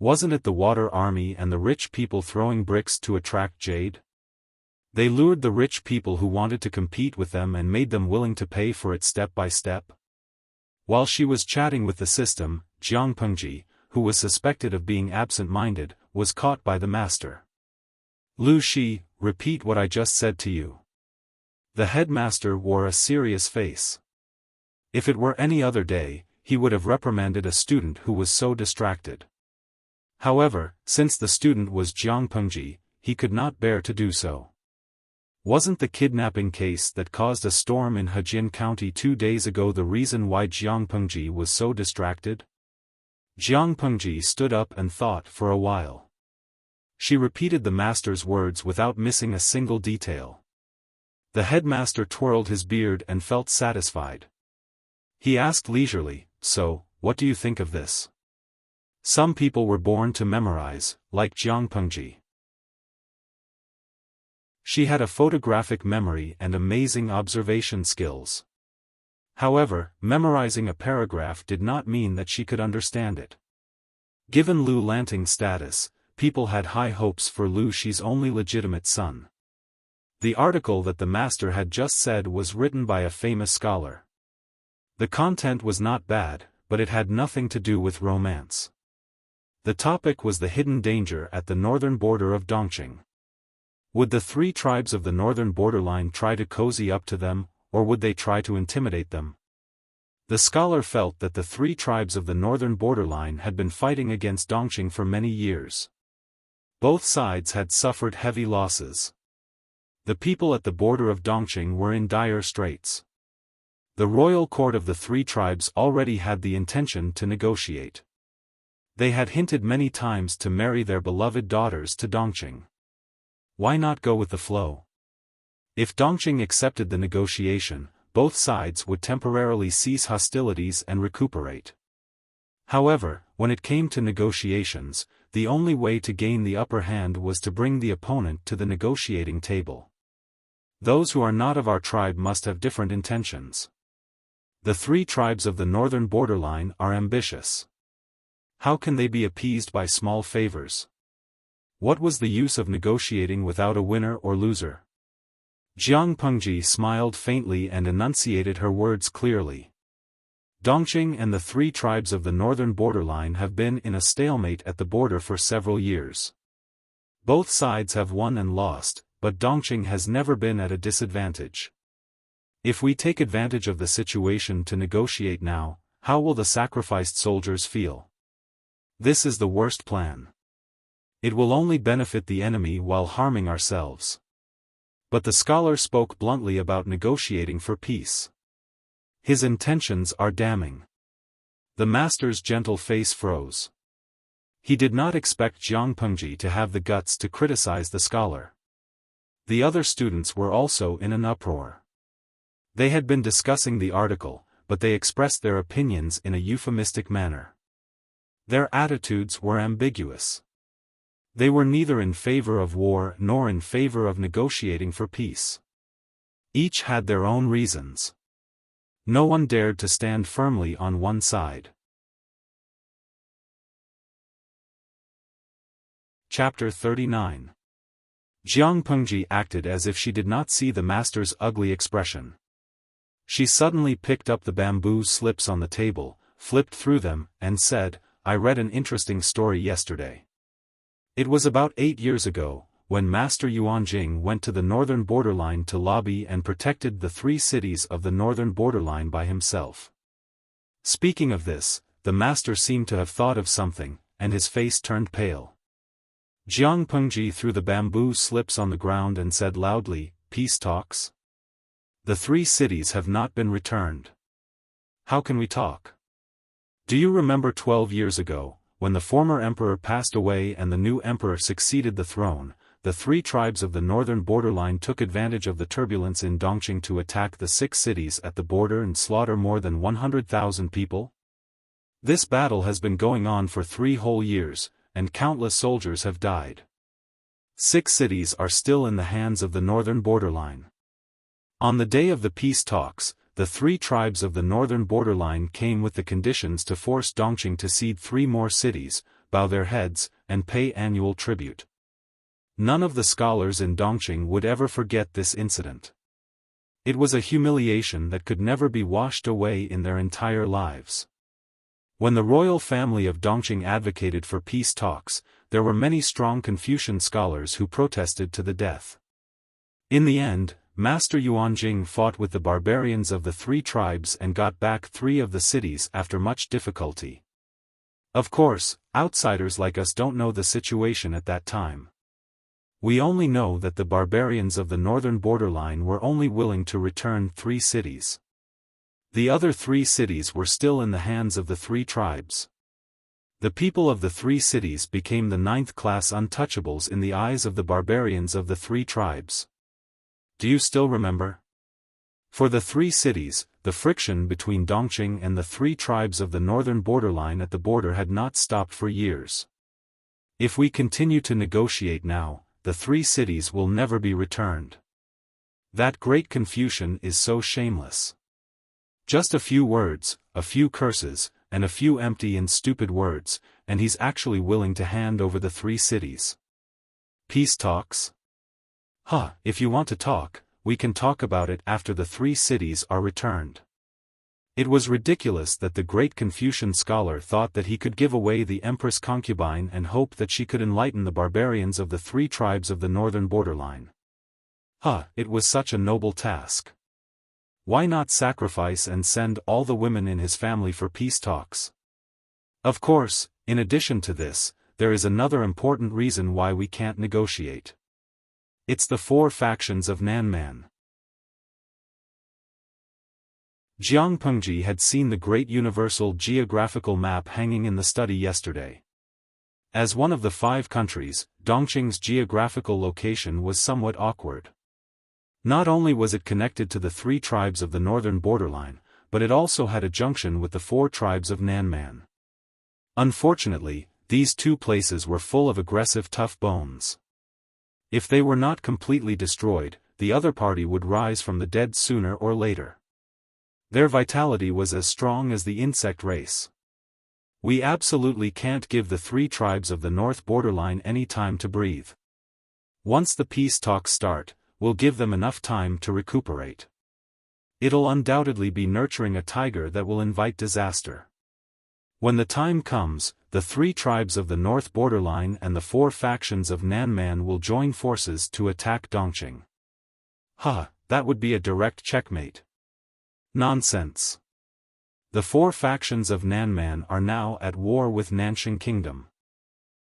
Wasn't it the water army and the rich people throwing bricks to attract jade? They lured the rich people who wanted to compete with them and made them willing to pay for it step by step. While she was chatting with the system, Jiang Pengji, who was suspected of being absent-minded, was caught by the master. Lu Shi, repeat what I just said to you. The headmaster wore a serious face. If it were any other day, he would have reprimanded a student who was so distracted. However, since the student was Jiang Pengji, he could not bear to do so. Wasn't the kidnapping case that caused a storm in Hejin County 2 days ago the reason why Jiang Pengji was so distracted? Jiang Pengji stood up and thought for a while. She repeated the master's words without missing a single detail. The headmaster twirled his beard and felt satisfied. He asked leisurely, so, what do you think of this? Some people were born to memorize, like Jiang Pengji. She had a photographic memory and amazing observation skills. However, memorizing a paragraph did not mean that she could understand it. Given Lu Lanting's status, people had high hopes for Lu Shi's only legitimate son. The article that the master had just said was written by a famous scholar. The content was not bad, but it had nothing to do with romance. The topic was the hidden danger at the northern border of Dongqing. Would the 3 tribes of the northern borderline try to cozy up to them, or would they try to intimidate them? The scholar felt that the 3 tribes of the northern borderline had been fighting against Dongqing for many years. Both sides had suffered heavy losses. The people at the border of Dongqing were in dire straits. The royal court of the 3 tribes already had the intention to negotiate. They had hinted many times to marry their beloved daughters to Dongqing. Why not go with the flow? If Dongqing accepted the negotiation, both sides would temporarily cease hostilities and recuperate. However, when it came to negotiations, the only way to gain the upper hand was to bring the opponent to the negotiating table. Those who are not of our tribe must have different intentions. The 3 tribes of the northern borderline are ambitious. How can they be appeased by small favors? What was the use of negotiating without a winner or loser? Jiang Pengji smiled faintly and enunciated her words clearly. Dongqing and the 3 tribes of the northern borderline have been in a stalemate at the border for several years. Both sides have won and lost, but Dongqing has never been at a disadvantage. If we take advantage of the situation to negotiate now, how will the sacrificed soldiers feel? This is the worst plan. It will only benefit the enemy while harming ourselves. But the scholar spoke bluntly about negotiating for peace. His intentions are damning. The master's gentle face froze. He did not expect Jiang Pengji to have the guts to criticize the scholar. The other students were also in an uproar. They had been discussing the article, but they expressed their opinions in a euphemistic manner. Their attitudes were ambiguous. They were neither in favor of war nor in favor of negotiating for peace. Each had their own reasons. No one dared to stand firmly on one side. Chapter 39. Jiang Pengji acted as if she did not see the master's ugly expression. She suddenly picked up the bamboo slips on the table, flipped through them, and said, "I read an interesting story yesterday. It was about 8 years ago, when Master Yuanjing went to the northern borderline to lobby and protected the 3 cities of the northern borderline by himself." Speaking of this, the master seemed to have thought of something, and his face turned pale. Jiang Pengji threw the bamboo slips on the ground and said loudly, "Peace talks? The 3 cities have not been returned. How can we talk? Do you remember 12 years ago, when the former emperor passed away and the new emperor succeeded the throne, the 3 tribes of the northern borderline took advantage of the turbulence in Dongqing to attack the 6 cities at the border and slaughter more than 100,000 people? This battle has been going on for 3 whole years, and countless soldiers have died. 6 cities are still in the hands of the northern borderline. On the day of the peace talks, the 3 tribes of the northern borderline came with the conditions to force Dongqing to cede 3 more cities, bow their heads, and pay annual tribute. None of the scholars in Dongqing would ever forget this incident. It was a humiliation that could never be washed away in their entire lives. When the royal family of Dongqing advocated for peace talks, there were many strong Confucian scholars who protested to the death. In the end, Master Yuanjing fought with the barbarians of the 3 tribes and got back 3 of the cities after much difficulty. Of course, outsiders like us don't know the situation at that time. We only know that the barbarians of the northern borderline were only willing to return 3 cities. The other 3 cities were still in the hands of the 3 tribes. The people of the 3 cities became the 9th-class untouchables in the eyes of the barbarians of the 3 tribes. Do you still remember? For the 3 cities, the friction between Dongqing and the 3 tribes of the northern borderline at the border had not stopped for years. If we continue to negotiate now, the 3 cities will never be returned. That great Confucian is so shameless. Just a few words, a few curses, and a few empty and stupid words, and he's actually willing to hand over the 3 cities. Peace talks? If you want to talk, we can talk about it after the 3 cities are returned. It was ridiculous that the great Confucian scholar thought that he could give away the Empress concubine and hope that she could enlighten the barbarians of the 3 tribes of the northern borderline. It was such a noble task. Why not sacrifice and send all the women in his family for peace talks? Of course, in addition to this, there is another important reason why we can't negotiate. It's the 4 factions of Nanman. Jiang Pengji had seen the great universal geographical map hanging in the study yesterday. As one of the 5 countries, Dongqing's geographical location was somewhat awkward. Not only was it connected to the 3 tribes of the northern borderline, but it also had a junction with the 4 tribes of Nanman. Unfortunately, these two places were full of aggressive tough bones. If they were not completely destroyed, the other party would rise from the dead sooner or later. Their vitality was as strong as the insect race. We absolutely can't give the three tribes of the north borderline any time to breathe. Once the peace talks start, we'll give them enough time to recuperate. It'll undoubtedly be nurturing a tiger that will invite disaster. When the time comes, the three tribes of the north borderline and the four factions of Nanman will join forces to attack Dongqing. That would be a direct checkmate. Nonsense. The four factions of Nanman are now at war with Nanxing Kingdom.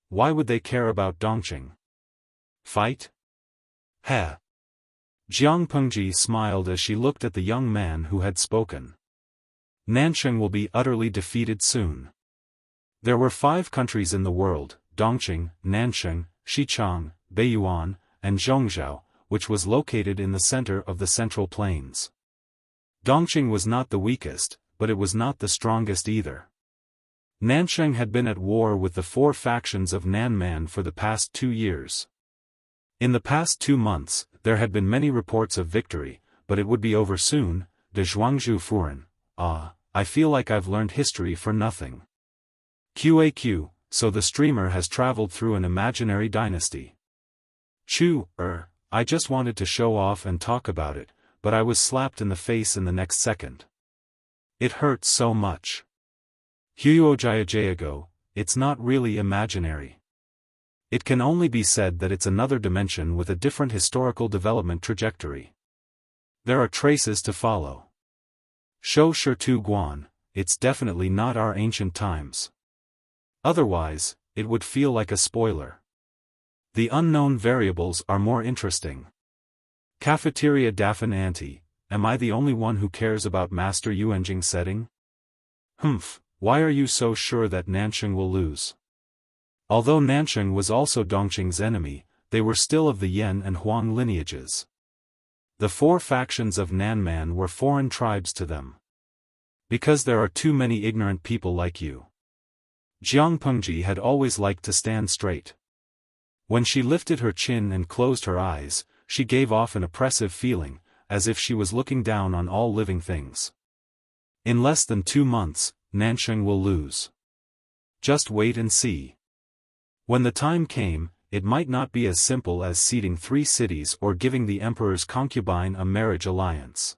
Why would they care about Dongqing? Fight? Jiang Pengji smiled as she looked at the young man who had spoken. Nanxing will be utterly defeated soon. There were 5 countries in the world, Dongqing, Nanxing, Xichang, Beiyuan, and Zhongzhou, which was located in the center of the Central Plains. Dongqing was not the weakest, but it was not the strongest either. Nanxing had been at war with the 4 factions of Nanman for the past 2 years. In the past 2 months, there had been many reports of victory, but it would be over soon. De Zhuangzhu Furen. I feel like I've learned history for nothing. QAQ, so the streamer has traveled through an imaginary dynasty. I just wanted to show off and talk about it, but I was slapped in the face in the next second. It hurts so much. Huyojayajayago, it's not really imaginary. It can only be said that it's another dimension with a different historical development trajectory. There are traces to follow. Shou Shirtu Guan, it's definitely not our ancient times. Otherwise, it would feel like a spoiler. The unknown variables are more interesting. Cafeteria Daffin Auntie, am I the only one who cares about Master Yuanjing's setting? Why are you so sure that Nanxing will lose? Although Nanxing was also Dongqing's enemy, they were still of the Yan and Huang lineages. The 4 factions of Nanman were foreign tribes to them. Because there are too many ignorant people like you. Jiang Pengji had always liked to stand straight. When she lifted her chin and closed her eyes, she gave off an oppressive feeling, as if she was looking down on all living things. In less than 2 months, Nanxing will lose. Just wait and see. When the time came, it might not be as simple as ceding 3 cities or giving the emperor's concubine a marriage alliance.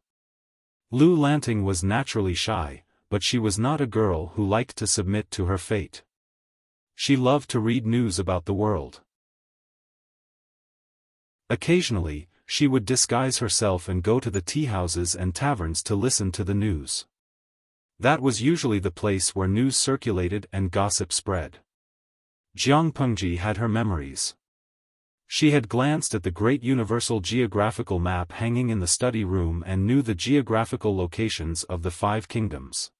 Lu Lanting was naturally shy, but she was not a girl who liked to submit to her fate. She loved to read news about the world. Occasionally, she would disguise herself and go to the teahouses and taverns to listen to the news. That was usually the place where news circulated and gossip spread. Jiang Pengji had her memories. She had glanced at the great universal geographical map hanging in the study room and knew the geographical locations of the 5 kingdoms.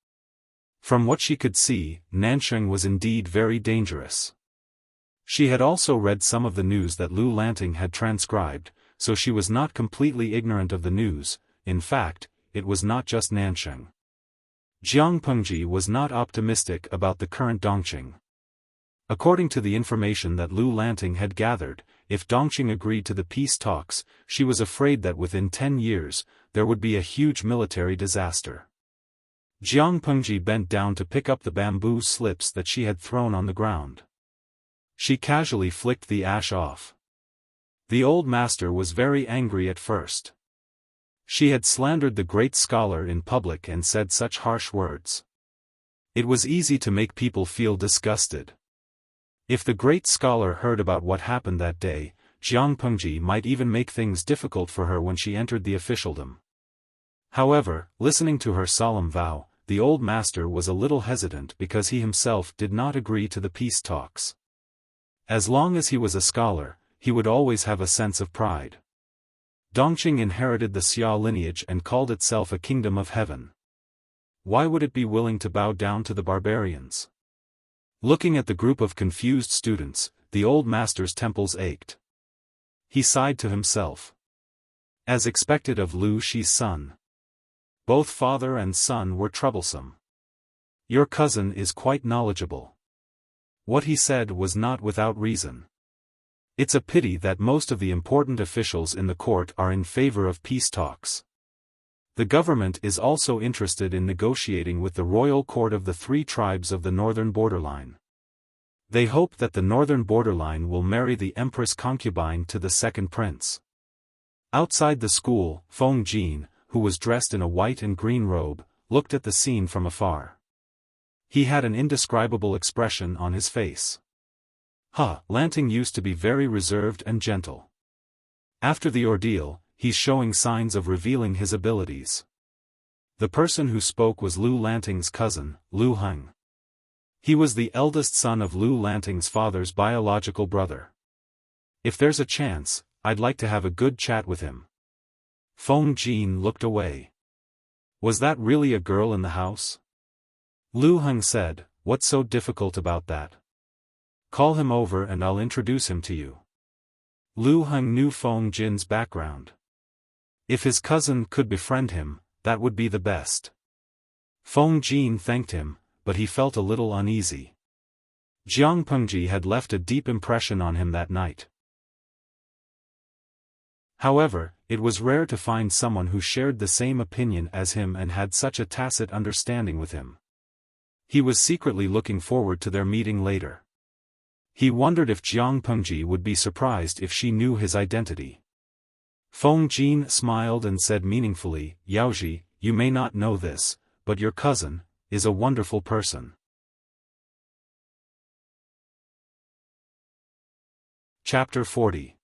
From what she could see, Nanxing was indeed very dangerous. She had also read some of the news that Lu Lanting had transcribed, so she was not completely ignorant of the news. In fact, it was not just Nanxing. Jiang Pengji was not optimistic about the current Dongqing. According to the information that Lu Lanting had gathered, if Dongqing agreed to the peace talks, she was afraid that within 10 years, there would be a huge military disaster. Jiang Pengji bent down to pick up the bamboo slips that she had thrown on the ground. She casually flicked the ash off. The old master was very angry at first. She had slandered the great scholar in public and said such harsh words. It was easy to make people feel disgusted. If the great scholar heard about what happened that day, Jiang Pengji might even make things difficult for her when she entered the officialdom. However, listening to her solemn vow, the old master was a little hesitant because he himself did not agree to the peace talks. As long as he was a scholar, he would always have a sense of pride. Dongqing inherited the Xia lineage and called itself a kingdom of heaven. Why would it be willing to bow down to the barbarians? Looking at the group of confused students, the old master's temples ached. He sighed to himself. As expected of Lu Shi's son. Both father and son were troublesome. Your cousin is quite knowledgeable. What he said was not without reason. It's a pity that most of the important officials in the court are in favor of peace talks. The government is also interested in negotiating with the royal court of the 3 tribes of the northern borderline. They hope that the northern borderline will marry the Empress concubine to the second prince. Outside the school, Feng Jin, who was dressed in a white and green robe, looked at the scene from afar. He had an indescribable expression on his face. Lanting used to be very reserved and gentle. After the ordeal, he's showing signs of revealing his abilities. The person who spoke was Lu Lanting's cousin, Lu Heng. He was the eldest son of Lu Lanting's father's biological brother. If there's a chance, I'd like to have a good chat with him. Feng Jin looked away. Was that really a girl in the house? Lu Heng said, what's so difficult about that? Call him over and I'll introduce him to you. Lu Heng knew Feng Jin's background. If his cousin could befriend him, that would be the best. Feng Jin thanked him, but he felt a little uneasy. Jiang Pengji had left a deep impression on him that night. However, it was rare to find someone who shared the same opinion as him and had such a tacit understanding with him. He was secretly looking forward to their meeting later. He wondered if Jiang Pengji would be surprised if she knew his identity. Feng Jin smiled and said meaningfully, Yaoji, you may not know this, but your cousin is a wonderful person. Chapter 40.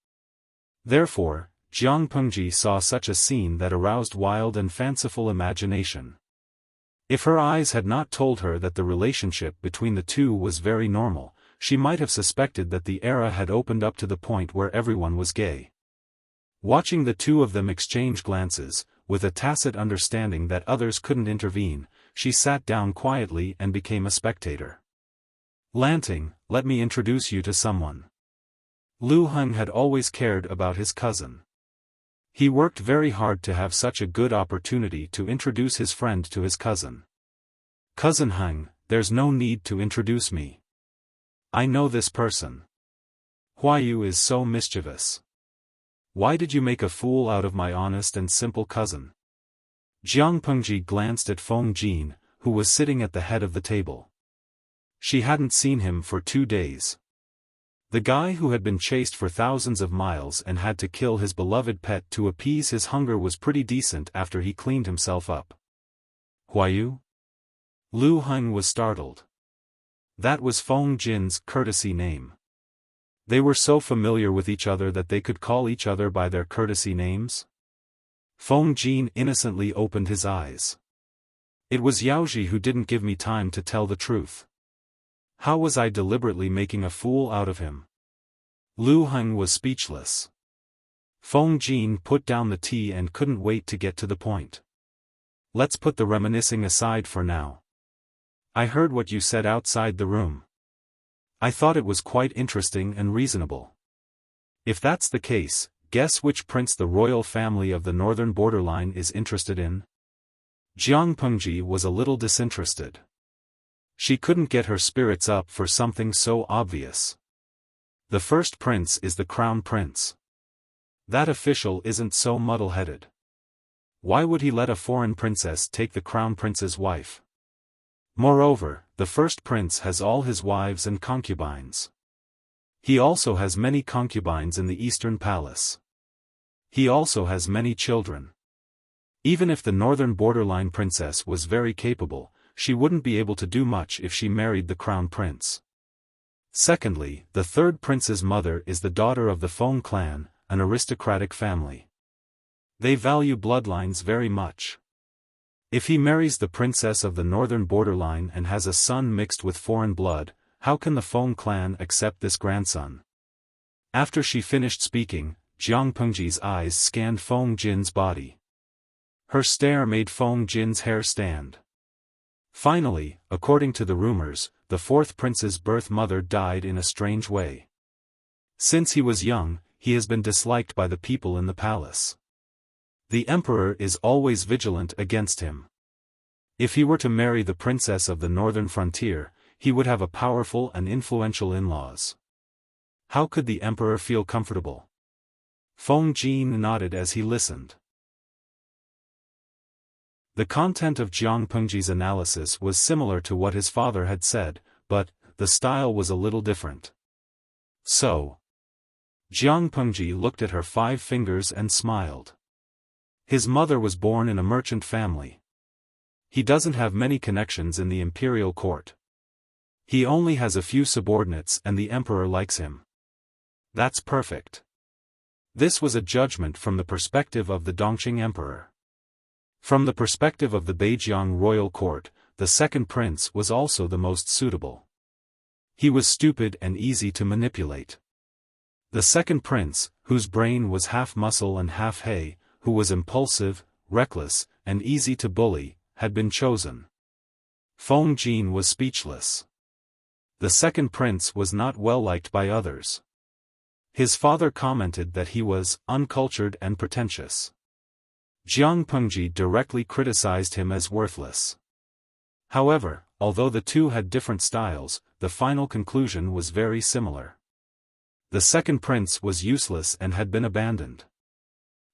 Therefore, Jiang Pengji saw such a scene that aroused wild and fanciful imagination. If her eyes had not told her that the relationship between the two was very normal, she might have suspected that the era had opened up to the point where everyone was gay. Watching the two of them exchange glances, with a tacit understanding that others couldn't intervene, she sat down quietly and became a spectator. Lanting, let me introduce you to someone. Lu Heng had always cared about his cousin. He worked very hard to have such a good opportunity to introduce his friend to his cousin. Cousin Heng, there's no need to introduce me. I know this person. Huayu is so mischievous. Why did you make a fool out of my honest and simple cousin? Jiang Pengji glanced at Feng Jin, who was sitting at the head of the table. She hadn't seen him for 2 days. The guy who had been chased for thousands of miles and had to kill his beloved pet to appease his hunger was pretty decent after he cleaned himself up. Huayu? Lu Heng was startled. That was Feng Jin's courtesy name. They were so familiar with each other that they could call each other by their courtesy names? Feng Jin innocently opened his eyes. It was Yaoji who didn't give me time to tell the truth. How was I deliberately making a fool out of him? Lu Heng was speechless. Feng Jin put down the tea and couldn't wait to get to the point. Let's put the reminiscing aside for now. I heard what you said outside the room. I thought it was quite interesting and reasonable. If that's the case, guess which prince the royal family of the northern borderline is interested in? Jiang Pengji was a little disinterested. She couldn't get her spirits up for something so obvious. The first prince is the crown prince. That official isn't so muddle-headed. Why would he let a foreign princess take the crown prince's wife? Moreover, the first prince has all his wives and concubines. He also has many concubines in the eastern palace. He also has many children. Even if the northern borderline princess was very capable, she wouldn't be able to do much if she married the crown prince. Secondly, the third prince's mother is the daughter of the Feng clan, an aristocratic family. They value bloodlines very much. If he marries the princess of the northern borderline and has a son mixed with foreign blood, how can the Feng clan accept this grandson? After she finished speaking, Jiang Pengji's eyes scanned Feng Jin's body. Her stare made Feng Jin's hair stand. Finally, according to the rumors, the fourth prince's birth mother died in a strange way. Since he was young, he has been disliked by the people in the palace. The emperor is always vigilant against him. If he were to marry the princess of the northern frontier, he would have a powerful and influential in-laws. How could the emperor feel comfortable? Feng Jin nodded as he listened. The content of Jiang Pengji's analysis was similar to what his father had said, but the style was a little different. So, Jiang Pengji looked at her 5 fingers and smiled. His mother was born in a merchant family. He doesn't have many connections in the imperial court. He only has a few subordinates and the emperor likes him. That's perfect. This was a judgment from the perspective of the Dongqing emperor. From the perspective of the Beijiang royal court, the second prince was also the most suitable. He was stupid and easy to manipulate. The second prince, whose brain was half muscle and half hay, who was impulsive, reckless, and easy to bully, had been chosen. Feng Jin was speechless. The second prince was not well liked by others. His father commented that he was uncultured and pretentious. Jiang Pengji directly criticized him as worthless. However, although the two had different styles, the final conclusion was very similar. The second prince was useless and had been abandoned.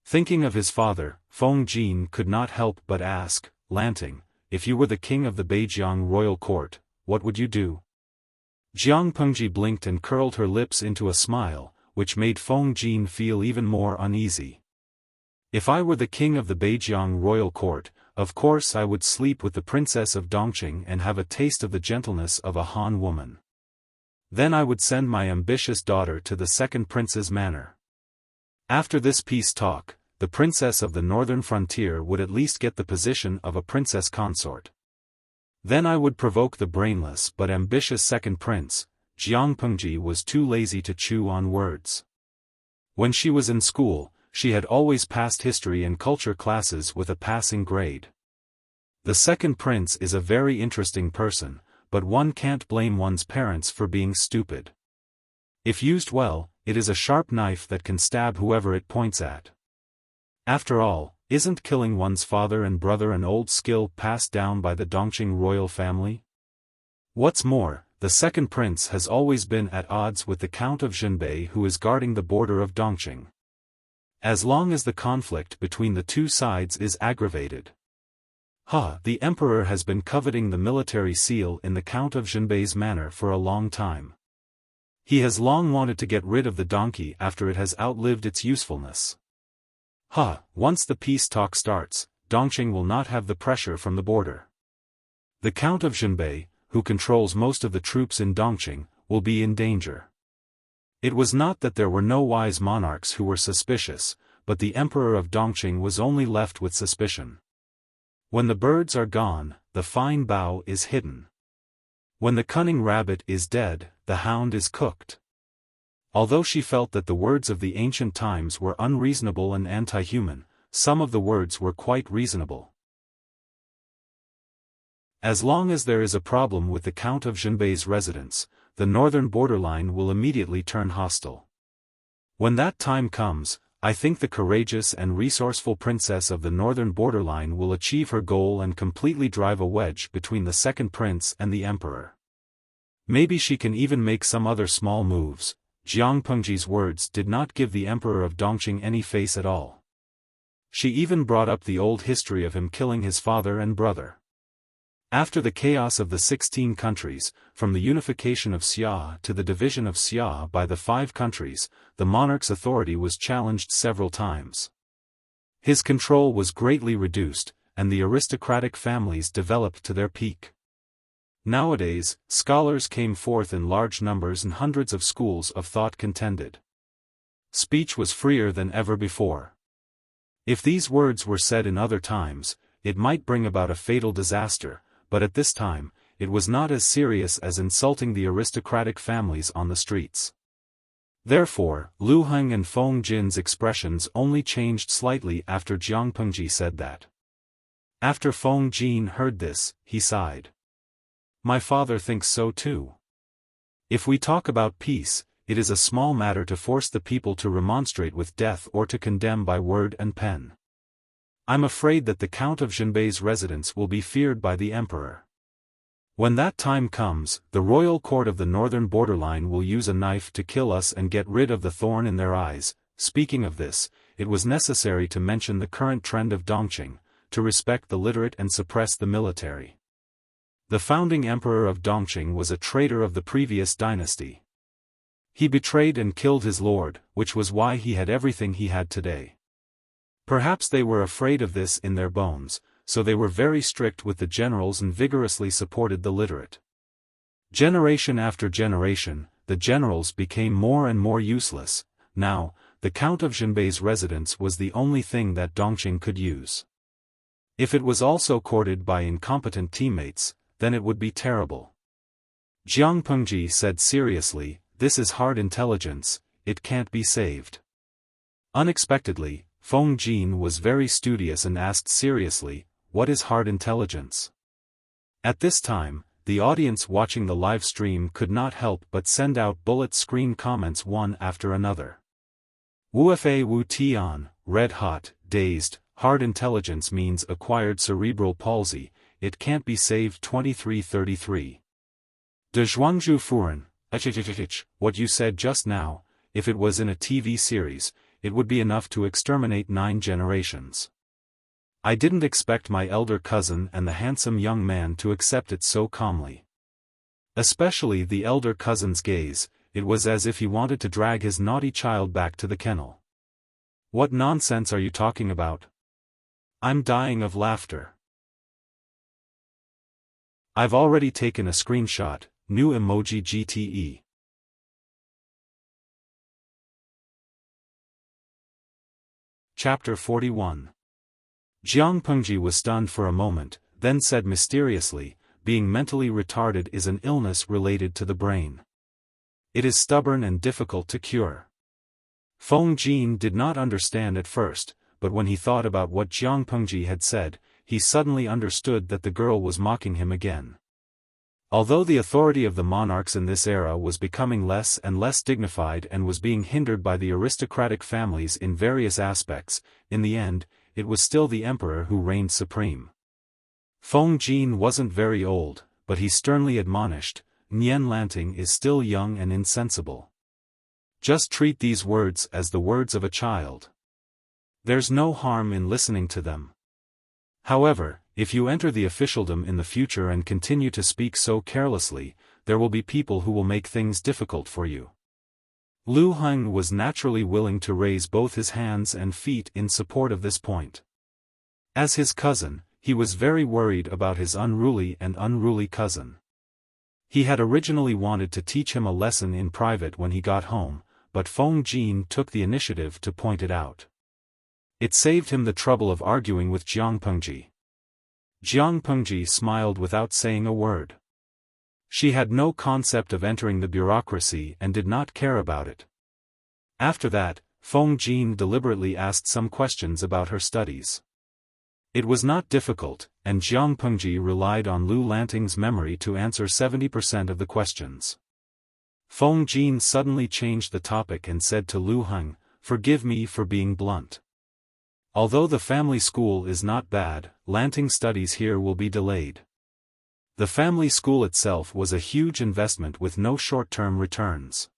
Thinking of his father, Feng Jin could not help but ask, Lanting, if you were the king of the Beijiang royal court, what would you do? Jiang Pengji blinked and curled her lips into a smile, which made Feng Jin feel even more uneasy. If I were the king of the Beijiang royal court, of course I would sleep with the princess of Dongqing and have a taste of the gentleness of a Han woman. Then I would send my ambitious daughter to the second prince's manor. After this peace talk, the princess of the northern frontier would at least get the position of a princess consort. Then I would provoke the brainless but ambitious second prince. Jiang Pengji was too lazy to chew on words. When she was in school, she had always passed history and culture classes with a passing grade. The second prince is a very interesting person, but one can't blame one's parents for being stupid. If used well, it is a sharp knife that can stab whoever it points at. After all, isn't killing one's father and brother an old skill passed down by the Dongqing royal family? What's more, the second prince has always been at odds with the Count of Zhenbei, who is guarding the border of Dongqing. As long as the conflict between the two sides is aggravated. The emperor has been coveting the military seal in the Count of Zhenbei's manor for a long time. He has long wanted to get rid of the donkey after it has outlived its usefulness. Once the peace talk starts, Dongqing will not have the pressure from the border. The Count of Zhenbei, who controls most of the troops in Dongqing, will be in danger. It was not that there were no wise monarchs who were suspicious, but the emperor of Dongqing was only left with suspicion. When the birds are gone, the fine bough is hidden. When the cunning rabbit is dead, the hound is cooked. Although she felt that the words of the ancient times were unreasonable and anti-human, some of the words were quite reasonable. As long as there is a problem with the Count of Zhenbei's residence, the northern borderline will immediately turn hostile. When that time comes, I think the courageous and resourceful princess of the northern borderline will achieve her goal and completely drive a wedge between the second prince and the emperor. Maybe she can even make some other small moves. Jiang Pengji's words did not give the emperor of Dongqing any face at all. She even brought up the old history of him killing his father and brother. After the chaos of the 16 countries, from the unification of Xia to the division of Xia by the 5 countries, the monarch's authority was challenged several times. His control was greatly reduced, and the aristocratic families developed to their peak. Nowadays, scholars came forth in large numbers and hundreds of schools of thought contended. Speech was freer than ever before. If these words were said in other times, it might bring about a fatal disaster, but at this time, it was not as serious as insulting the aristocratic families on the streets. Therefore, Lu Heng and Feng Jin's expressions only changed slightly after Jiang Pengji said that. After Feng Jin heard this, he sighed. My father thinks so too. If we talk about peace, it is a small matter to force the people to remonstrate with death or to condemn by word and pen. I'm afraid that the Count of Zhenbei's residence will be feared by the emperor. When that time comes, the royal court of the northern borderline will use a knife to kill us and get rid of the thorn in their eyes. Speaking of this, it was necessary to mention the current trend of Dongqing, to respect the literate and suppress the military. The founding emperor of Dongqing was a traitor of the previous dynasty. He betrayed and killed his lord, which was why he had everything he had today. Perhaps they were afraid of this in their bones, so they were very strict with the generals and vigorously supported the literate. Generation after generation, the generals became more and more useless. Now, the Count of Zhenbei's residence was the only thing that Dongqing could use. If it was also courted by incompetent teammates, then it would be terrible. Jiang Pengji said seriously, "This is hard intelligence, it can't be saved." Unexpectedly, Feng Jin was very studious and asked seriously, "What is hard intelligence?" At this time, the audience watching the live stream could not help but send out bullet screen comments one after another. Wufa Wu Tian, red hot, dazed, hard intelligence means acquired cerebral palsy, it can't be saved 2333. De Zhuangzhu Furen, what you said just now, if it was in a TV series, it would be enough to exterminate 9 generations. I didn't expect my elder cousin and the handsome young man to accept it so calmly. Especially the elder cousin's gaze, it was as if he wanted to drag his naughty child back to the kennel. What nonsense are you talking about? I'm dying of laughter. I've already taken a screenshot, new emoji GTE. Chapter 41. Jiang Pengji was stunned for a moment, then said mysteriously, "Being mentally retarded is an illness related to the brain. It is stubborn and difficult to cure." Feng Jin did not understand at first, but when he thought about what Jiang Pengji had said, he suddenly understood that the girl was mocking him again. Although the authority of the monarchs in this era was becoming less and less dignified and was being hindered by the aristocratic families in various aspects, in the end, it was still the emperor who reigned supreme. Feng Jin wasn't very old, but he sternly admonished, "Nian Lanting is still young and insensible. Just treat these words as the words of a child. There's no harm in listening to them. However, if you enter the officialdom in the future and continue to speak so carelessly, there will be people who will make things difficult for you." Lu Heng was naturally willing to raise both his hands and feet in support of this point. As his cousin, he was very worried about his unruly cousin. He had originally wanted to teach him a lesson in private when he got home, but Feng Jin took the initiative to point it out. It saved him the trouble of arguing with Jiang Pengji. Jiang Pengji smiled without saying a word. She had no concept of entering the bureaucracy and did not care about it. After that, Feng Jin deliberately asked some questions about her studies. It was not difficult, and Jiang Pengji relied on Lu Lanting's memory to answer 70% of the questions. Feng Jin suddenly changed the topic and said to Lu Heng, "Forgive me for being blunt. Although the family school is not bad, Lanting studies here will be delayed." The family school itself was a huge investment with no short-term returns.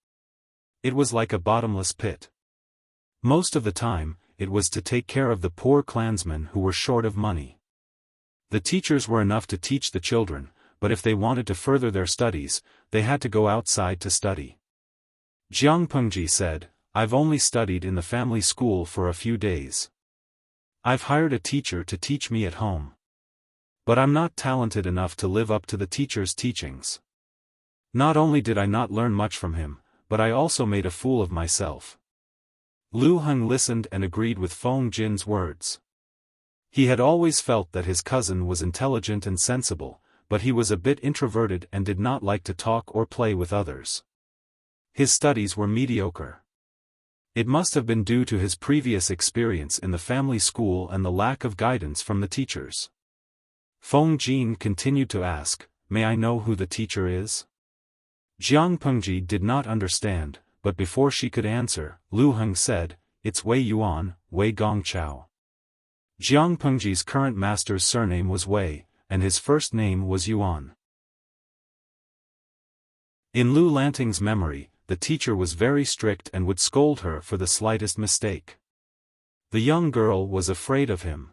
It was like a bottomless pit. Most of the time, it was to take care of the poor clansmen who were short of money. The teachers were enough to teach the children, but if they wanted to further their studies, they had to go outside to study. Jiang Pengji said, "I've only studied in the family school for a few days. I've hired a teacher to teach me at home. But I'm not talented enough to live up to the teacher's teachings. Not only did I not learn much from him, but I also made a fool of myself." Lu Heng listened and agreed with Feng Jin's words. He had always felt that his cousin was intelligent and sensible, but he was a bit introverted and did not like to talk or play with others. His studies were mediocre. It must have been due to his previous experience in the family school and the lack of guidance from the teachers. Feng Jin continued to ask, "May I know who the teacher is?" Jiang Pengji did not understand, but before she could answer, Lu Heng said, "It's Wei Yuan, Wei Gongchao." Jiang Pengji's current master's surname was Wei, and his first name was Yuan. In Lu Lanting's memory, the teacher was very strict and would scold her for the slightest mistake. The young girl was afraid of him.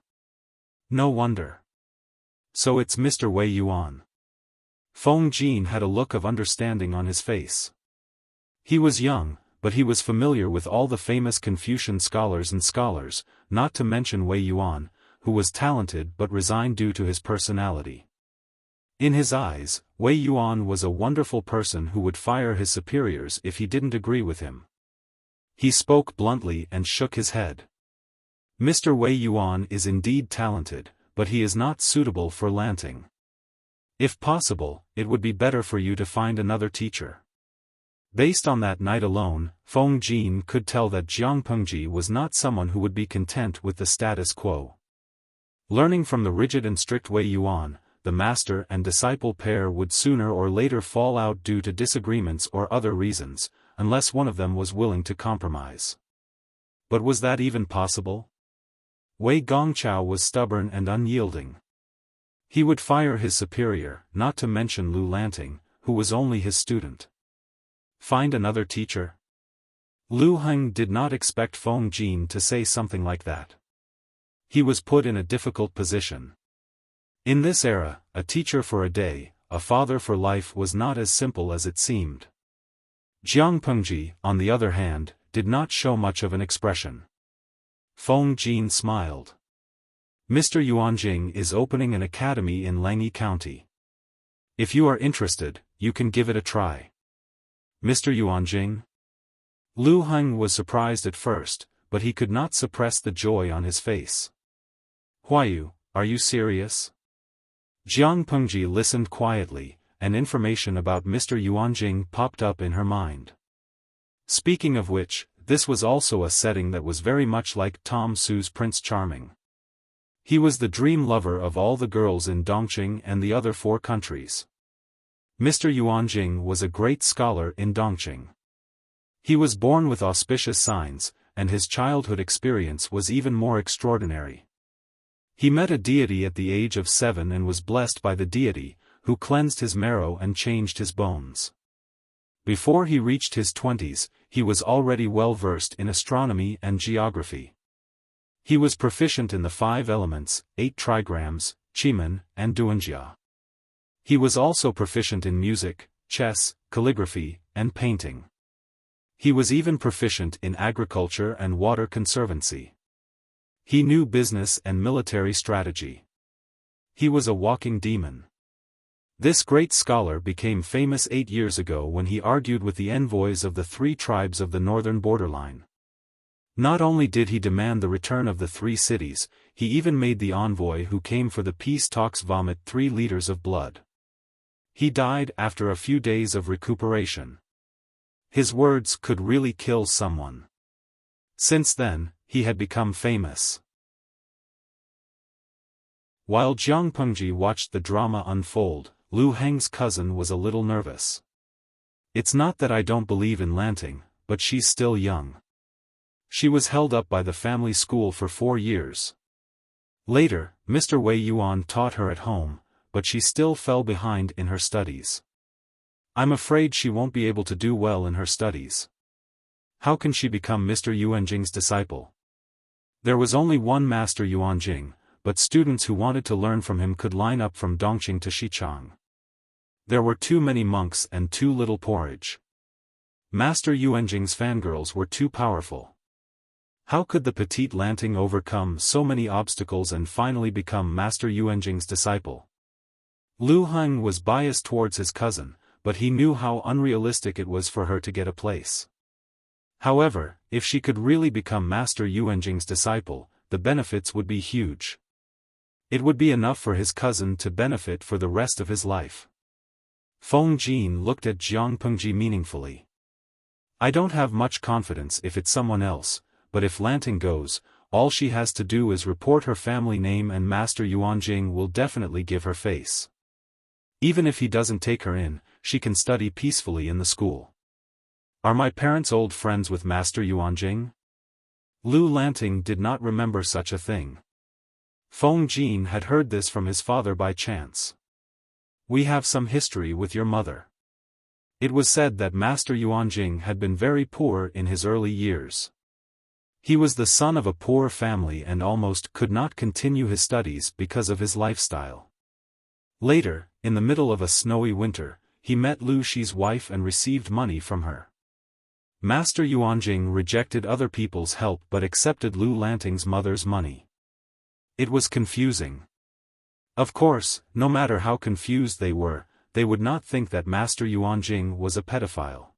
No wonder. So it's Mr. Wei Yuan. Feng Jin had a look of understanding on his face. He was young, but he was familiar with all the famous Confucian scholars and scholars, not to mention Wei Yuan, who was talented but resigned due to his personality. In his eyes, Wei Yuan was a wonderful person who would fire his superiors if he didn't agree with him. He spoke bluntly and shook his head. Mr. Wei Yuan is indeed talented, but he is not suitable for Lanting. If possible, it would be better for you to find another teacher. Based on that night alone, Feng Jin could tell that Jiang Pengji was not someone who would be content with the status quo. Learning from the rigid and strict Wei Yuan, the master and disciple pair would sooner or later fall out due to disagreements or other reasons, unless one of them was willing to compromise. But was that even possible? Wei Gongchao was stubborn and unyielding. He would fire his superior, not to mention Lu Lanting, who was only his student. Find another teacher? Lu Heng did not expect Feng Jin to say something like that. He was put in a difficult position. In this era, a teacher for a day, a father for life was not as simple as it seemed. Jiang Pengji, on the other hand, did not show much of an expression. Feng Jin smiled. Mr. Yuanjing is opening an academy in Langyi County. If you are interested, you can give it a try. Mr. Yuanjing? Lu Heng was surprised at first, but he could not suppress the joy on his face. Huayu, are you serious? Jiang Pengji listened quietly, and information about Mr. Yuanjing popped up in her mind. Speaking of which, this was also a setting that was very much like Tom Su's Prince Charming. He was the dream lover of all the girls in Dongqing and the other 4 countries. Mr. Yuanjing was a great scholar in Dongqing. He was born with auspicious signs, and his childhood experience was even more extraordinary. He met a deity at the age of 7 and was blessed by the deity, who cleansed his marrow and changed his bones. Before he reached his 20s, he was already well versed in astronomy and geography. He was proficient in the 5 elements, 8 trigrams, Qimeng, and Duanjia. He was also proficient in music, chess, calligraphy, and painting. He was even proficient in agriculture and water conservancy. He knew business and military strategy. He was a walking demon. This great scholar became famous 8 years ago when he argued with the envoys of the 3 tribes of the northern borderline. Not only did he demand the return of the 3 cities, he even made the envoy who came for the peace talks vomit 3 liters of blood. He died after a few days of recuperation. His words could really kill someone. Since then, he had become famous. While Jiang Pengji watched the drama unfold, Lu Heng's cousin was a little nervous. It's not that I don't believe in Lanting, but she's still young. She was held up by the family school for 4 years. Later, Mr. Wei Yuan taught her at home, but she still fell behind in her studies. I'm afraid she won't be able to do well in her studies. How can she become Mr. Yuanjing's disciple? There was only one Master Yuanjing, but students who wanted to learn from him could line up from Dongqing to Xichang. There were too many monks and too little porridge. Master Yuanjing's fangirls were too powerful. How could the petite Lanting overcome so many obstacles and finally become Master Yuanjing's disciple? Lu Heng was biased towards his cousin, but he knew how unrealistic it was for her to get a place. However, if she could really become Master Yuanjing's disciple, the benefits would be huge. It would be enough for his cousin to benefit for the rest of his life. Feng Jin looked at Jiang Pengji meaningfully. I don't have much confidence if it's someone else, but if Lanting goes, all she has to do is report her family name and Master Yuanjing will definitely give her face. Even if he doesn't take her in, she can study peacefully in the school. Are my parents old friends with Master Yuanjing? Lu Lanting did not remember such a thing. Feng Jin had heard this from his father by chance. We have some history with your mother. It was said that Master Yuanjing had been very poor in his early years. He was the son of a poor family and almost could not continue his studies because of his lifestyle. Later, in the middle of a snowy winter, he met Lu Shi's wife and received money from her. Master Yuanjing rejected other people's help but accepted Lu Lanting's mother's money. It was confusing. Of course, no matter how confused they would not think that Master Yuanjing was a pedophile.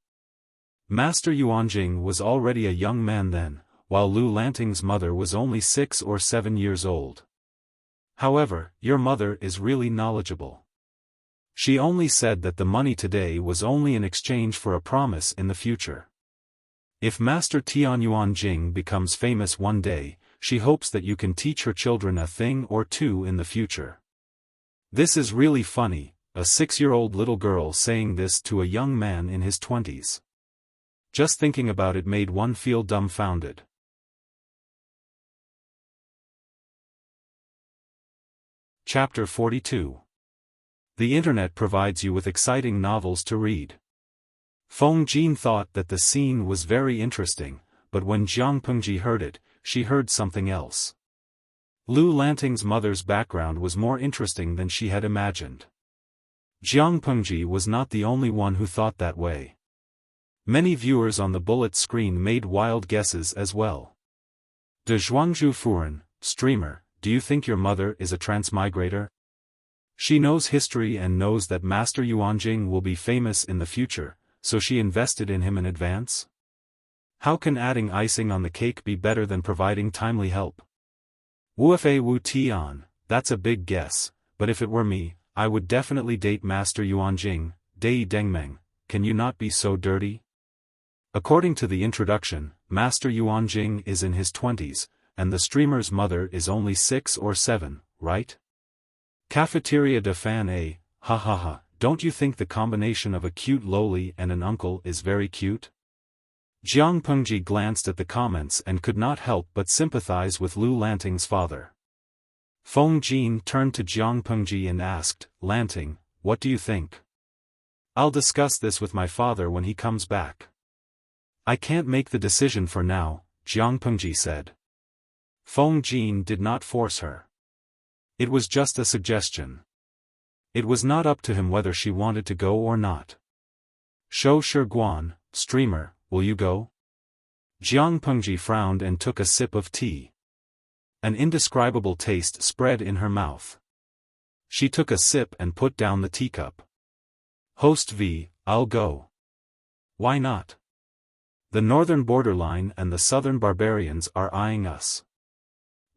Master Yuanjing was already a young man then, while Lu Lanting's mother was only 6 or 7 years old. However, your mother is really knowledgeable. She only said that the money today was only in exchange for a promise in the future. If Master Tian Yuanjing becomes famous one day, she hopes that you can teach her children a thing or two in the future. This is really funny, a 6-year-old little girl saying this to a young man in his 20s. Just thinking about it made one feel dumbfounded. Chapter 42. The Internet provides you with exciting novels to read. Feng Jin thought that the scene was very interesting, but when Jiang Pengji heard it, she heard something else. Lu Lanting's mother's background was more interesting than she had imagined. Jiang Pengji was not the only one who thought that way. Many viewers on the bullet screen made wild guesses as well. De Zhuangzhu Furen, streamer, do you think your mother is a transmigrator? She knows history and knows that Master Yuanjing will be famous in the future, so she invested in him in advance? How can adding icing on the cake be better than providing timely help? Wufa Wu Tian, that's a big guess, but if it were me, I would definitely date Master Yuanjing. Dei Dengmeng, can you not be so dirty? According to the introduction, Master Yuanjing is in his 20s, and the streamer's mother is only 6 or 7, right? Cafeteria de Fan A, ha ha ha, don't you think the combination of a cute loli and an uncle is very cute? Jiang Pengji glanced at the comments and could not help but sympathize with Lu Lanting's father. Feng Jin turned to Jiang Pengji and asked, Lanting, what do you think? I'll discuss this with my father when he comes back. I can't make the decision for now, Jiang Pengji said. Feng Jin did not force her. It was just a suggestion. It was not up to him whether she wanted to go or not. Shou Shiguan, streamer, will you go? Jiang Pengji frowned and took a sip of tea. An indescribable taste spread in her mouth. She took a sip and put down the teacup. Host V, I'll go. Why not? The northern borderline and the southern barbarians are eyeing us.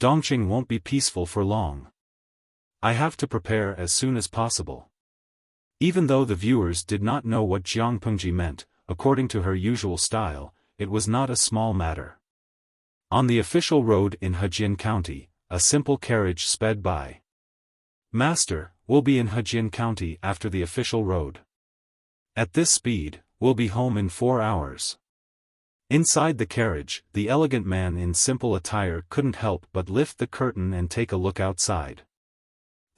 Dongqing won't be peaceful for long. I have to prepare as soon as possible. Even though the viewers did not know what Jiang Pengji meant, according to her usual style, it was not a small matter. On the official road in Hejin County, a simple carriage sped by. Master, we'll be in Hejin County after the official road. At this speed, we'll be home in 4 hours. Inside the carriage, the elegant man in simple attire couldn't help but lift the curtain and take a look outside.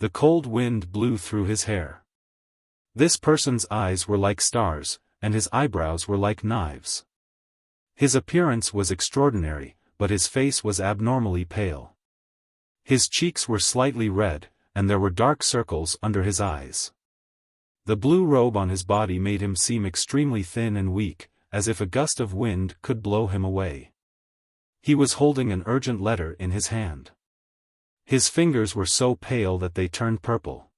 The cold wind blew through his hair. This person's eyes were like stars, and his eyebrows were like knives. His appearance was extraordinary, but his face was abnormally pale. His cheeks were slightly red, and there were dark circles under his eyes. The blue robe on his body made him seem extremely thin and weak, as if a gust of wind could blow him away. He was holding an urgent letter in his hand. His fingers were so pale that they turned purple.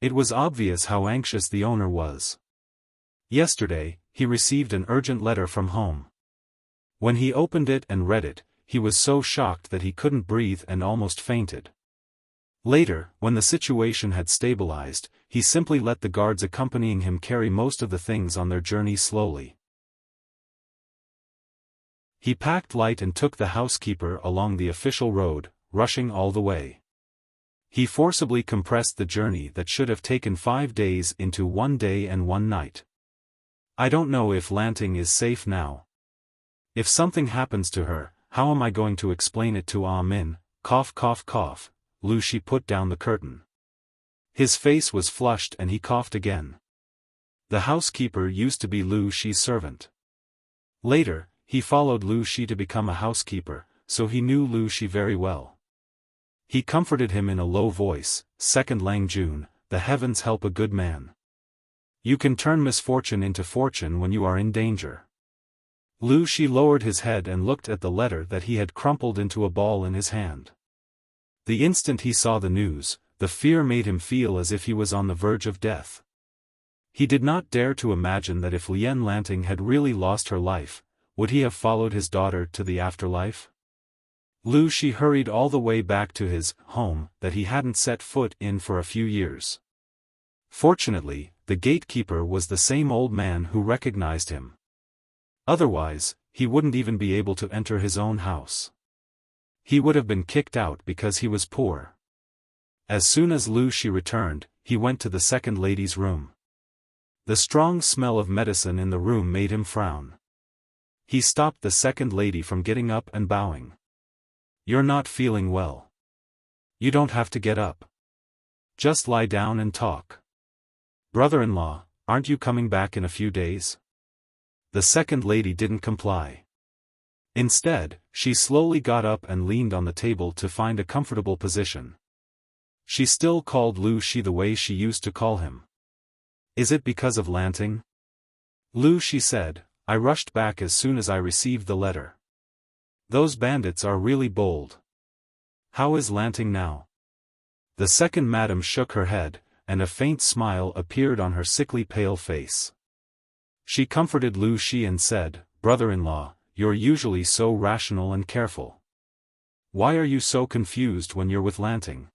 It was obvious how anxious the owner was. Yesterday, he received an urgent letter from home. When he opened it and read it, he was so shocked that he couldn't breathe and almost fainted. Later, when the situation had stabilized, he simply let the guards accompanying him carry most of the things on their journey slowly. He packed light and took the housekeeper along the official road, rushing all the way. He forcibly compressed the journey that should have taken 5 days into 1 day and 1 night. I don't know if Lanting is safe now. If something happens to her, how am I going to explain it to Ah Min? Cough cough cough. Lu Shi put down the curtain. His face was flushed and he coughed again. The housekeeper used to be Lu Shi's servant. Later, he followed Lu Shi to become a housekeeper, so he knew Lu Shi very well. He comforted him in a low voice, "Second Lang Jun, the heavens help a good man. You can turn misfortune into fortune when you are in danger." Lu Shi lowered his head and looked at the letter that he had crumpled into a ball in his hand. The instant he saw the news, the fear made him feel as if he was on the verge of death. He did not dare to imagine that if Lien Lanting had really lost her life, would he have followed his daughter to the afterlife? Lu Shi hurried all the way back to his home that he hadn't set foot in for a few years. Fortunately, the gatekeeper was the same old man who recognized him. Otherwise, he wouldn't even be able to enter his own house. He would have been kicked out because he was poor. As soon as Lu Shi returned, he went to the second lady's room. The strong smell of medicine in the room made him frown. He stopped the second lady from getting up and bowing. "You're not feeling well. You don't have to get up. Just lie down and talk. Brother-in-law, aren't you coming back in a few days?" The second lady didn't comply. Instead, she slowly got up and leaned on the table to find a comfortable position. She still called Lu Shi the way she used to call him. "Is it because of Lanting?" Lu Shi said, "I rushed back as soon as I received the letter. Those bandits are really bold. How is Lanting now?" The second madam shook her head, and a faint smile appeared on her sickly pale face. She comforted Lu Shi and said, "Brother-in-law, you're usually so rational and careful. Why are you so confused when you're with Lanting?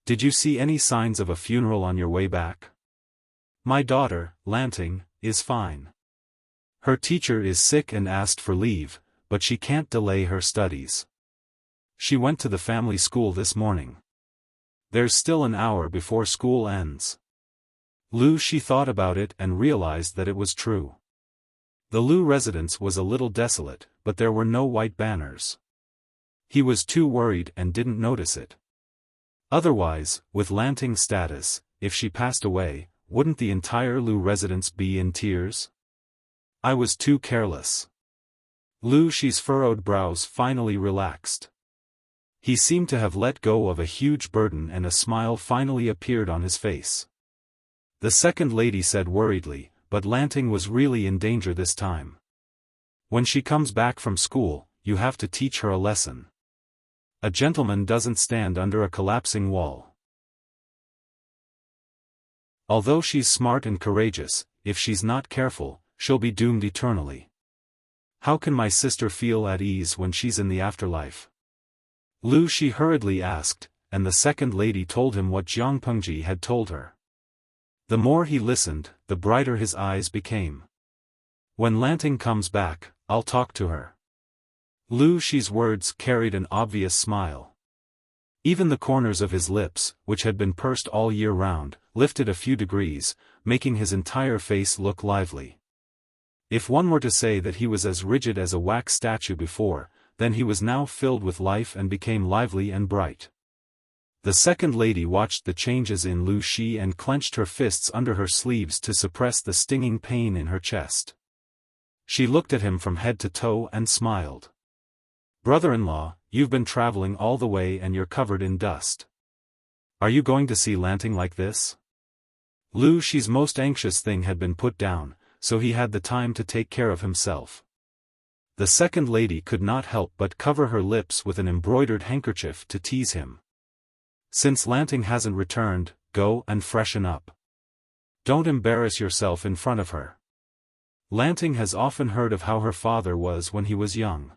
Did you see any signs of a funeral on your way back? My daughter, Lanting, is fine. Her teacher is sick and asked for leave, but she can't delay her studies. She went to the family school this morning. There's still an hour before school ends." Lu Shi thought about it and realized that it was true. The Lu residence was a little desolate, but there were no white banners. He was too worried and didn't notice it. Otherwise, with Lanting's status, if she passed away, wouldn't the entire Lu residence be in tears? "I was too careless." Lu Shi's furrowed brows finally relaxed. He seemed to have let go of a huge burden and a smile finally appeared on his face. The second lady said worriedly, "But Lanting was really in danger this time. When she comes back from school, you have to teach her a lesson. A gentleman doesn't stand under a collapsing wall. Although she's smart and courageous, if she's not careful, she'll be doomed eternally. How can my sister feel at ease when she's in the afterlife?" Lu Shi hurriedly asked, and the second lady told him what Jiang Pengji had told her. The more he listened, the brighter his eyes became. "When Lanting comes back, I'll talk to her." Lu Shi's words carried an obvious smile. Even the corners of his lips, which had been pursed all year round, lifted a few degrees, making his entire face look lively. If one were to say that he was as rigid as a wax statue before, then he was now filled with life and became lively and bright. The second lady watched the changes in Lu Shi and clenched her fists under her sleeves to suppress the stinging pain in her chest. She looked at him from head to toe and smiled. "Brother-in-law, you've been traveling all the way and you're covered in dust. Are you going to see Lanting like this?" Lu Shi's most anxious thing had been put down, so he had the time to take care of himself. The second lady could not help but cover her lips with an embroidered handkerchief to tease him. "Since Lanting hasn't returned, go and freshen up. Don't embarrass yourself in front of her. Lanting has often heard of how her father was when he was young.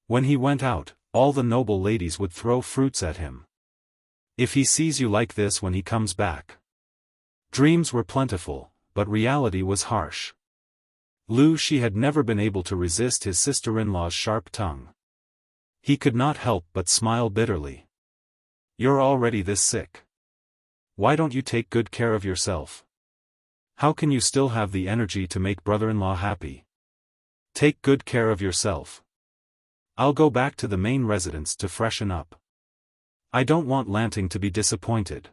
When he went out, all the noble ladies would throw fruits at him. If he sees you like this when he comes back." Dreams were plentiful, but reality was harsh. Lu Shi had never been able to resist his sister-in-law's sharp tongue. He could not help but smile bitterly. "You're already this sick. Why don't you take good care of yourself? How can you still have the energy to make brother-in-law happy? Take good care of yourself. I'll go back to the main residence to freshen up. I don't want Lanting to be disappointed."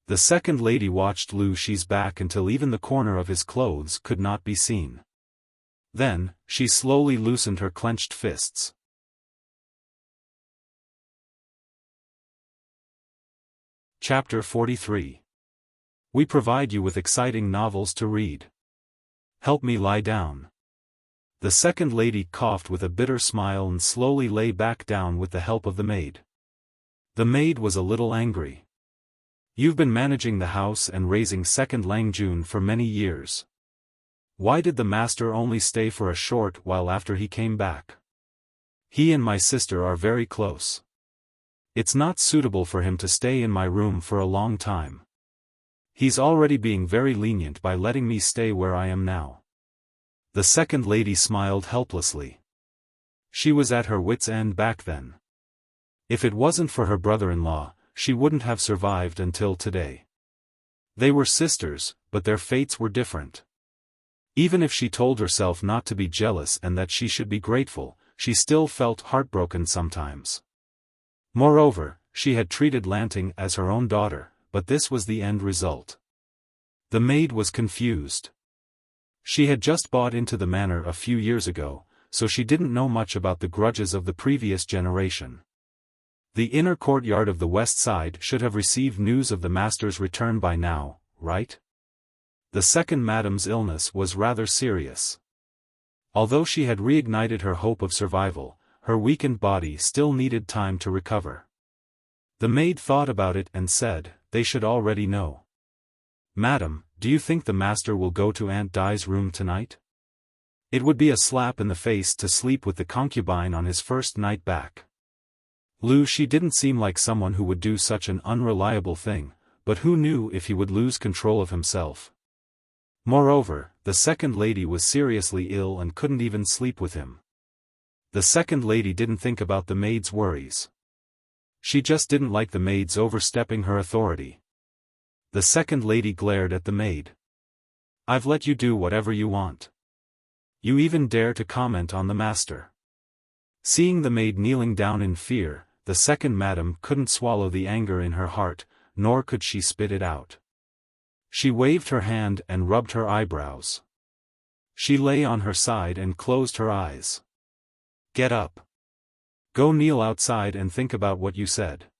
The second lady watched Lu Shi's back until even the corner of his clothes could not be seen. Then, she slowly loosened her clenched fists. Chapter 43. We provide you with exciting novels to read. Help me lie down. The second lady coughed with a bitter smile and slowly lay back down with the help of the maid. The maid was a little angry. You've been managing the house and raising second Langjun for many years. Why did the master only stay for a short while after he came back? He and my sister are very close. It's not suitable for him to stay in my room for a long time. He's already being very lenient by letting me stay where I am now. The second lady smiled helplessly. She was at her wits' end back then. If it wasn't for her brother-in-law, she wouldn't have survived until today. They were sisters, but their fates were different. Even if she told herself not to be jealous and that she should be grateful, she still felt heartbroken sometimes. Moreover, she had treated Lanting as her own daughter, but this was the end result. The maid was confused. She had just bought into the manor a few years ago, so she didn't know much about the grudges of the previous generation. The inner courtyard of the west side should have received news of the master's return by now, right? The second madam's illness was rather serious. Although she had reignited her hope of survival, her weakened body still needed time to recover. The maid thought about it and said, "They should already know." "Madam, do you think the master will go to Aunt Dai's room tonight? It would be a slap in the face to sleep with the concubine on his first night back." Lu Shi didn't seem like someone who would do such an unreliable thing, but who knew if he would lose control of himself. Moreover, the second lady was seriously ill and couldn't even sleep with him. The second lady didn't think about the maid's worries. She just didn't like the maid's overstepping her authority. The second lady glared at the maid. "I've let you do whatever you want. You even dare to comment on the master." Seeing the maid kneeling down in fear, the second madam couldn't swallow the anger in her heart, nor could she spit it out. She waved her hand and rubbed her eyebrows. She lay on her side and closed her eyes. "Get up. Go kneel outside and think about what you said.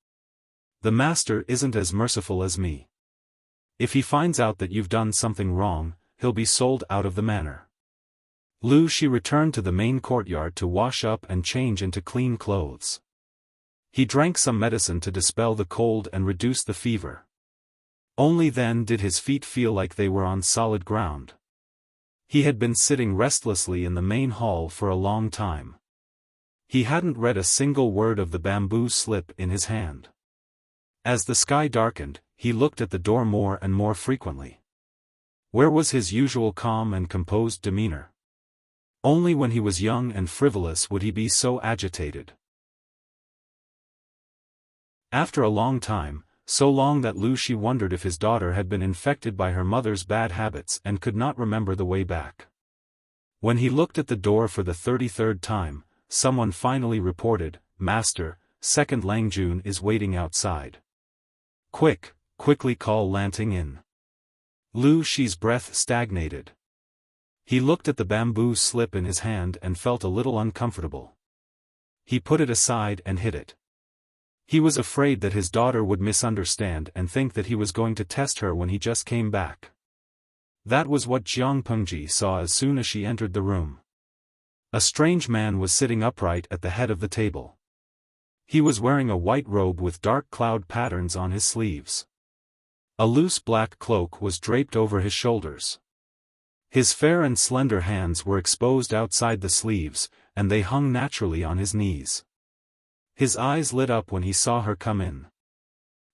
The master isn't as merciful as me. If he finds out that you've done something wrong, he'll be sold out of the manor." Lu Shi returned to the main courtyard to wash up and change into clean clothes. He drank some medicine to dispel the cold and reduce the fever. Only then did his feet feel like they were on solid ground. He had been sitting restlessly in the main hall for a long time. He hadn't read a single word of the bamboo slip in his hand. As the sky darkened, he looked at the door more and more frequently. Where was his usual calm and composed demeanor? Only when he was young and frivolous would he be so agitated. After a long time, so long that Lu Shi wondered if his daughter had been infected by her mother's bad habits and could not remember the way back. When he looked at the door for the 33rd time, someone finally reported, "Master, second Langjun is waiting outside. Quickly call Lanting in." Lu Shi's breath stagnated. He looked at the bamboo slip in his hand and felt a little uncomfortable. He put it aside and hid it. He was afraid that his daughter would misunderstand and think that he was going to test her when he just came back. That was what Jiang Pengji saw as soon as she entered the room. A strange man was sitting upright at the head of the table. He was wearing a white robe with dark cloud patterns on his sleeves. A loose black cloak was draped over his shoulders. His fair and slender hands were exposed outside the sleeves, and they hung naturally on his knees. His eyes lit up when he saw her come in.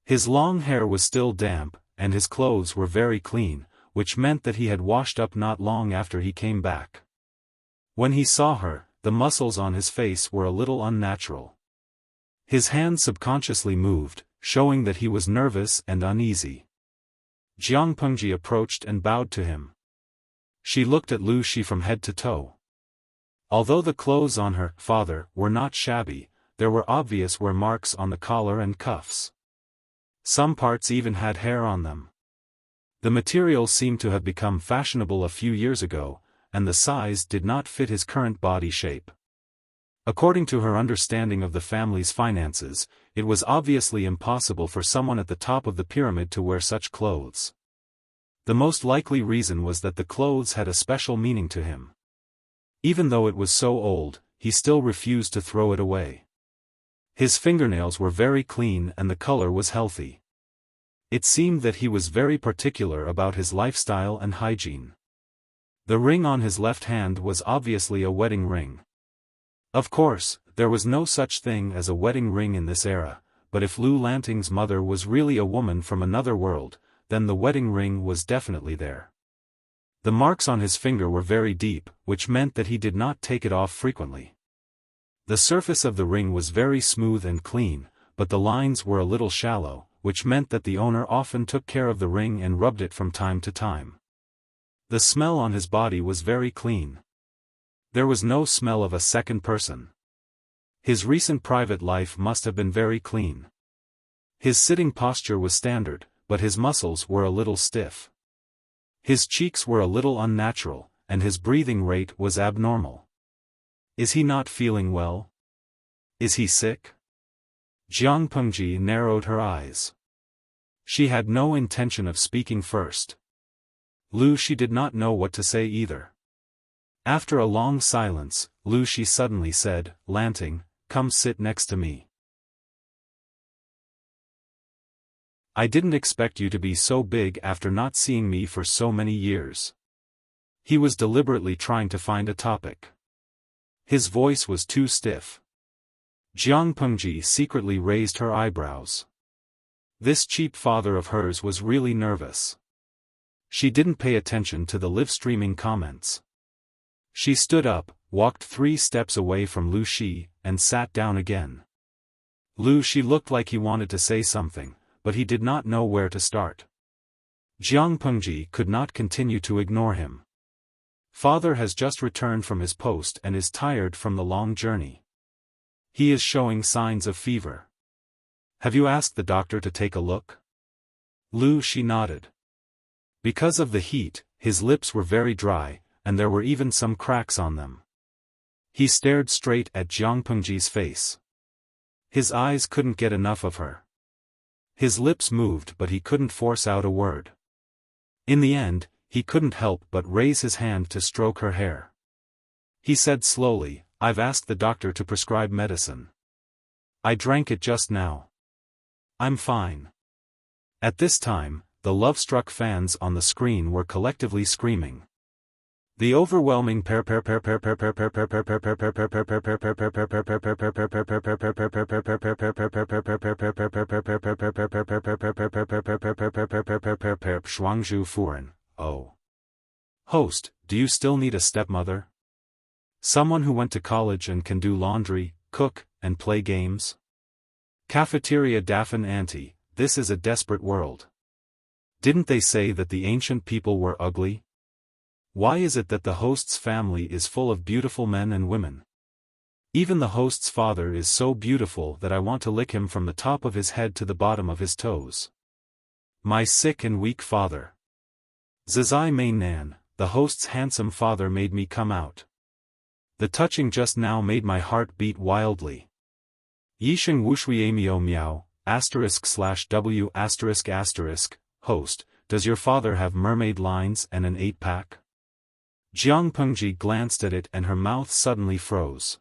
His long hair was still damp, and his clothes were very clean, which meant that he had washed up not long after he came back. When he saw her, the muscles on his face were a little unnatural. His hand subconsciously moved, showing that he was nervous and uneasy. Jiang Pengji approached and bowed to him. She looked at Lu Shi from head to toe. Although the clothes on her father were not shabby, there were obvious wear marks on the collar and cuffs. Some parts even had hair on them. The material seemed to have become fashionable a few years ago, and the size did not fit his current body shape. According to her understanding of the family's finances, it was obviously impossible for someone at the top of the pyramid to wear such clothes. The most likely reason was that the clothes had a special meaning to him. Even though it was so old, he still refused to throw it away. His fingernails were very clean and the color was healthy. It seemed that he was very particular about his lifestyle and hygiene. The ring on his left hand was obviously a wedding ring. Of course, there was no such thing as a wedding ring in this era, but if Lu Lanting's mother was really a woman from another world, then the wedding ring was definitely there. The marks on his finger were very deep, which meant that he did not take it off frequently. The surface of the ring was very smooth and clean, but the lines were a little shallow, which meant that the owner often took care of the ring and rubbed it from time to time. The smell on his body was very clean. There was no smell of a second person. His recent private life must have been very clean. His sitting posture was standard, but his muscles were a little stiff. His cheeks were a little unnatural, and his breathing rate was abnormal. Is he not feeling well? Is he sick? Jiang Pengji narrowed her eyes. She had no intention of speaking first. She did not know what to say either. After a long silence, She suddenly said, "Lanting, come sit next to me. I didn't expect you to be so big after not seeing me for so many years." He was deliberately trying to find a topic. His voice was too stiff. Jiang Pengji secretly raised her eyebrows. This cheap father of hers was really nervous. She didn't pay attention to the live-streaming comments. She stood up, walked 3 steps away from Lu Shi, and sat down again. Lu Shi looked like he wanted to say something, but he did not know where to start. Jiang Pengji could not continue to ignore him. Father has just returned from his post and is tired from the long journey. He is showing signs of fever. Have you asked the doctor to take a look? Lu Shi nodded. Because of the heat, his lips were very dry, and there were even some cracks on them. He stared straight at Jiang Pengji's face. His eyes couldn't get enough of her. His lips moved but he couldn't force out a word. In the end, he couldn't help but raise his hand to stroke her hair. He said slowly, "I've asked the doctor to prescribe medicine. I drank it just now. I'm fine." At this time, the love-struck fans on the screen were collectively screaming. The overwhelming Oh. Host, do you still need a stepmother? Someone who went to college and can do laundry, cook, and play games? Cafeteria Daffin Auntie, this is a desperate world. Didn't they say that the ancient people were ugly? Why is it that the host's family is full of beautiful men and women? Even the host's father is so beautiful that I want to lick him from the top of his head to the bottom of his toes. My sick and weak father. Zizai Mei Nan, the host's handsome father made me come out. The touching just now made my heart beat wildly. Yisheng Wushui Miao Miao, */w***, host, does your father have mermaid lines and an 8-pack? Jiang Pengji glanced at it and her mouth suddenly froze.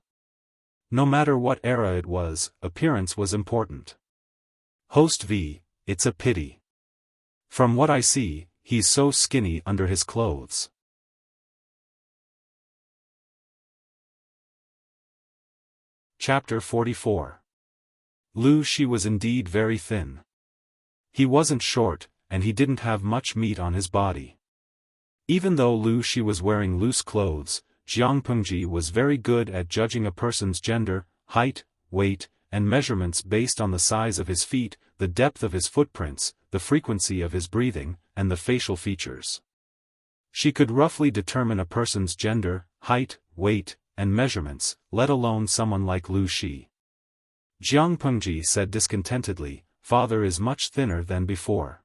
No matter what era it was, appearance was important. Host V, it's a pity. From what I see, he's so skinny under his clothes. Chapter 44. She was indeed very thin. He wasn't short, and he didn't have much meat on his body. Even though She was wearing loose clothes, Jiang Pengji was very good at judging a person's gender, height, weight, and measurements based on the size of his feet, the depth of his footprints, the frequency of his breathing, and the facial features. She could roughly determine a person's gender, height, weight, and measurements, let alone someone like Shi. Jiang Pengji said discontentedly, father is much thinner than before.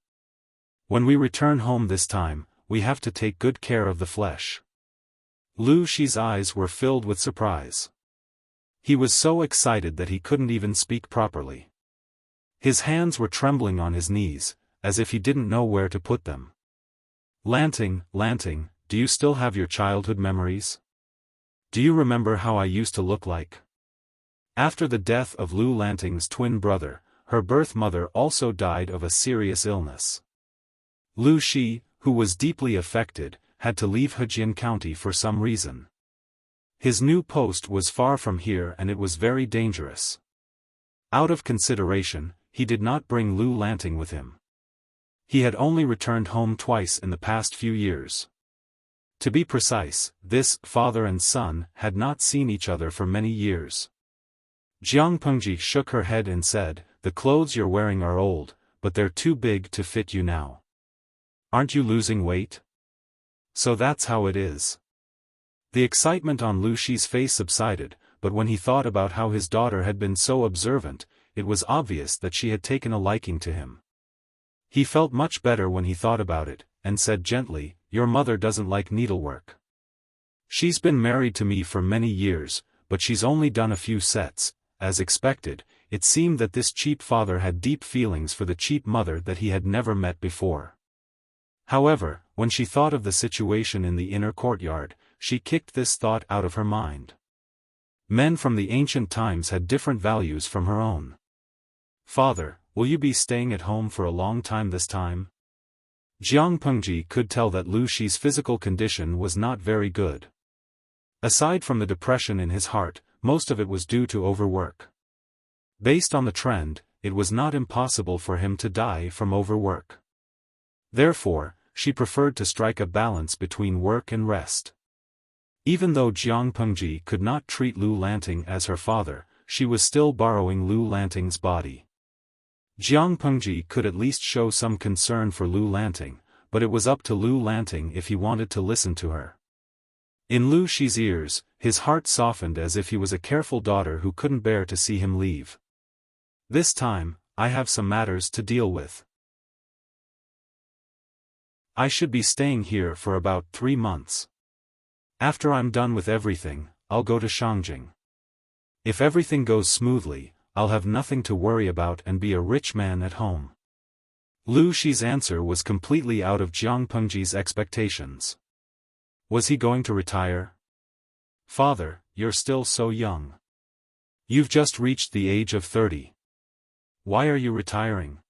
When we return home this time, we have to take good care of the flesh. Lu Shi's eyes were filled with surprise. He was so excited that he couldn't even speak properly. His hands were trembling on his knees, as if he didn't know where to put them. Lanting, do you still have your childhood memories? Do you remember how I used to look like? After the death of Lu Lanting's twin brother, her birth mother also died of a serious illness. Lu Shi, who was deeply affected, had to leave Hejian County for some reason. His new post was far from here and it was very dangerous. Out of consideration, he did not bring Lu Lanting with him. He had only returned home twice in the past few years. To be precise, this father and son had not seen each other for many years. Jiang Pengji shook her head and said, "The clothes you're wearing are old, but they're too big to fit you now. Aren't you losing weight? So that's how it is." The excitement on Lu Shi's face subsided, but when he thought about how his daughter had been so observant, it was obvious that she had taken a liking to him. He felt much better when he thought about it, and said gently, "Your mother doesn't like needlework. She's been married to me for many years, but she's only done a few sets." As expected, it seemed that this cheap father had deep feelings for the cheap mother that he had never met before. However, when she thought of the situation in the inner courtyard, she kicked this thought out of her mind. Men from the ancient times had different values from her own. "Father, will you be staying at home for a long time this time?" Jiang Pengji could tell that Lu Shi's physical condition was not very good. Aside from the depression in his heart, most of it was due to overwork. Based on the trend, it was not impossible for him to die from overwork. Therefore, she preferred to strike a balance between work and rest. Even though Jiang Pengji could not treat Lu Lanting as her father, she was still borrowing Lu Lanting's body. Jiang Pengji could at least show some concern for Lu Lanting, but it was up to Lu Lanting if he wanted to listen to her. In Lu Shi's ears, his heart softened as if he was a careful daughter who couldn't bear to see him leave. "This time, I have some matters to deal with. I should be staying here for about 3 months. After I'm done with everything, I'll go to Shangjing. If everything goes smoothly, I'll have nothing to worry about and be a rich man at home." Lu Shi's answer was completely out of Jiang Pengji's expectations. Was he going to retire? "Father, you're still so young. You've just reached the age of 30. Why are you retiring?"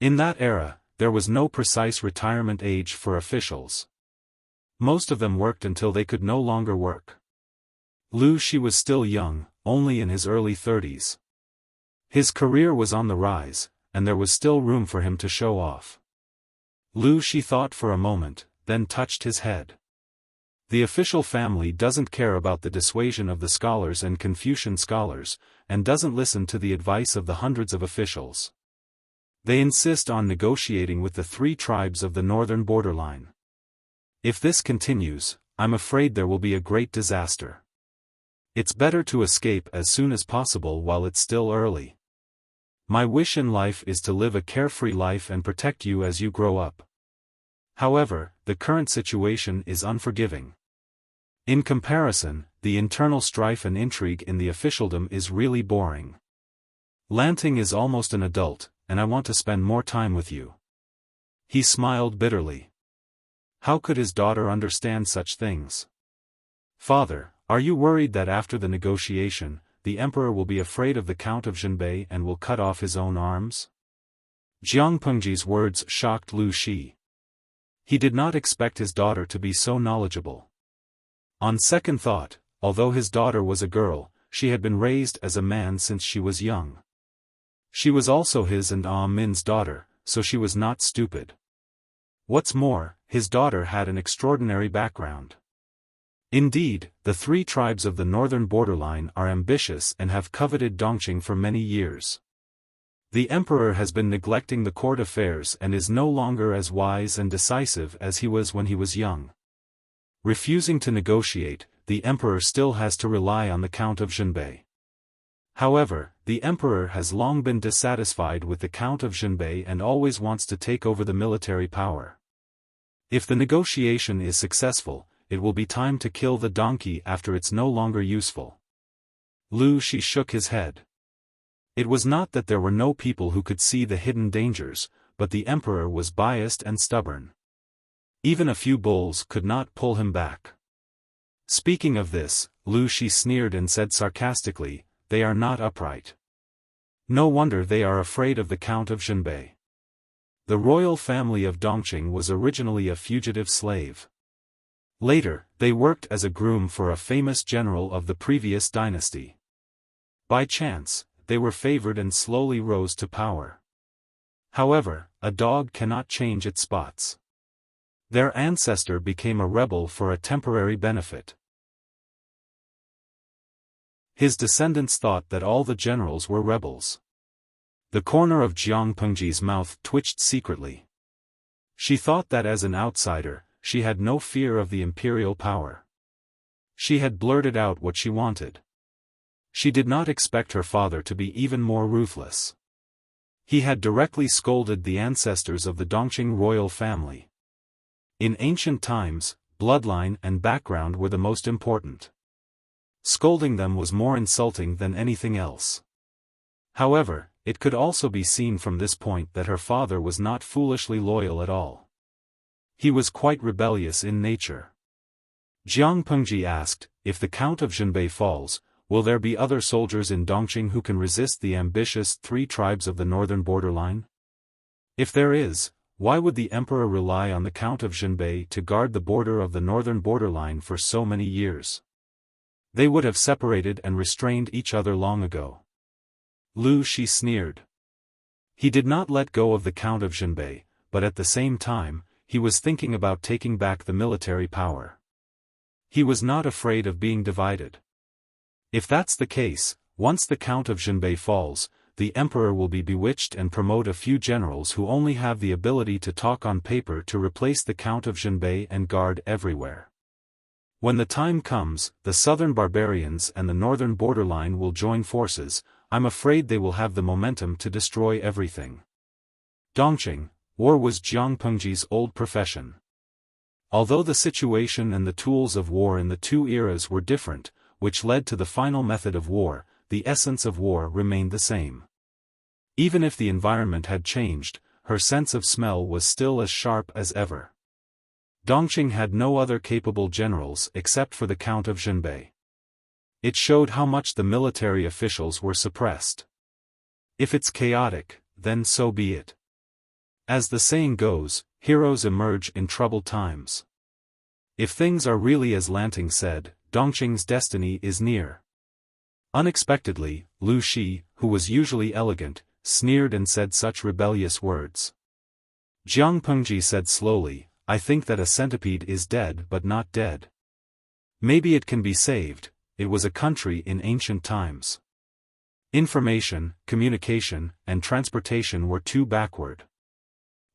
In that era, there was no precise retirement age for officials. Most of them worked until they could no longer work. Lu Shi was still young, only in his early 30s. His career was on the rise, and there was still room for him to show off. Lu Shi thought for a moment, then touched his head. The official family doesn't care about the dissuasion of the scholars and Confucian scholars, and doesn't listen to the advice of the hundreds of officials. They insist on negotiating with the 3 tribes of the northern borderline. If this continues, I'm afraid there will be a great disaster. It's better to escape as soon as possible while it's still early. My wish in life is to live a carefree life and protect you as you grow up. However, the current situation is unforgiving. In comparison, the internal strife and intrigue in the officialdom is really boring. Lanting is almost an adult, and I want to spend more time with you." He smiled bitterly. How could his daughter understand such things? "Father, are you worried that after the negotiation, the emperor will be afraid of the Count of Zhenbei and will cut off his own arms?" Jiang Pengji's words shocked Lu Shi. He did not expect his daughter to be so knowledgeable. On second thought, although his daughter was a girl, she had been raised as a man since she was young. She was also his and Min's daughter, so she was not stupid. What's more, his daughter had an extraordinary background. Indeed, the 3 tribes of the northern borderline are ambitious and have coveted Dongqing for many years. The emperor has been neglecting the court affairs and is no longer as wise and decisive as he was when he was young. Refusing to negotiate, the emperor still has to rely on the Count of Zhenbei. However, the emperor has long been dissatisfied with the Count of Zhenbei and always wants to take over the military power. If the negotiation is successful, it will be time to kill the donkey after it's no longer useful. Lu Shi shook his head. It was not that there were no people who could see the hidden dangers, but the emperor was biased and stubborn. Even a few bulls could not pull him back. Speaking of this, Lu Shi sneered and said sarcastically, "They are not upright. No wonder they are afraid of the Count of Zhenbei." The royal family of Dongqing was originally a fugitive slave. Later, they worked as a groom for a famous general of the previous dynasty. By chance, they were favored and slowly rose to power. However, a dog cannot change its spots. Their ancestor became a rebel for a temporary benefit. His descendants thought that all the generals were rebels. The corner of Jiang Pengji's mouth twitched secretly. She thought that as an outsider, she had no fear of the imperial power. She had blurted out what she wanted. She did not expect her father to be even more ruthless. He had directly scolded the ancestors of the Dongqing royal family. In ancient times, bloodline and background were the most important. Scolding them was more insulting than anything else. However, it could also be seen from this point that her father was not foolishly loyal at all. He was quite rebellious in nature. Jiang Pengji asked, "If the Count of Zhenbei falls, will there be other soldiers in Dongqing who can resist the ambitious 3 tribes of the northern borderline? If there is, why would the emperor rely on the Count of Zhenbei to guard the border of the northern borderline for so many years? They would have separated and restrained each other long ago." Lu Shi sneered. He did not let go of the Count of Zhenbei, but at the same time, he was thinking about taking back the military power. He was not afraid of being divided. If that's the case, once the Count of Zhenbei falls, the emperor will be bewitched and promote a few generals who only have the ability to talk on paper to replace the Count of Zhenbei and guard everywhere. When the time comes, the southern barbarians and the northern borderline will join forces. I'm afraid they will have the momentum to destroy everything. Dongqing, war was Jiang Pengji's old profession. Although the situation and the tools of war in the two eras were different, which led to the final method of war, the essence of war remained the same. Even if the environment had changed, her sense of smell was still as sharp as ever. Dongqing had no other capable generals except for the Count of Zhenbei. It showed how much the military officials were suppressed. If it's chaotic, then so be it. As the saying goes, heroes emerge in troubled times. If things are really as Lanting said, Dongqing's destiny is near. Unexpectedly, Lu Shi, who was usually elegant, sneered and said such rebellious words. Jiang Pengji said slowly, "I think that a centipede is dead but not dead. Maybe it can be saved." It was a country in ancient times. Information, communication, and transportation were too backward.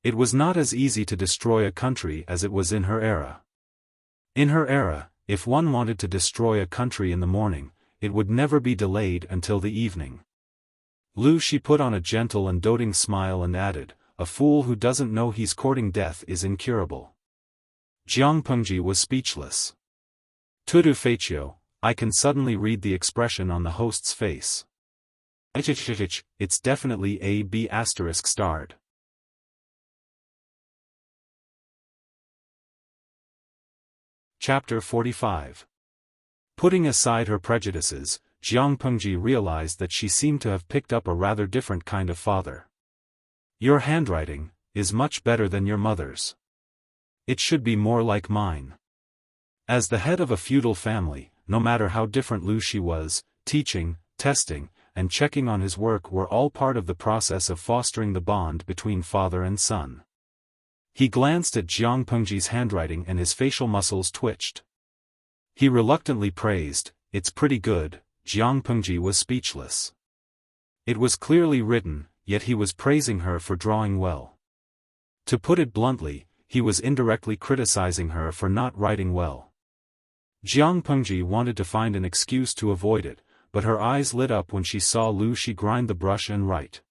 It was not as easy to destroy a country as it was in her era. In her era, if one wanted to destroy a country in the morning, it would never be delayed until the evening. Lu Shi put on a gentle and doting smile and added, "A fool who doesn't know he's courting death is incurable." Jiang Pengji was speechless. Tudu Feiqiu, I can suddenly read the expression on the host's face. It's definitely a B** starred. Chapter 45. Putting aside her prejudices, Jiang Pengji realized that she seemed to have picked up a rather different kind of father. "Your handwriting is much better than your mother's. It should be more like mine." As the head of a feudal family, no matter how different Lu Shi was, teaching, testing, and checking on his work were all part of the process of fostering the bond between father and son. He glanced at Jiang Pengji's handwriting and his facial muscles twitched. He reluctantly praised, "It's pretty good." Jiang Pengji was speechless. It was clearly written, yet he was praising her for drawing well. To put it bluntly, he was indirectly criticizing her for not writing well. Jiang Pengji wanted to find an excuse to avoid it, but her eyes lit up when she saw Lu Shi grind the brush and write.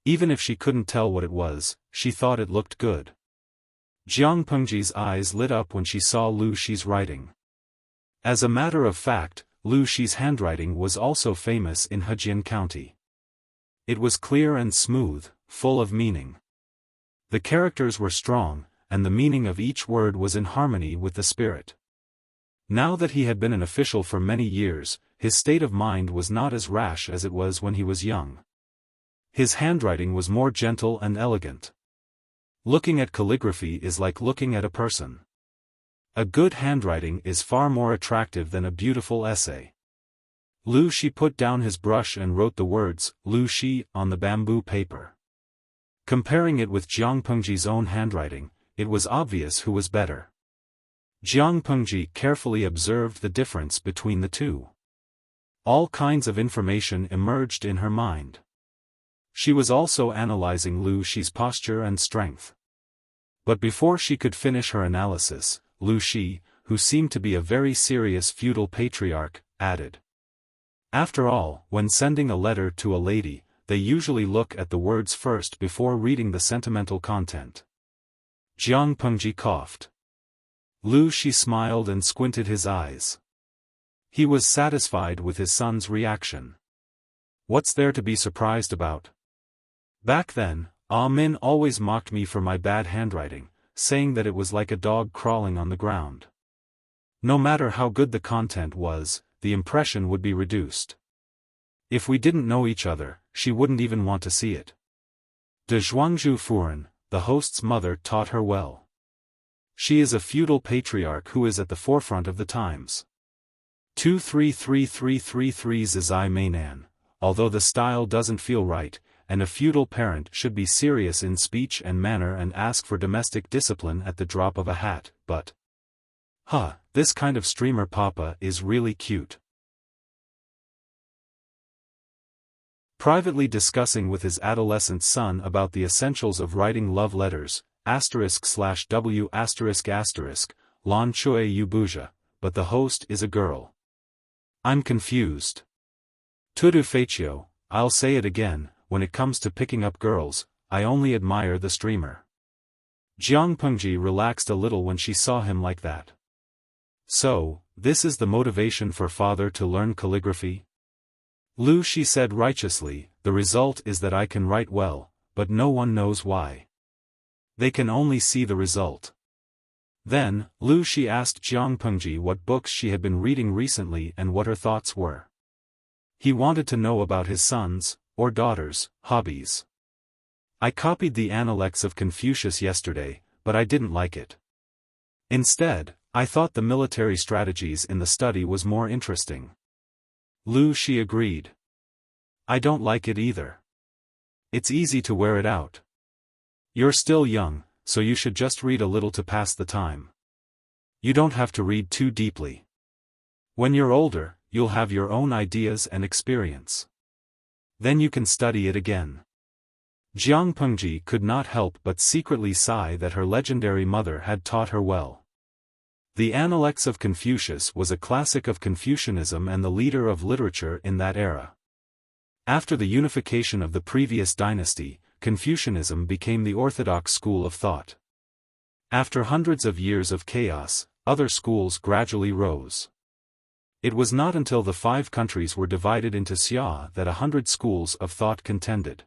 Even if she couldn't tell what it was, she thought it looked good. Jiang Pengji's eyes lit up when she saw Lu Shi's writing. As a matter of fact, Lu Shi's handwriting was also famous in Hejian County. It was clear and smooth, full of meaning. The characters were strong, and the meaning of each word was in harmony with the spirit. Now that he had been an official for many years, his state of mind was not as rash as it was when he was young. His handwriting was more gentle and elegant. Looking at calligraphy is like looking at a person. A good handwriting is far more attractive than a beautiful essay. Lu Shi put down his brush and wrote the words, Lu Shi, on the bamboo paper. Comparing it with Jiang Pengji's own handwriting, it was obvious who was better. Jiang Pengji carefully observed the difference between the two. All kinds of information emerged in her mind. She was also analyzing Lu Shi's posture and strength. But before she could finish her analysis, Lu Shi, who seemed to be a very serious feudal patriarch, added. After all, when sending a letter to a lady, they usually look at the words first before reading the sentimental content. Jiang Pengji coughed. Lu Shi smiled and squinted his eyes. He was satisfied with his son's reaction. What's there to be surprised about? Back then, Ah Min always mocked me for my bad handwriting, saying that it was like a dog crawling on the ground. No matter how good the content was, the impression would be reduced. If we didn't know each other, she wouldn't even want to see it. De Zhuangzhu Furen, the host's mother, taught her well. She is a feudal patriarch who is at the forefront of the times. 233333 Zizai Mainan, although the style doesn't feel right, and a feudal parent should be serious in speech and manner and ask for domestic discipline at the drop of a hat, but... this kind of streamer papa is really cute. Privately discussing with his adolescent son about the essentials of writing love letters, */w***, Lan Chue Yubuja, but the host is a girl. I'm confused. Tudu Feichio, I'll say it again, when it comes to picking up girls, I only admire the streamer. Jiang Pengji relaxed a little when she saw him like that. So, this is the motivation for father to learn calligraphy? Lu Shi said righteously, the result is that I can write well, but no one knows why. They can only see the result. Then, Lu Shi asked Jiang Pengji what books she had been reading recently and what her thoughts were. He wanted to know about his sons, or daughters, hobbies. I copied the Analects of Confucius yesterday, but I didn't like it. Instead, I thought the military strategies in the study was more interesting. Lu Shi agreed. I don't like it either. It's easy to wear it out. You're still young, so you should just read a little to pass the time. You don't have to read too deeply. When you're older, you'll have your own ideas and experience. Then you can study it again. Jiang Pengji could not help but secretly sigh that her legendary mother had taught her well. The Analects of Confucius was a classic of Confucianism and the leader of literature in that era. After the unification of the previous dynasty, Confucianism became the orthodox school of thought. After hundreds of years of chaos, other schools gradually rose. It was not until the 5 countries were divided into xia that 100 schools of thought contended.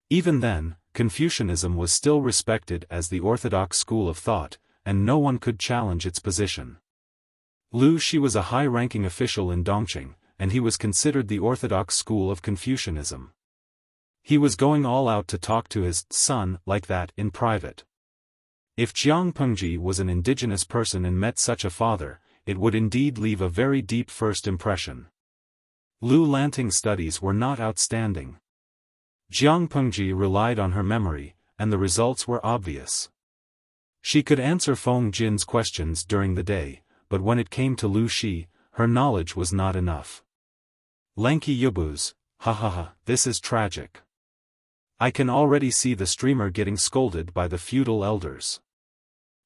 Even then, Confucianism was still respected as the orthodox school of thought, and no one could challenge its position. Lu Shi was a high-ranking official in Dongqing, and he was considered the orthodox school of Confucianism. He was going all out to talk to his son like that in private. If Jiang Pengji was an indigenous person and met such a father, it would indeed leave a very deep first impression. Lu Lanting's studies were not outstanding. Jiang Pengji relied on her memory, and the results were obvious. She could answer Feng Jin's questions during the day, but when it came to Lu Shi, her knowledge was not enough. Lanky Yubuz, this is tragic. I can already see the streamer getting scolded by the feudal elders.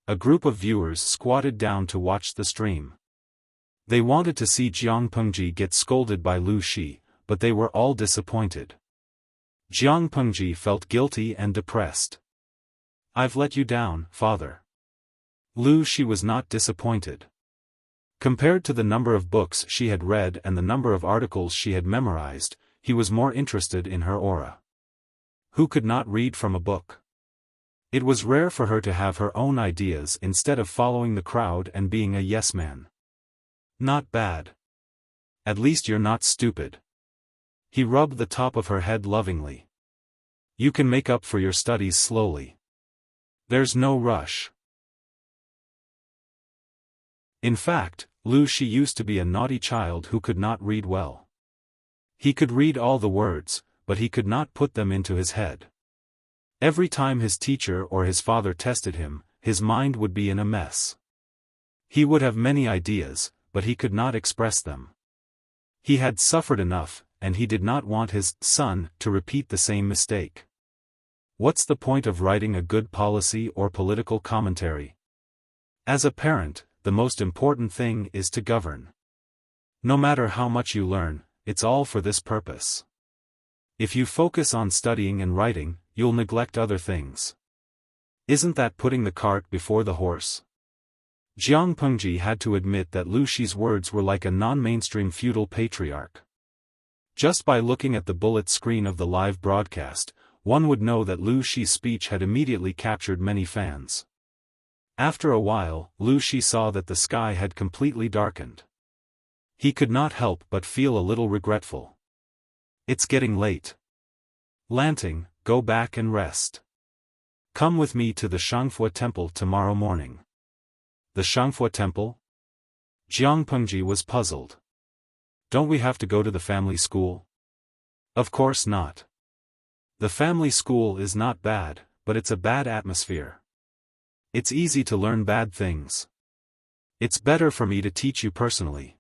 A group of viewers squatted down to watch the stream. They wanted to see Jiang Pengji get scolded by Lu Shi, but they were all disappointed. Jiang Pengji felt guilty and depressed. "I've let you down, father." Lu Shi was not disappointed. Compared to the number of books she had read and the number of articles she had memorized, he was more interested in her aura. Who could not read from a book? It was rare for her to have her own ideas instead of following the crowd and being a yes man. "Not bad. At least you're not stupid." He rubbed the top of her head lovingly. "You can make up for your studies slowly. There's no rush." In fact, Lu Shi used to be a naughty child who could not read well. He could read all the words, but he could not put them into his head. Every time his teacher or his father tested him, his mind would be in a mess. He would have many ideas, but he could not express them. He had suffered enough, and he did not want his son to repeat the same mistake. What's the point of writing a good policy or political commentary? As a parent, the most important thing is to govern. No matter how much you learn, it's all for this purpose. If you focus on studying and writing, you'll neglect other things. Isn't that putting the cart before the horse? Jiang Pengji had to admit that Lu Shi's words were like a non-mainstream feudal patriarch. Just by looking at the bullet screen of the live broadcast, one would know that Lu Shi's speech had immediately captured many fans. After a while, Lu Shi saw that the sky had completely darkened. He could not help but feel a little regretful. "It's getting late. Lanting, go back and rest. Come with me to the Shangfu Temple tomorrow morning." "The Shangfu Temple?" Jiang Pengji was puzzled. "Don't we have to go to the family school?" "Of course not. The family school is not bad, but it's a bad atmosphere. It's easy to learn bad things. It's better for me to teach you personally."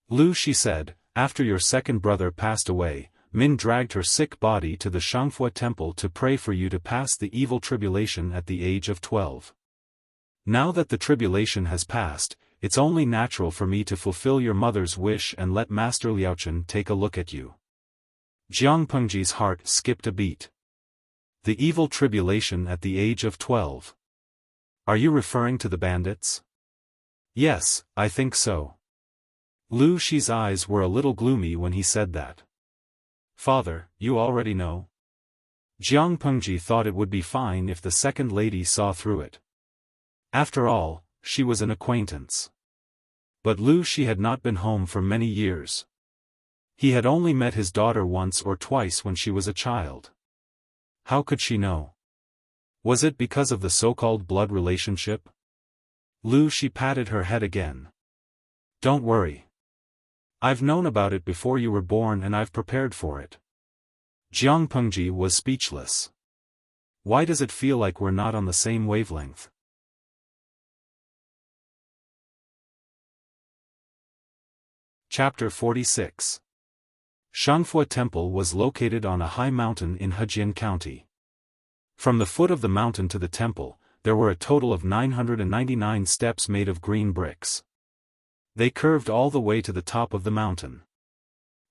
Lu Shi said, "After your second brother passed away, Min dragged her sick body to the Shangfu Temple to pray for you to pass the evil tribulation at the age of 12. Now that the tribulation has passed, it's only natural for me to fulfill your mother's wish and let Master Liaochen take a look at you." Jiang Pengji's heart skipped a beat. The evil tribulation at the age of 12. Are you referring to the bandits? Yes, I think so. Lu Shi's eyes were a little gloomy when he said that. "Father, you already know?" Jiang Pengji thought it would be fine if the second lady saw through it. After all, she was an acquaintance. But Lu Shi had not been home for many years. He had only met his daughter once or twice when she was a child. How could she know? Was it because of the so-called blood relationship? Lu Shi patted her head again. "Don't worry. I've known about it before you were born and I've prepared for it." Jiang Pengji was speechless. Why does it feel like we're not on the same wavelength? Chapter 46. Shangfu Temple was located on a high mountain in Hejian County. From the foot of the mountain to the temple, there were a total of 999 steps made of green bricks. They curved all the way to the top of the mountain.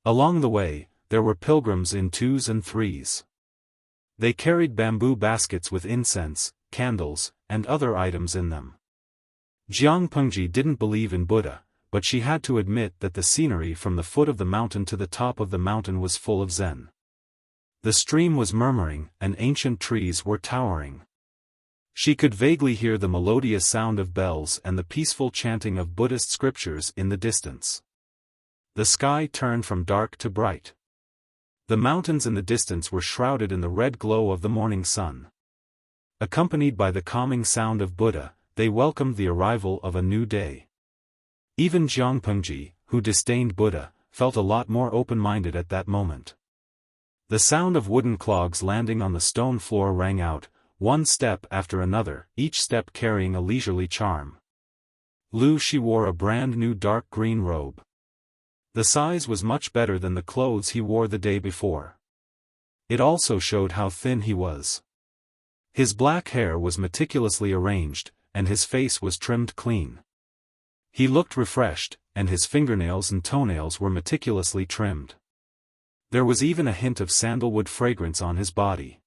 Along the way, there were pilgrims in twos and threes. They carried bamboo baskets with incense, candles, and other items in them. Jiang Pengji didn't believe in Buddha, but she had to admit that the scenery from the foot of the mountain to the top of the mountain was full of Zen. The stream was murmuring, and ancient trees were towering. She could vaguely hear the melodious sound of bells and the peaceful chanting of Buddhist scriptures in the distance. The sky turned from dark to bright. The mountains in the distance were shrouded in the red glow of the morning sun. Accompanied by the calming sound of Buddha, they welcomed the arrival of a new day. Even Jiang Pengji, who disdained Buddha, felt a lot more open-minded at that moment. The sound of wooden clogs landing on the stone floor rang out, one step after another, each step carrying a leisurely charm. Lu Shi wore a brand new dark green robe. The size was much better than the clothes he wore the day before. It also showed how thin he was. His black hair was meticulously arranged, and his face was trimmed clean. He looked refreshed, and his fingernails and toenails were meticulously trimmed. There was even a hint of sandalwood fragrance on his body.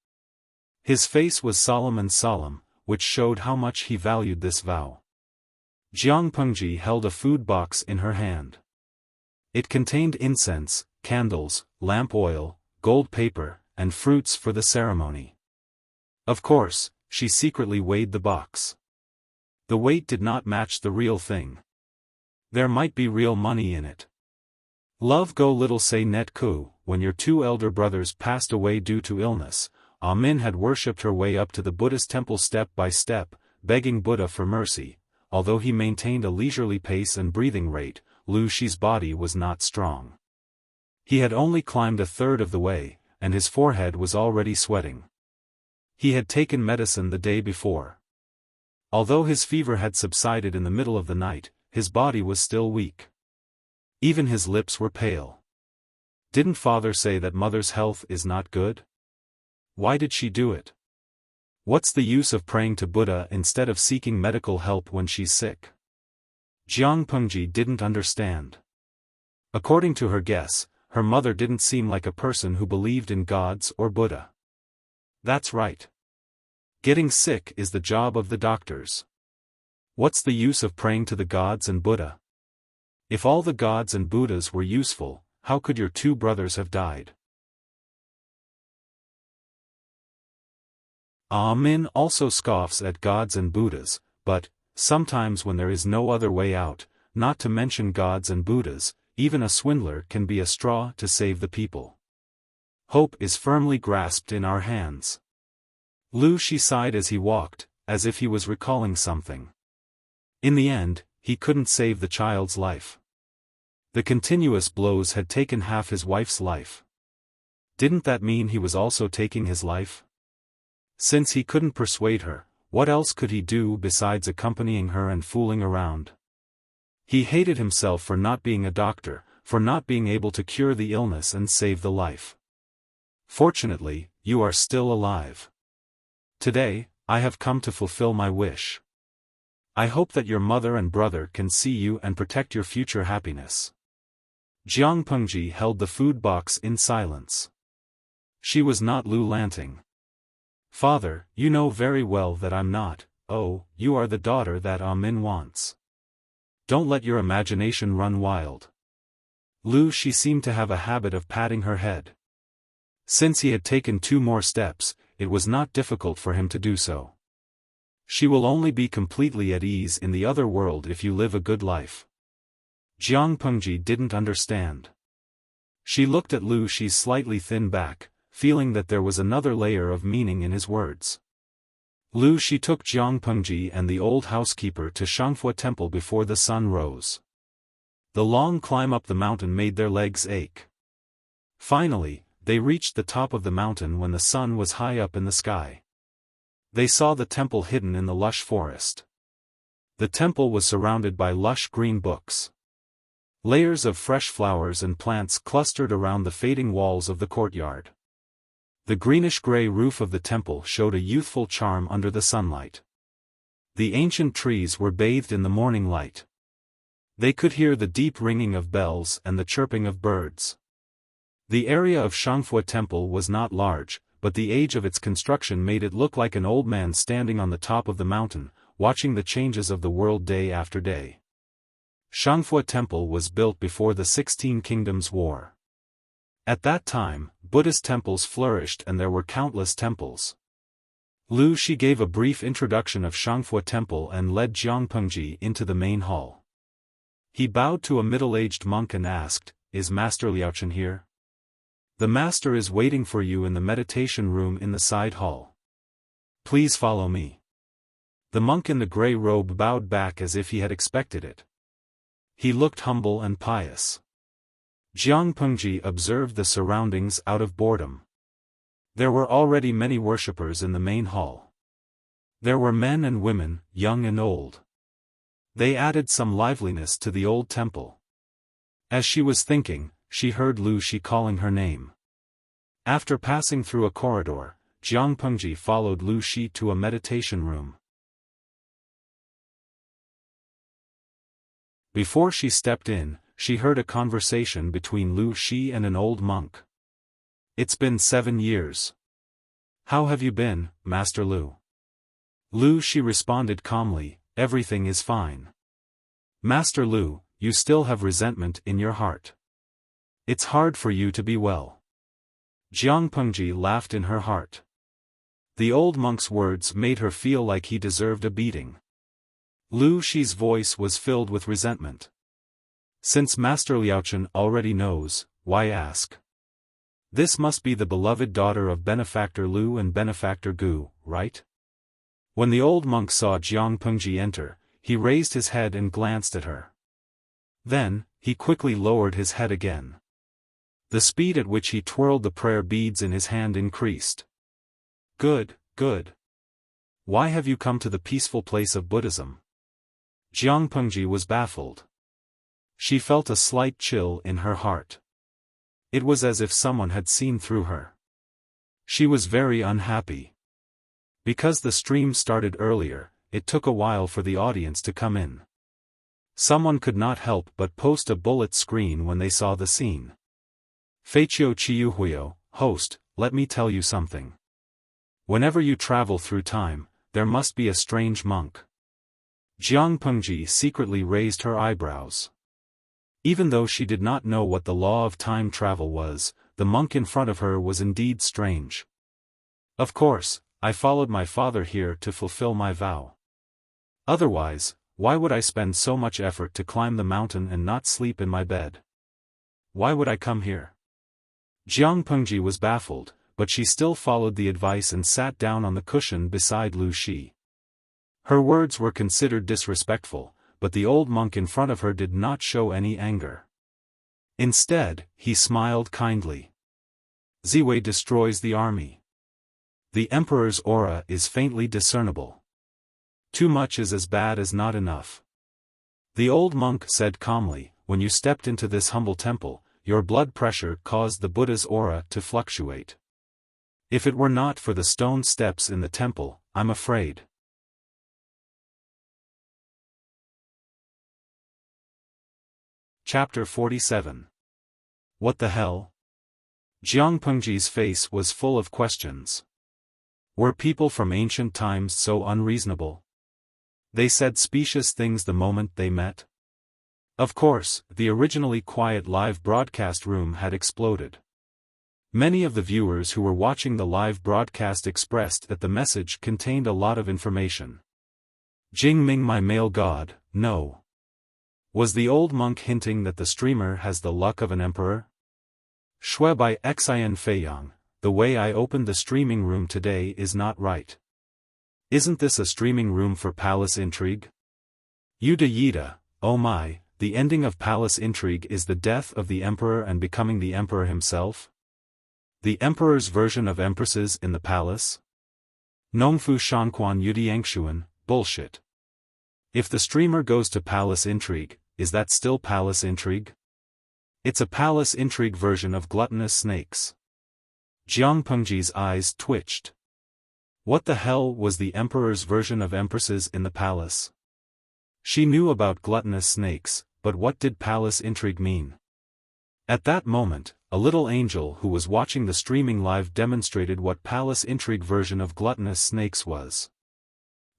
His face was solemn, which showed how much he valued this vow. Jiang Pengji held a food box in her hand. It contained incense, candles, lamp oil, gold paper, and fruits for the ceremony. Of course, she secretly weighed the box. The weight did not match the real thing. There might be real money in it. Love go little say net ku. When your two elder brothers passed away due to illness, Min had worshipped her way up to the Buddhist temple step by step, begging Buddha for mercy. Although he maintained a leisurely pace and breathing rate, Lu Shi's body was not strong. He had only climbed a third of the way, and his forehead was already sweating. He had taken medicine the day before. Although his fever had subsided in the middle of the night, his body was still weak. Even his lips were pale. Didn't father say that mother's health is not good? Why did she do it? What's the use of praying to Buddha instead of seeking medical help when she's sick? Jiang Pengji didn't understand. According to her guess, her mother didn't seem like a person who believed in gods or Buddha. That's right. Getting sick is the job of the doctors. What's the use of praying to the gods and Buddha? If all the gods and Buddhas were useful, how could your two brothers have died? Min also scoffs at gods and Buddhas, but, sometimes when there is no other way out, not to mention gods and Buddhas, even a swindler can be a straw to save the people. Hope is firmly grasped in our hands. Lu Shi sighed as he walked, as if he was recalling something. In the end, he couldn't save the child's life. The continuous blows had taken half his wife's life. Didn't that mean he was also taking his life? Since he couldn't persuade her, what else could he do besides accompanying her and fooling around? He hated himself for not being a doctor, for not being able to cure the illness and save the life. Fortunately, you are still alive. Today, I have come to fulfill my wish. I hope that your mother and brother can see you and protect your future happiness. Jiang Pengji held the food box in silence. She was not Lu Lanting. Father, you know very well that I'm not. Oh, you are the daughter that Min wants. Don't let your imagination run wild. Lu Shi seemed to have a habit of patting her head. Since he had taken 2 more steps, it was not difficult for him to do so. She will only be completely at ease in the other world if you live a good life. Jiang Pengji didn't understand. She looked at Lu Shi's slightly thin back, feeling that there was another layer of meaning in his words. Lu Shi took Jiang Pengji and the old housekeeper to Shangfu Temple before the sun rose. The long climb up the mountain made their legs ache. Finally, they reached the top of the mountain when the sun was high up in the sky. They saw the temple hidden in the lush forest. The temple was surrounded by lush green books. Layers of fresh flowers and plants clustered around the fading walls of the courtyard. The greenish-gray roof of the temple showed a youthful charm under the sunlight. The ancient trees were bathed in the morning light. They could hear the deep ringing of bells and the chirping of birds. The area of Shangfu Temple was not large, but the age of its construction made it look like an old man standing on the top of the mountain, watching the changes of the world day after day. Shangfu Temple was built before the 16 Kingdoms War. At that time, Buddhist temples flourished and there were countless temples. Lu Shi gave a brief introduction of Shangfu Temple and led Jiang Pengji into the main hall. He bowed to a middle-aged monk and asked, "Is Master Liaochen here?" "The master is waiting for you in the meditation room in the side hall. Please follow me." The monk in the gray robe bowed back as if he had expected it. He looked humble and pious. Jiang Pengji observed the surroundings out of boredom. There were already many worshippers in the main hall. There were men and women, young and old. They added some liveliness to the old temple. As she was thinking, she heard Lu Shi calling her name. After passing through a corridor, Jiang Pengji followed Lu Shi to a meditation room. Before she stepped in, she heard a conversation between Lu Shi and an old monk. "It's been 7 years. How have you been, Master Lu?" Lu Shi responded calmly, "Everything is fine. Master Lu, you still have resentment in your heart. It's hard for you to be well." Jiang Pengji laughed in her heart. The old monk's words made her feel like he deserved a beating. Lu Shi's voice was filled with resentment. "Since Master Liaochen already knows, why ask? This must be the beloved daughter of Benefactor Lu and Benefactor Gu, right?" When the old monk saw Jiang Pengji enter, he raised his head and glanced at her. Then, he quickly lowered his head again. The speed at which he twirled the prayer beads in his hand increased. "Good, good. Why have you come to the peaceful place of Buddhism?" Jiang Pengji was baffled. She felt a slight chill in her heart. It was as if someone had seen through her. She was very unhappy. Because the stream started earlier, it took a while for the audience to come in. Someone could not help but post a bullet screen when they saw the scene. "Feiqiu Chiyuhuyo, host, let me tell you something. Whenever you travel through time, there must be a strange monk." Jiang Pengji secretly raised her eyebrows. Even though she did not know what the law of time travel was, the monk in front of her was indeed strange. "Of course, I followed my father here to fulfill my vow. Otherwise, why would I spend so much effort to climb the mountain and not sleep in my bed? Why would I come here?" Jiang Pengji was baffled, but she still followed the advice and sat down on the cushion beside Lu Shi. Her words were considered disrespectful, but the old monk in front of her did not show any anger. Instead, he smiled kindly. "Ziwei destroys the army. The emperor's aura is faintly discernible. Too much is as bad as not enough." The old monk said calmly, "When you stepped into this humble temple, your blood pressure caused the Buddha's aura to fluctuate. If it were not for the stone steps in the temple, I'm afraid." Chapter 47. What the hell? Jiang Pengji's face was full of questions. Were people from ancient times so unreasonable? They said specious things the moment they met. Of course, the originally quiet live broadcast room had exploded. Many of the viewers who were watching the live broadcast expressed that the message contained a lot of information. "Jing Ming, my male god, no." Was the old monk hinting that the streamer has the luck of an emperor? "Shui by Xin Feiyang, the way I opened the streaming room today is not right. Isn't this a streaming room for palace intrigue? Yuda Yida, oh my, the ending of palace intrigue is the death of the emperor and becoming the emperor himself? The emperor's version of empresses in the palace? Nongfu Shanquan Yudiangshuan, bullshit. If the streamer goes to palace intrigue, is that still palace intrigue? It's a palace intrigue version of gluttonous snakes." Jiang Pengji's eyes twitched. What the hell was the emperor's version of empresses in the palace? She knew about gluttonous snakes, but what did palace intrigue mean? At that moment, a little angel who was watching the streaming live demonstrated what palace intrigue version of gluttonous snakes was.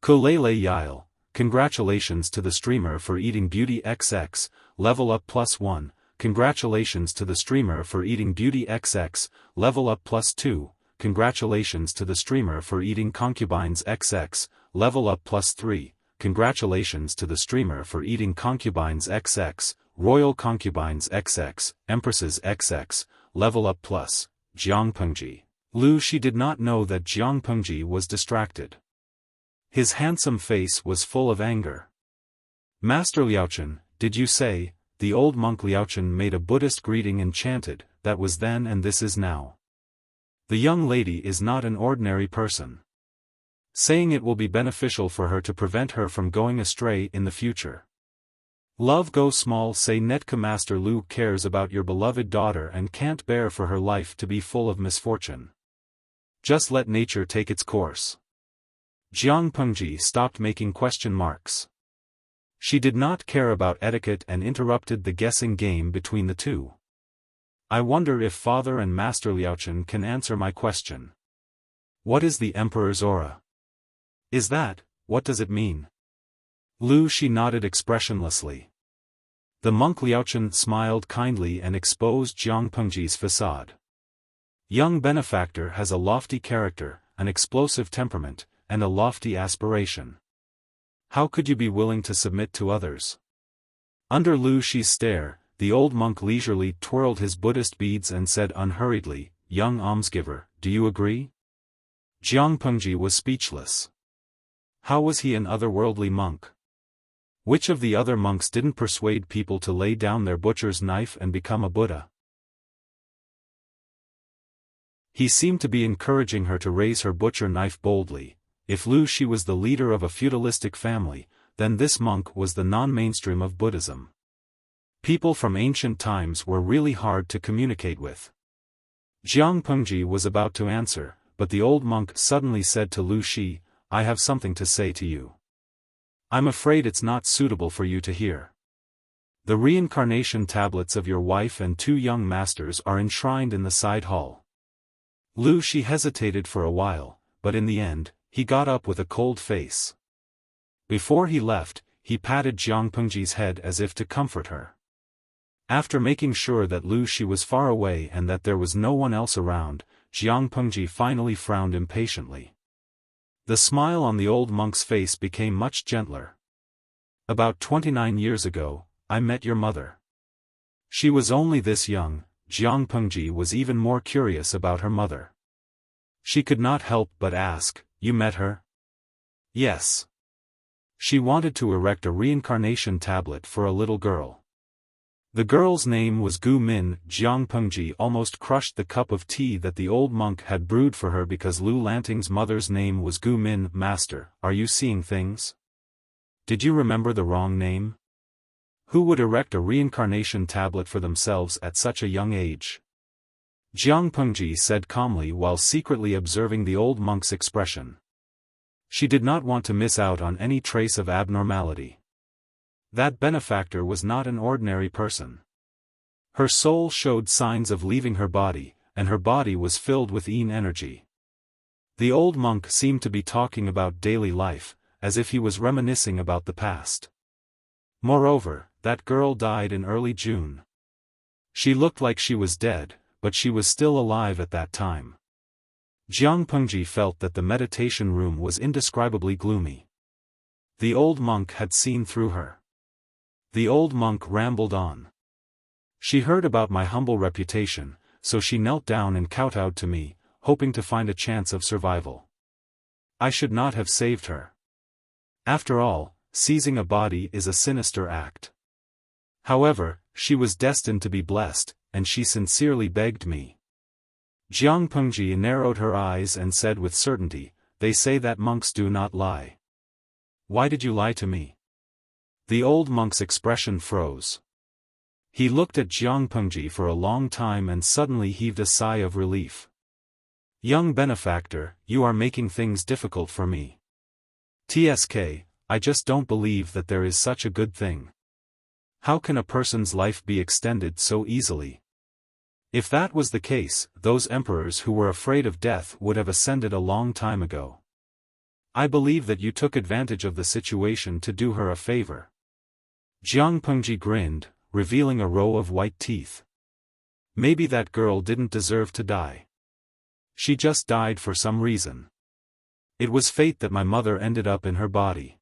"Kulele Yile, congratulations to the streamer for eating Beauty XX, level up +1, congratulations to the streamer for eating Beauty XX, level up +2, congratulations to the streamer for eating Concubines XX, level up +3, congratulations to the streamer for eating Concubines XX, Royal Concubines XX, Empresses XX, level up plus, Jiang Pengji." Lu Shi did not know that Jiang Pengji was distracted. His handsome face was full of anger. "Master Liaochen, did you say?" The old monk Liaochen made a Buddhist greeting and chanted, "That was then and this is now. The young lady is not an ordinary person. Saying it will be beneficial for her to prevent her from going astray in the future. Love go small, say Netka. Master Lu cares about your beloved daughter and can't bear for her life to be full of misfortune. Just let nature take its course." Jiang Pengji stopped making question marks. She did not care about etiquette and interrupted the guessing game between the two. I wonder if Father and Master Liaochen can answer my question. What is the Emperor's aura? Is that, what does it mean? Lu Shi nodded expressionlessly. The monk Liaochen smiled kindly and exposed Jiang Pengji's facade. Young benefactor has a lofty character, an explosive temperament, and a lofty aspiration. How could you be willing to submit to others? Under Lu Shi's stare, the old monk leisurely twirled his Buddhist beads and said unhurriedly, "Young almsgiver, do you agree?" Jiang Pengji was speechless. How was he an otherworldly monk? Which of the other monks didn't persuade people to lay down their butcher's knife and become a Buddha? He seemed to be encouraging her to raise her butcher knife boldly. If Lu Shi was the leader of a feudalistic family, then this monk was the non-mainstream of Buddhism. People from ancient times were really hard to communicate with. Jiang Pengji was about to answer, but the old monk suddenly said to Lu Shi, "I have something to say to you. I'm afraid it's not suitable for you to hear. The reincarnation tablets of your wife and 2 young masters are enshrined in the side hall." Lu Shi hesitated for a while, but in the end, he got up with a cold face. Before he left, he patted Jiang Pengji's head as if to comfort her. After making sure that Lu Shi was far away and that there was no one else around, Jiang Pengji finally frowned impatiently. The smile on the old monk's face became much gentler. "About 29 years ago, I met your mother. She was only this young." Jiang Pengji was even more curious about her mother. She could not help but ask, "You met her?" "Yes. She wanted to erect a reincarnation tablet for a little girl. The girl's name was Gu Min." Jiang Pengji almost crushed the cup of tea that the old monk had brewed for her because Lu Lanting's mother's name was Gu Min. "Master, are you seeing things? Did you remember the wrong name? Who would erect a reincarnation tablet for themselves at such a young age?" Jiang Pengji said calmly while secretly observing the old monk's expression. She did not want to miss out on any trace of abnormality. That benefactor was not an ordinary person. Her soul showed signs of leaving her body, and her body was filled with yin energy. The old monk seemed to be talking about daily life, as if he was reminiscing about the past. Moreover, that girl died in early June. She looked like she was dead, but she was still alive at that time. Jiang Pengji felt that the meditation room was indescribably gloomy. The old monk had seen through her. The old monk rambled on. "She heard about my humble reputation, so she knelt down and kowtowed to me, hoping to find a chance of survival. I should not have saved her. After all, seizing a body is a sinister act. However, she was destined to be blessed, and she sincerely begged me." Jiang Pengji narrowed her eyes and said with certainty, "They say that monks do not lie. Why did you lie to me?" The old monk's expression froze. He looked at Jiang Pengji for a long time and suddenly heaved a sigh of relief. "Young benefactor, you are making things difficult for me. TSK, I just don't believe that there is such a good thing. How can a person's life be extended so easily? If that was the case, those emperors who were afraid of death would have ascended a long time ago. I believe that you took advantage of the situation to do her a favor." Jiang Pengji grinned, revealing a row of white teeth. "Maybe that girl didn't deserve to die. She just died for some reason. It was fate that my mother ended up in her body.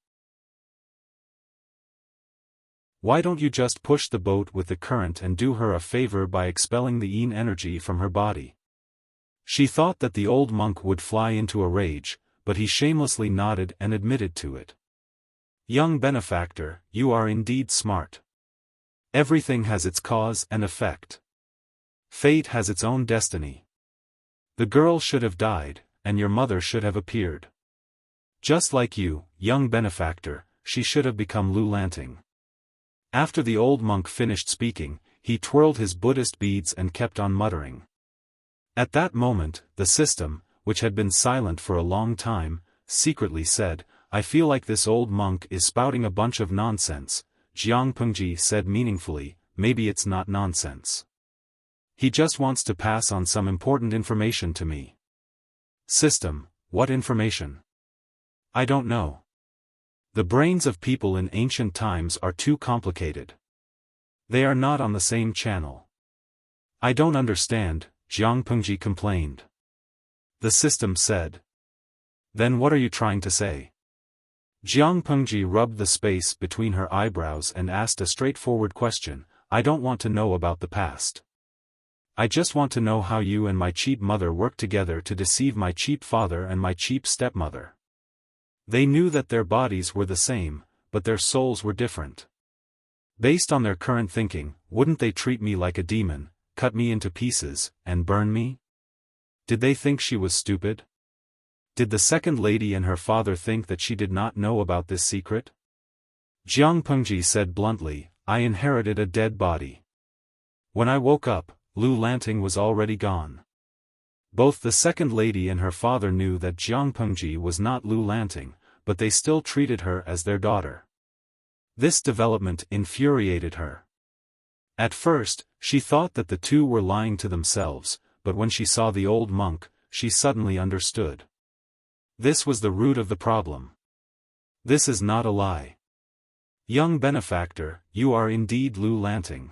Why don't you just push the boat with the current and do her a favor by expelling the yin energy from her body?" She thought that the old monk would fly into a rage, but he shamelessly nodded and admitted to it. "Young benefactor, you are indeed smart. Everything has its cause and effect. Fate has its own destiny. The girl should have died, and your mother should have appeared. Just like you, young benefactor, she should have become Lu Lanting." After the old monk finished speaking, he twirled his Buddhist beads and kept on muttering. At that moment, the system, which had been silent for a long time, secretly said, I feel like this old monk is spouting a bunch of nonsense, Jiang Pengji said meaningfully. Maybe it's not nonsense. He just wants to pass on some important information to me. System, what information? I don't know. The brains of people in ancient times are too complicated. They are not on the same channel. I don't understand, Jiang Pengji complained. The system said. Then what are you trying to say? Jiang Pengji rubbed the space between her eyebrows and asked a straightforward question. I don't want to know about the past. I just want to know how you and my cheap mother worked together to deceive my cheap father and my cheap stepmother. They knew that their bodies were the same, but their souls were different. Based on their current thinking, wouldn't they treat me like a demon, cut me into pieces, and burn me? Did they think she was stupid? Did the second lady and her father think that she did not know about this secret? Jiang Pengji said bluntly, I inherited a dead body. When I woke up, Lu Lanting was already gone. Both the second lady and her father knew that Jiang Pengji was not Lu Lanting, but they still treated her as their daughter. This development infuriated her. At first, she thought that the two were lying to themselves, but when she saw the old monk, she suddenly understood. This was the root of the problem. This is not a lie. Young benefactor, you are indeed Lu Lanting.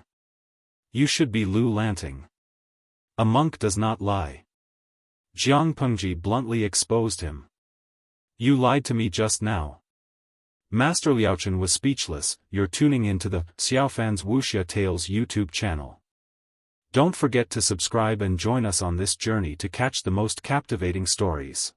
You should be Lu Lanting. A monk does not lie. Jiang Pengji bluntly exposed him. You lied to me just now. Master Liaochen was speechless. You're tuning into the Xiaofan's Wuxia Tales YouTube channel. Don't forget to subscribe and join us on this journey to catch the most captivating stories.